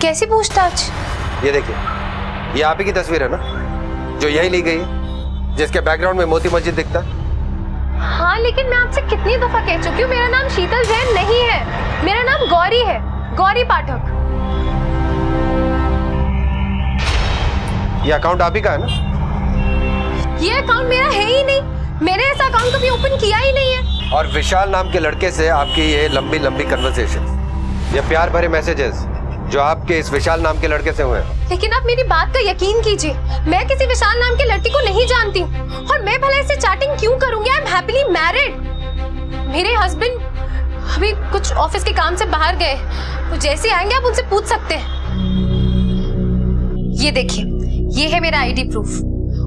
[SPEAKER 5] कैसी पूछताछ?
[SPEAKER 6] ये देखिए, ये आप ही की तस्वीर है ना, जो यही ली गई है, जिसके बैकग्राउंड में मोती मस्जिद दिखता है।
[SPEAKER 5] हाँ, लेकिन मैं आपसे कितनी दफा कह चुकी हूँ, मेरा नाम शीतल जैन नहीं है, मेरा नाम गौरी है, गौरी पाठक।
[SPEAKER 6] ये अकाउंट आप ही का है ना?
[SPEAKER 5] ये अकाउंट मेरा है ही नहीं, मैंने ऐसा अकाउंट कभी ओपन किया ही नहीं है।
[SPEAKER 6] और विशाल नाम के लड़के से आपकी ये लंबी लंबी कन्वर्सेशन, ये प्यार भरे मैसेजेस जो आपके इस विशाल नाम के लड़के से हुए हैं।
[SPEAKER 5] लेकिन आप मेरी बात का यकीन कीजिए, मैं किसी विशाल नाम के लड़के को नहीं जानती हूँ, और मैं भला इससे चैटिंग क्यों करूंगी? I am happily married. मेरे हस्बैंड अभी कुछ ऑफिस के काम से बाहर गए, तो जैसे आएंगे आप उनसे पूछ सकते हैं। ये देखिए, ये है मेरा आईडी प्रूफ,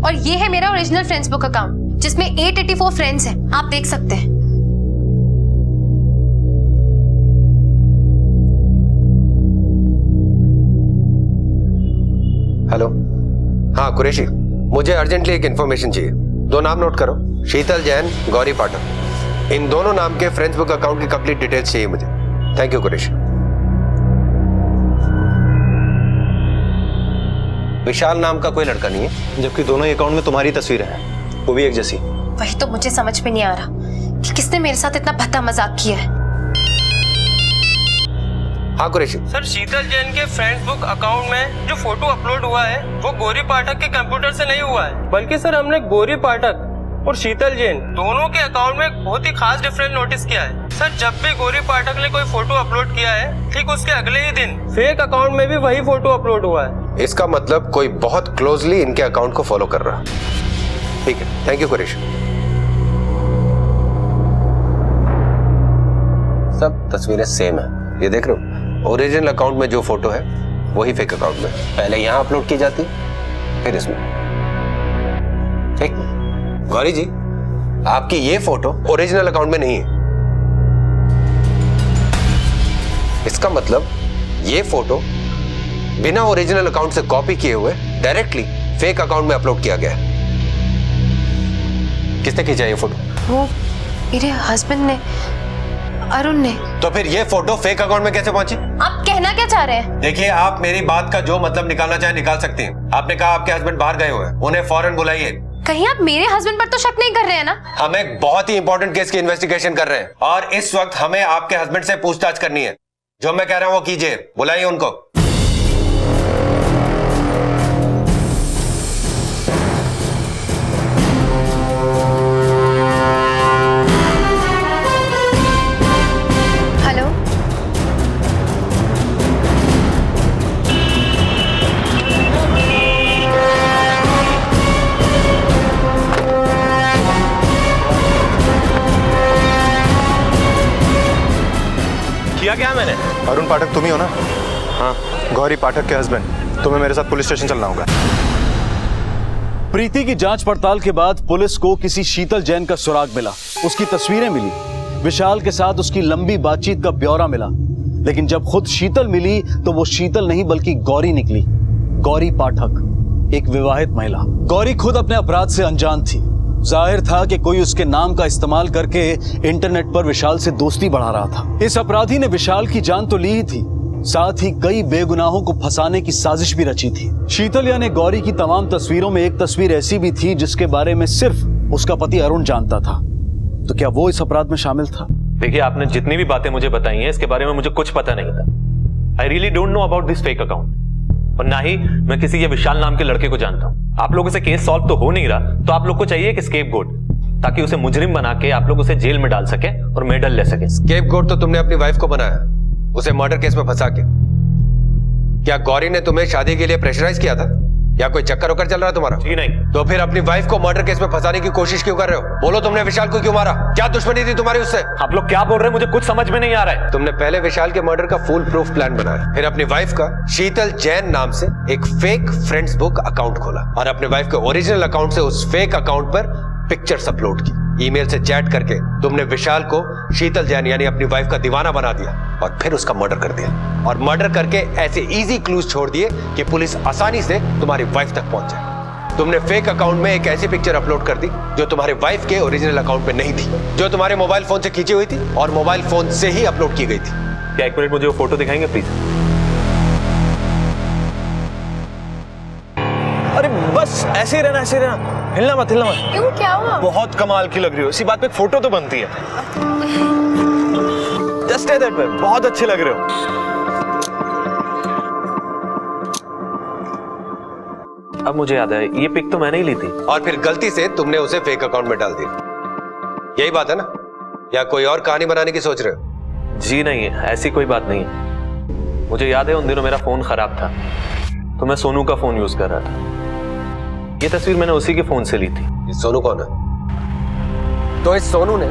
[SPEAKER 5] और ये है मेरा ओरिजिनल फ्रेंड्स बुक अकाउंट, जिसमें 884 फ्रेंड्स हैं, आप देख सकते हैं।
[SPEAKER 6] हेलो, हाँ कुरैशी, मुझे अर्जेंटली एक इन्फॉर्मेशन चाहिए। 2 नाम नोट करो, शीतल जैन, गौरी पाठक। इन दोनों नाम के फ्रेंड्स बुक अकाउंट की कंप्लीट डिटेल्स चाहिए मुझे। Thank you Qureshi. विशाल नाम का कोई लड़का नहीं है,
[SPEAKER 11] जबकि दोनों ही अकाउंट में तुम्हारी तस्वीर है, वो भी एक जैसी।
[SPEAKER 5] वही तो मुझे समझ में नहीं आ रहा कि किसने मेरे साथ इतना भद्दा मजाक किया है।
[SPEAKER 6] हाँ कुरैशी।
[SPEAKER 16] सर, शीतल जैन के फ्रेंड्स बुक अकाउंट में जो फोटो अपलोड हुआ है वो गौरी पाठक के कंप्यूटर से नहीं हुआ है, बल्कि सर हमने गौरी पाठक और शीतल जैन दोनों के अकाउंट में एक बहुत ही खास डिफरेंस नोटिस किया है। सर, जब भी गौरी पाठक ने कोई फोटो अपलोड किया है, ठीक उसके अगले ही दिन फेक अकाउंट में भी वही फोटो अपलोड हुआ है।
[SPEAKER 6] इसका मतलब कोई बहुत क्लोजली इनके अकाउंट को फॉलो कर रहा है। ठीक है, थैंक यू कुरैशी। सब तस्वीरें सेम है, ये देख रहे हो? ओरिजिनल अकाउंट में जो फोटो है वही फेक अकाउंट में पहले यहां अपलोड की जाती, फिर इसमें। ठीक, गौरी जी, आपकी ये फोटो ओरिजिनल अकाउंट में नहीं है। इसका मतलब ये फोटो बिना ओरिजिनल अकाउंट से कॉपी किए हुए डायरेक्टली फेक अकाउंट में अपलोड किया गया है। किसने खींचा ये फोटो?
[SPEAKER 5] वो मेरे हस्बैंड ने, अरुण ने।
[SPEAKER 6] तो फिर ये फोटो फेक अकाउंट में कैसे पहुंची?
[SPEAKER 5] आप कहना क्या चाह रहे हैं?
[SPEAKER 6] देखिए, आप मेरी बात का जो मतलब निकालना चाहे निकाल सकती हैं। आपने कहा आपके हस्बैंड बाहर गए हुए हैं, उन्हें फौरन बुलाइए।
[SPEAKER 5] कहीं आप मेरे हस्बैंड पर तो शक नहीं कर रहे हैं ना?
[SPEAKER 6] हम एक बहुत ही इंपॉर्टेंट केस की इन्वेस्टिगेशन कर रहे हैं, और इस वक्त हमें आपके हस्बैंड से पूछताछ करनी है। जो मैं कह रहा हूं वो कीजिए, बुलाइए उनको।
[SPEAKER 11] किया क्या मैंने? अरुण पाठक तुम ही हो ना? हाँ, गौरी पाठक के हस्बैंड। तुम्हें मेरे साथ पुलिस स्टेशन चलना होगा।
[SPEAKER 9] प्रीति की जांच पड़ताल के बाद पुलिस को किसी शीतल जैन का सुराग मिला, उसकी तस्वीरें मिली, विशाल के साथ उसकी लंबी बातचीत का ब्यौरा मिला। लेकिन जब खुद शीतल मिली तो वो शीतल नहीं बल्कि गौरी निकली। गौरी पाठक, एक विवाहित महिला। गौरी खुद अपने अपराध से अनजान थी। जाहिर था कि कोई उसके नाम का इस्तेमाल करके इंटरनेट पर विशाल से दोस्ती बढ़ा रहा था। इस अपराधी ने विशाल की जान तो ली ही थी, साथ ही कई बेगुनाहों को फंसाने की साजिश भी रची थी। शीतल यानी गौरी की तमाम तस्वीरों में एक तस्वीर ऐसी भी थी जिसके बारे में सिर्फ उसका पति अरुण जानता था। तो क्या वो इस अपराध में शामिल था?
[SPEAKER 1] देखिए, आपने जितनी भी बातें मुझे बताई हैं इसके बारे में मुझे कुछ पता नहीं था। I really don't know about this fake account, और ना ही मैं किसी ये विशाल नाम के लड़के को जानता हूँ। आप लोगों से केस सॉल्व तो हो नहीं रहा, तो आप लोग को चाहिए एक स्केपगोट, ताकि उसे मुजरिम बना के आप लोग उसे जेल में डाल सके और मेडल ले सके।
[SPEAKER 6] स्केपगोट तो तुमने अपनी वाइफ को बनाया, उसे मर्डर केस में फंसा के। क्या गौरी ने तुम्हें शादी के लिए प्रेशराइज किया था, या कोई चक्कर वक्कर चल रहा है तुम्हारा?
[SPEAKER 1] जी नहीं।
[SPEAKER 6] तो फिर अपनी वाइफ को मर्डर केस में फंसाने की कोशिश क्यों कर रहे हो? बोलो, तुमने विशाल को क्यों मारा? क्या दुश्मनी थी तुम्हारी उससे?
[SPEAKER 1] आप लोग क्या बोल रहे हैं, मुझे कुछ समझ में नहीं आ रहा है।
[SPEAKER 6] तुमने पहले विशाल के मर्डर का फुल प्रूफ प्लान बनाया, फिर अपनी वाइफ का शीतल जैन नाम से एक फेक फ्रेंड्स बुक अकाउंट खोला, और अपने वाइफ के ओरिजिनल अकाउंट से उस फेक अकाउंट पर पिक्चर्स अपलोड की। ईमेल से चैट करके तुमने विशाल को शीतल जैन यानी अपनी वाइफ का दीवाना बना दिया, और फिर उसका मर्डर कर दिया। और मर्डर करके ऐसे इजी क्लूज छोड़ दिए कि पुलिस आसानी से तुम्हारी वाइफ तक पहुंच जाए। तुमने फेक अकाउंट में एक ऐसी पिक्चर अपलोड कर दी जो तुम्हारे वाइफ के ओरिजिनल अकाउंट में नहीं थी, जो तुम्हारे मोबाइल फोन से खींची हुई थी और मोबाइल फोन से ही अपलोड की गई थी।
[SPEAKER 1] क्या 1 मिनट मुझे वो फोटो दिखाएंगे प्लीज?
[SPEAKER 11] अरे बस ऐसे ही रहना, ऐसे ही रहना, हिलना मत, हिलना मत।
[SPEAKER 5] क्यों, क्या हुआ?
[SPEAKER 11] बहुत कमाल की लग रही हो, इसी बात पे एक फोटो तो बनती है। जस्ट स्टे दैट वे, बहुत अच्छे लग रहे हो।
[SPEAKER 1] अब मुझे याद है, ये पिक तो मैंने ही ली थी।
[SPEAKER 6] और फिर गलती से तुमने उसे फेक अकाउंट में डाल दिया, यही बात है ना? या कोई और कहानी बनाने की सोच रहे हो?
[SPEAKER 1] जी नहीं, ऐसी कोई बात नहीं है। मुझे याद है उन दिनों मेरा फोन खराब था तो मैं सोनू का फोन यूज कर रहा था। ये तस्वीर मैंने उसी के फोन से ली थी।
[SPEAKER 6] ये सोनू कौन है? तो इस सोनू ने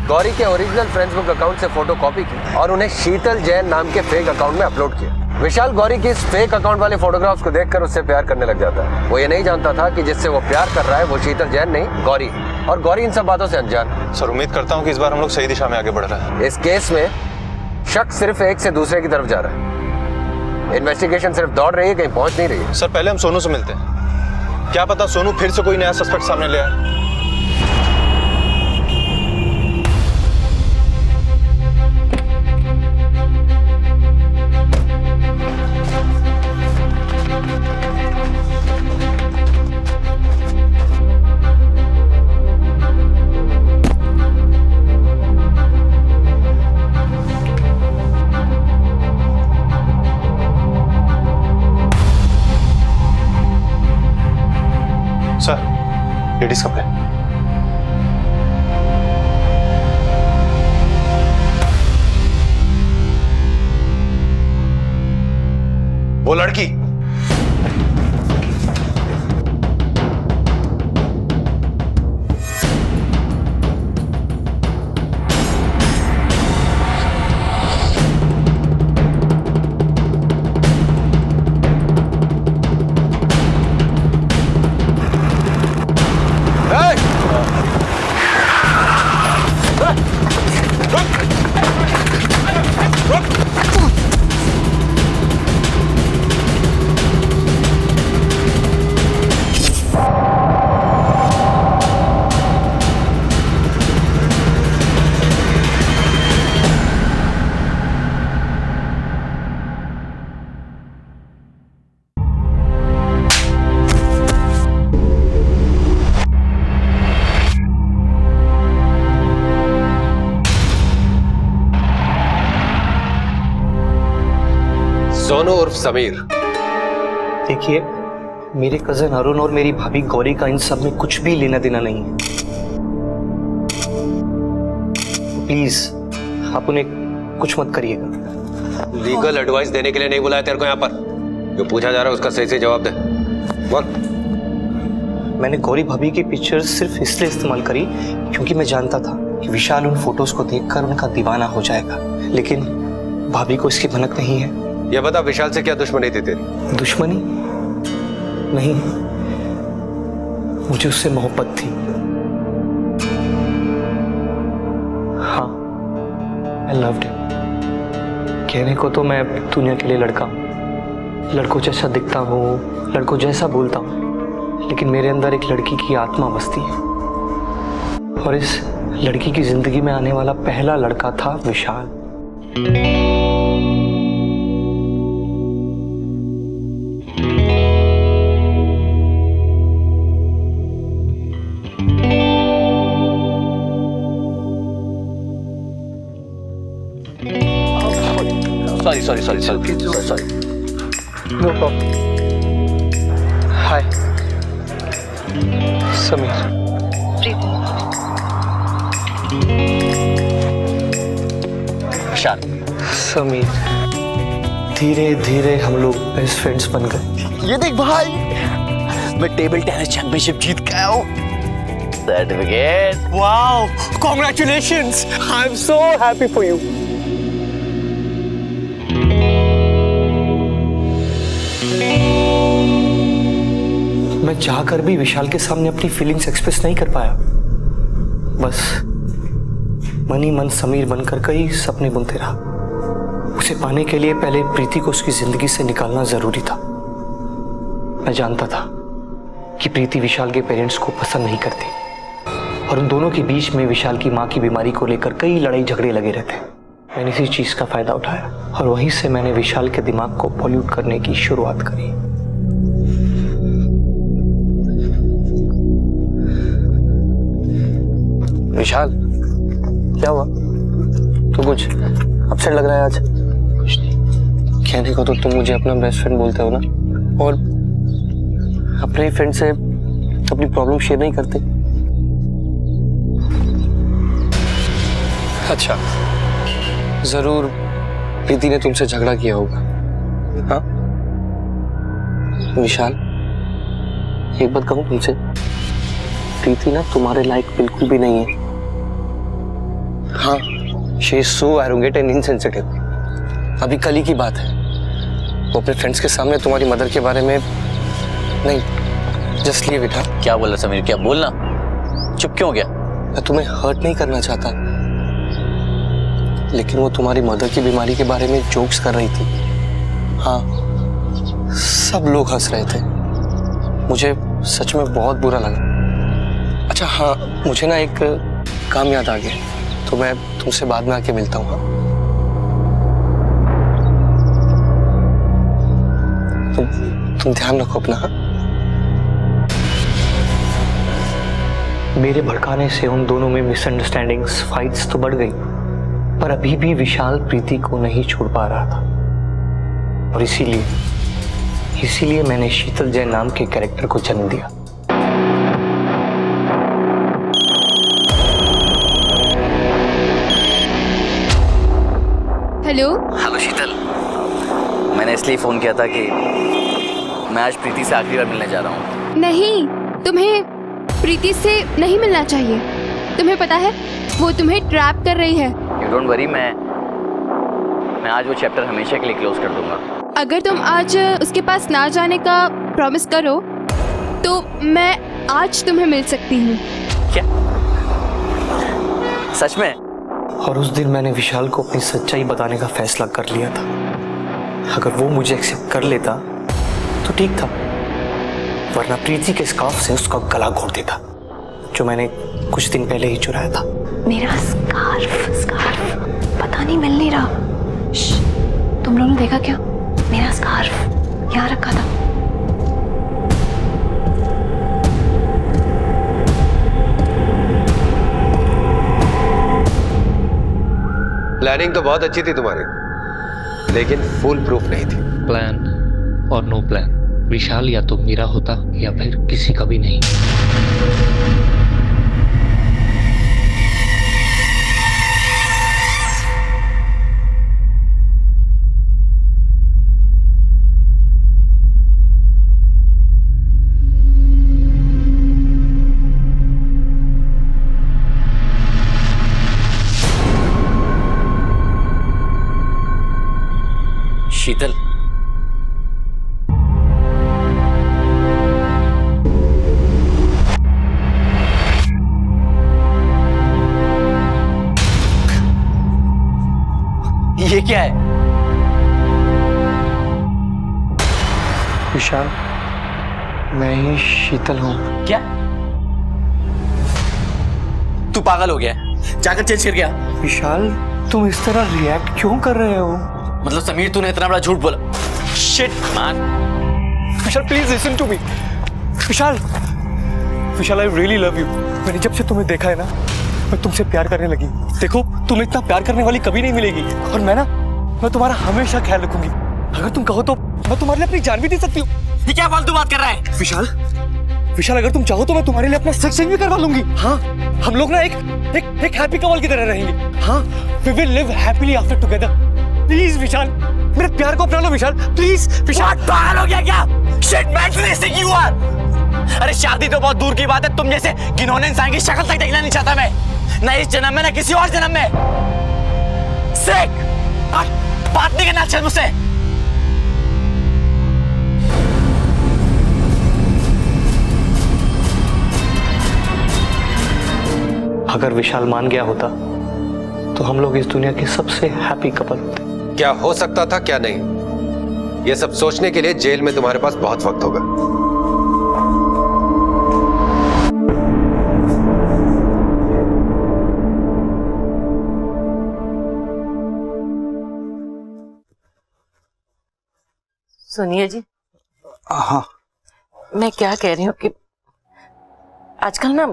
[SPEAKER 6] गौरी के ओरिजिनल फेसबुक अकाउंट से फोटो कॉपी की और उन्हें शीतल जैन नाम के फेक अकाउंट में अपलोड किया। विशाल गौरी की इस फेक अकाउंट वाले फोटोग्राफ्स को देखकर उससे प्यार करने लग जाता है। वो ये नहीं जानता था कि जिससे वो प्यार कर रहा है वो शीतल जैन नहीं, गौरी, और गौरी इन सब बातों से अनजान।
[SPEAKER 11] सर उम्मीद करता हूँ कि इस बार हम लोग सही दिशा में आगे बढ़ रहे हैं।
[SPEAKER 6] इस केस में शक सिर्फ एक से दूसरे की तरफ जा रहा है। इन्वेस्टिगेशन सिर्फ दौड़ रही है, कहीं पहुंच नहीं रही है।
[SPEAKER 11] सर पहले हम सोनू से मिलते हैं, क्या पता सोनू फिर से कोई नया सस्पेक्ट सामने ले आए। सर लेडीज कपड़े।
[SPEAKER 6] वो लड़की सोनू उर्फ समीर।
[SPEAKER 10] देखिए, मेरे कजन अरुण और मेरी भाभी गौरी का इन सब में कुछ भी लेना देना नहीं है। प्लीज आप उन्हें कुछ मत करिएगा।
[SPEAKER 6] लीगल एडवाइस देने के लिए नहीं बुलाया तेरे को यहाँ पर। जो पूछा जा रहा है उसका सही से जवाब दे। बोल।
[SPEAKER 10] मैंने गौरी भाभी की पिक्चर्स सिर्फ इसलिए इस्तेमाल करी क्योंकि मैं जानता था कि विशाल उन फोटोज को देखकर उनका दीवाना हो जाएगा, लेकिन भाभी को इसकी भनक नहीं है।
[SPEAKER 6] ये बता, विशाल से क्या दुश्मनी थी तेरी?
[SPEAKER 10] दुश्मनी नहीं, मुझे उससे मोहब्बत थी। हाँ, आई लव्ड हिम। कहने को तो मैं दुनिया के लिए लड़का हूँ, लड़कों जैसा दिखता हूँ, लड़कों जैसा बोलता हूँ, लेकिन मेरे अंदर एक लड़की की आत्मा बसती है और इस लड़की की जिंदगी में आने वाला पहला लड़का था विशाल।
[SPEAKER 6] Sorry.
[SPEAKER 10] No problem. Hi. Sameer.
[SPEAKER 23] विशाल।
[SPEAKER 10] समीर, धीरे धीरे हम लोग बेस्ट फ्रेंड्स बन गए।
[SPEAKER 23] ये देख भाई, मैं टेबल टेनिस चैंपियनशिप जीत के आया हूँ। Certificate.
[SPEAKER 10] Wow, congratulations, I am so happy for you. मैं चाहकर भी विशाल के सामने अपनी फीलिंग्स एक्सप्रेस नहीं कर पाया। बस मन ही मन समीर बनकर कई सपने बुनते रहा। उसे पाने के लिए पहले प्रीति को उसकी जिंदगी से निकालना जरूरी था। मैं जानता था
[SPEAKER 4] कि प्रीति विशाल के पेरेंट्स को पसंद नहीं करती और उन दोनों के बीच में विशाल की माँ की बीमारी को लेकर कई लड़ाई झगड़े लगे रहते। मैंने इसी चीज का फायदा उठाया और वहीं से मैंने विशाल के दिमाग को पॉल्यूट करने की शुरुआत करी। विशाल, क्या हुआ? तो कुछ अपसेट लग रहा है आज। कुछ नहीं। कहने को तो तुम मुझे अपना बेस्ट फ्रेंड बोलते हो ना, और अपने फ्रेंड से अपनी प्रॉब्लम शेयर नहीं करते। अच्छा, जरूर प्रीति ने तुमसे झगड़ा किया होगा। हाँ विशाल, एक बात कहूं तुमसे, प्रीति ना तुम्हारे लायक बिल्कुल भी नहीं है। हाँ, she is so arrogant and insensitive. अभी कल ही की बात है, वो अपने फ्रेंड्स के सामने तुम्हारी मदर के बारे में नहीं, जस्ट लीव इट।
[SPEAKER 23] क्या बोला समीर? क्या बोलना? चुप क्यों हो गया?
[SPEAKER 4] मैं तुम्हें हर्ट नहीं करना चाहता, लेकिन वो तुम्हारी मदर की बीमारी के बारे में जोक्स कर रही थी। हाँ, सब लोग हंस रहे थे। मुझे सच में बहुत बुरा लगा। अच्छा हाँ, मुझे ना एक काम याद आ गया, तो मैं तुमसे बाद में आके मिलता हूँ। तुम ध्यान रखो अपना। हाँ, मेरे भड़काने से उन दोनों में मिसअंडरस्टैंडिंग्स, फाइट्स तो बढ़ गई, पर अभी भी विशाल प्रीति को नहीं छोड़ पा रहा था। और इसीलिए मैंने शीतल जैन नाम के कैरेक्टर को जन्म दिया।
[SPEAKER 23] हेलो शीतल, मैंने इसलिए फोन किया था कि मैं आज प्रीति से आखिरी बार मिलने जा रहा हूँ।
[SPEAKER 14] नहीं, तुम्हें प्रीति से नहीं मिलना चाहिए। तुम्हें पता है वो तुम्हें ट्रैप कर रही है।
[SPEAKER 23] यू डोंट वरी, मैं आज वो चैप्टर हमेशा के लिए क्लोज कर दूंगा।
[SPEAKER 14] अगर तुम आज उसके पास ना जाने का प्रॉमिस करो तो मैं आज तुम्हें मिल सकती हूँ।
[SPEAKER 23] क्या? सच में?
[SPEAKER 4] और उस दिन मैंने विशाल को अपनी सच्चाई बताने का फैसला कर लिया था। अगर वो मुझे एक्सेप्ट कर लेता तो ठीक था, वरना प्रीति के स्कार्फ से उसका गला घोट देता, जो मैंने कुछ दिन पहले ही चुराया था।
[SPEAKER 14] मेरा स्कार्फ पता नहीं मिल नहीं रहा। तुम लोगों ने देखा क्या? मेरा स्कार्फ यहाँ रखा था।
[SPEAKER 6] प्लानिंग तो बहुत अच्छी थी तुम्हारी, लेकिन फुल प्रूफ नहीं थी।
[SPEAKER 4] प्लान और नो प्लान, विशाल या तो मेरा होता या फिर किसी का भी नहीं।
[SPEAKER 23] शीतल, ये क्या है?
[SPEAKER 4] विशाल, मैं ही शीतल हूँ।
[SPEAKER 23] क्या? तू पागल हो गया? जाकर चेंज कर गया?
[SPEAKER 4] विशाल, तुम इस तरह रिएक्ट क्यों कर रहे हो?
[SPEAKER 23] मतलब समीर, तूने इतना बड़ा झूठ बोला? Shit man.
[SPEAKER 4] Vishal please listen to me. Vishal, I really love you. मैंने जब से तुम्हें देखा है ना, मैं तुमसे प्यार करने लगी। देखो, तुम इतना प्यार करने वाली कभी नहीं मिलेगी, और मैं तुम्हारा हमेशा ख्याल रखूंगी। अगर तुम कहो तो मैं तुम्हारे लिए अपनी जान भी दे सकती हूँ।
[SPEAKER 23] ये क्या फालतू बात कर रहा है?
[SPEAKER 4] विशाल, अगर तुम चाहो तो मैं तुम्हारे लिए अपना सेक्स भी करवा लूंगी। हाँ, हम लोग ना एक हैप्पी कपल की तरह रहेंगे। हाँ, we will live happily after together. Please Vishal, मेरे प्यार को अपना लो विशाल, प्लीज। विशाल,
[SPEAKER 23] पागल हो गया क्या? Shit man, you are. अरे शादी तो बहुत दूर की बात है, तुम जैसे घिनौने इंसान की शक्ल तक देखना नहीं चाहता मैं, ना इस जन्म में ना किसी और जन्म में। सिक, बात नहीं करना अच्छा मुझसे।
[SPEAKER 4] अगर विशाल मान गया होता तो हम लोग इस दुनिया के सबसे हैप्पी कपल होते।
[SPEAKER 6] क्या हो सकता था, क्या नहीं, ये सब सोचने के लिए जेल में तुम्हारे पास बहुत वक्त होगा।
[SPEAKER 21] सुनिए जी,
[SPEAKER 22] हाँ
[SPEAKER 21] मैं क्या कह रही हूँ कि आजकल ना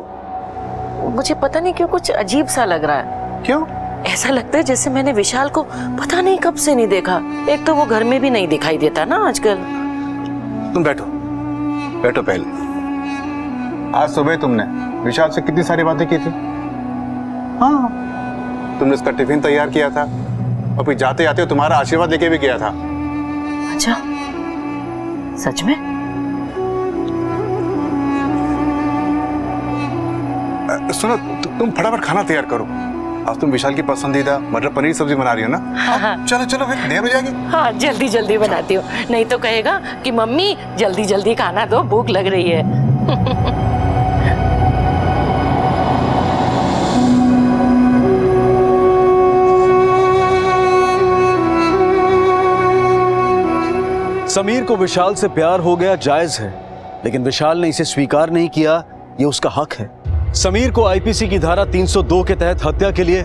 [SPEAKER 21] मुझे पता नहीं क्यों कुछ अजीब सा लग रहा है।
[SPEAKER 22] क्यों?
[SPEAKER 21] ऐसा लगता है जैसे मैंने विशाल को पता नहीं कब से नहीं देखा। एक तो वो घर में भी नहीं दिखाई देता ना आजकल।
[SPEAKER 22] तुम बैठो बैठो। पहले आज सुबह तुमने विशाल से कितनी सारी बातें की थी। हाँ, तुमने उसका टिफिन तैयार किया था और फिर जाते जाते तुम्हारा आशीर्वाद लेके भी गया था।
[SPEAKER 21] अच्छा, सच में?
[SPEAKER 22] सुनो, तुम फटाफट खाना तैयार करो। आज तुम विशाल की पसंदीदा मटर पनीर सब्जी बना रही हो ना?
[SPEAKER 21] हाँ।
[SPEAKER 22] चलो चलो, फिर देर हो जाएगी।
[SPEAKER 21] हाँ, जल्दी जल्दी बनाती हूँ, नहीं तो कहेगा कि मम्मी जल्दी जल्दी खाना दो, भूख लग रही है।
[SPEAKER 9] समीर को विशाल से प्यार हो गया जायज है, लेकिन विशाल ने इसे स्वीकार नहीं किया, ये उसका हक है। समीर को आईपीसी की धारा 302 के तहत हत्या के लिए,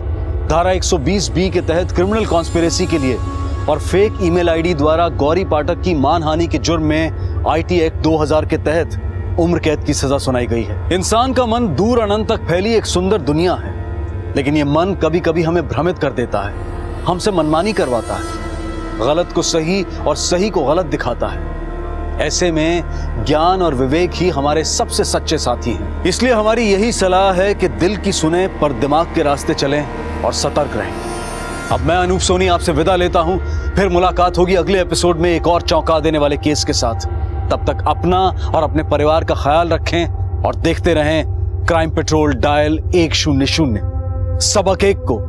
[SPEAKER 9] धारा 120 बी के तहत क्रिमिनल कॉन्स्पिरेसी के लिए और फेक ईमेल आईडी द्वारा गौरी पाठक की मानहानि के जुर्म में आईटी एक्ट 2000 के तहत उम्र कैद की सजा सुनाई गई है। इंसान का मन दूर अनंत तक फैली एक सुंदर दुनिया है, लेकिन ये मन कभी कभी हमें भ्रमित कर देता है, हमसे मनमानी करवाता है, गलत को सही और सही को गलत दिखाता है। ऐसे में ज्ञान और विवेक ही हमारे सबसे सच्चे साथी हैं। इसलिए हमारी यही सलाह है कि दिल की सुने पर दिमाग के रास्ते चलें और सतर्क रहें। अब मैं अनूप सोनी आपसे विदा लेता हूं, फिर मुलाकात होगी अगले एपिसोड में एक और चौंका देने वाले केस के साथ। तब तक अपना और अपने परिवार का ख्याल रखें और देखते रहें क्राइम पेट्रोल डायल 100। सबक एक को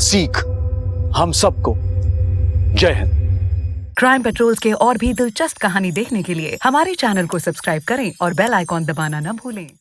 [SPEAKER 9] सीख हम सबको। जय हिंद।
[SPEAKER 7] क्राइम पेट्रोल के और भी दिलचस्प कहानी देखने के लिए हमारे चैनल को सब्सक्राइब करें और बेल आइकॉन दबाना न भूलें।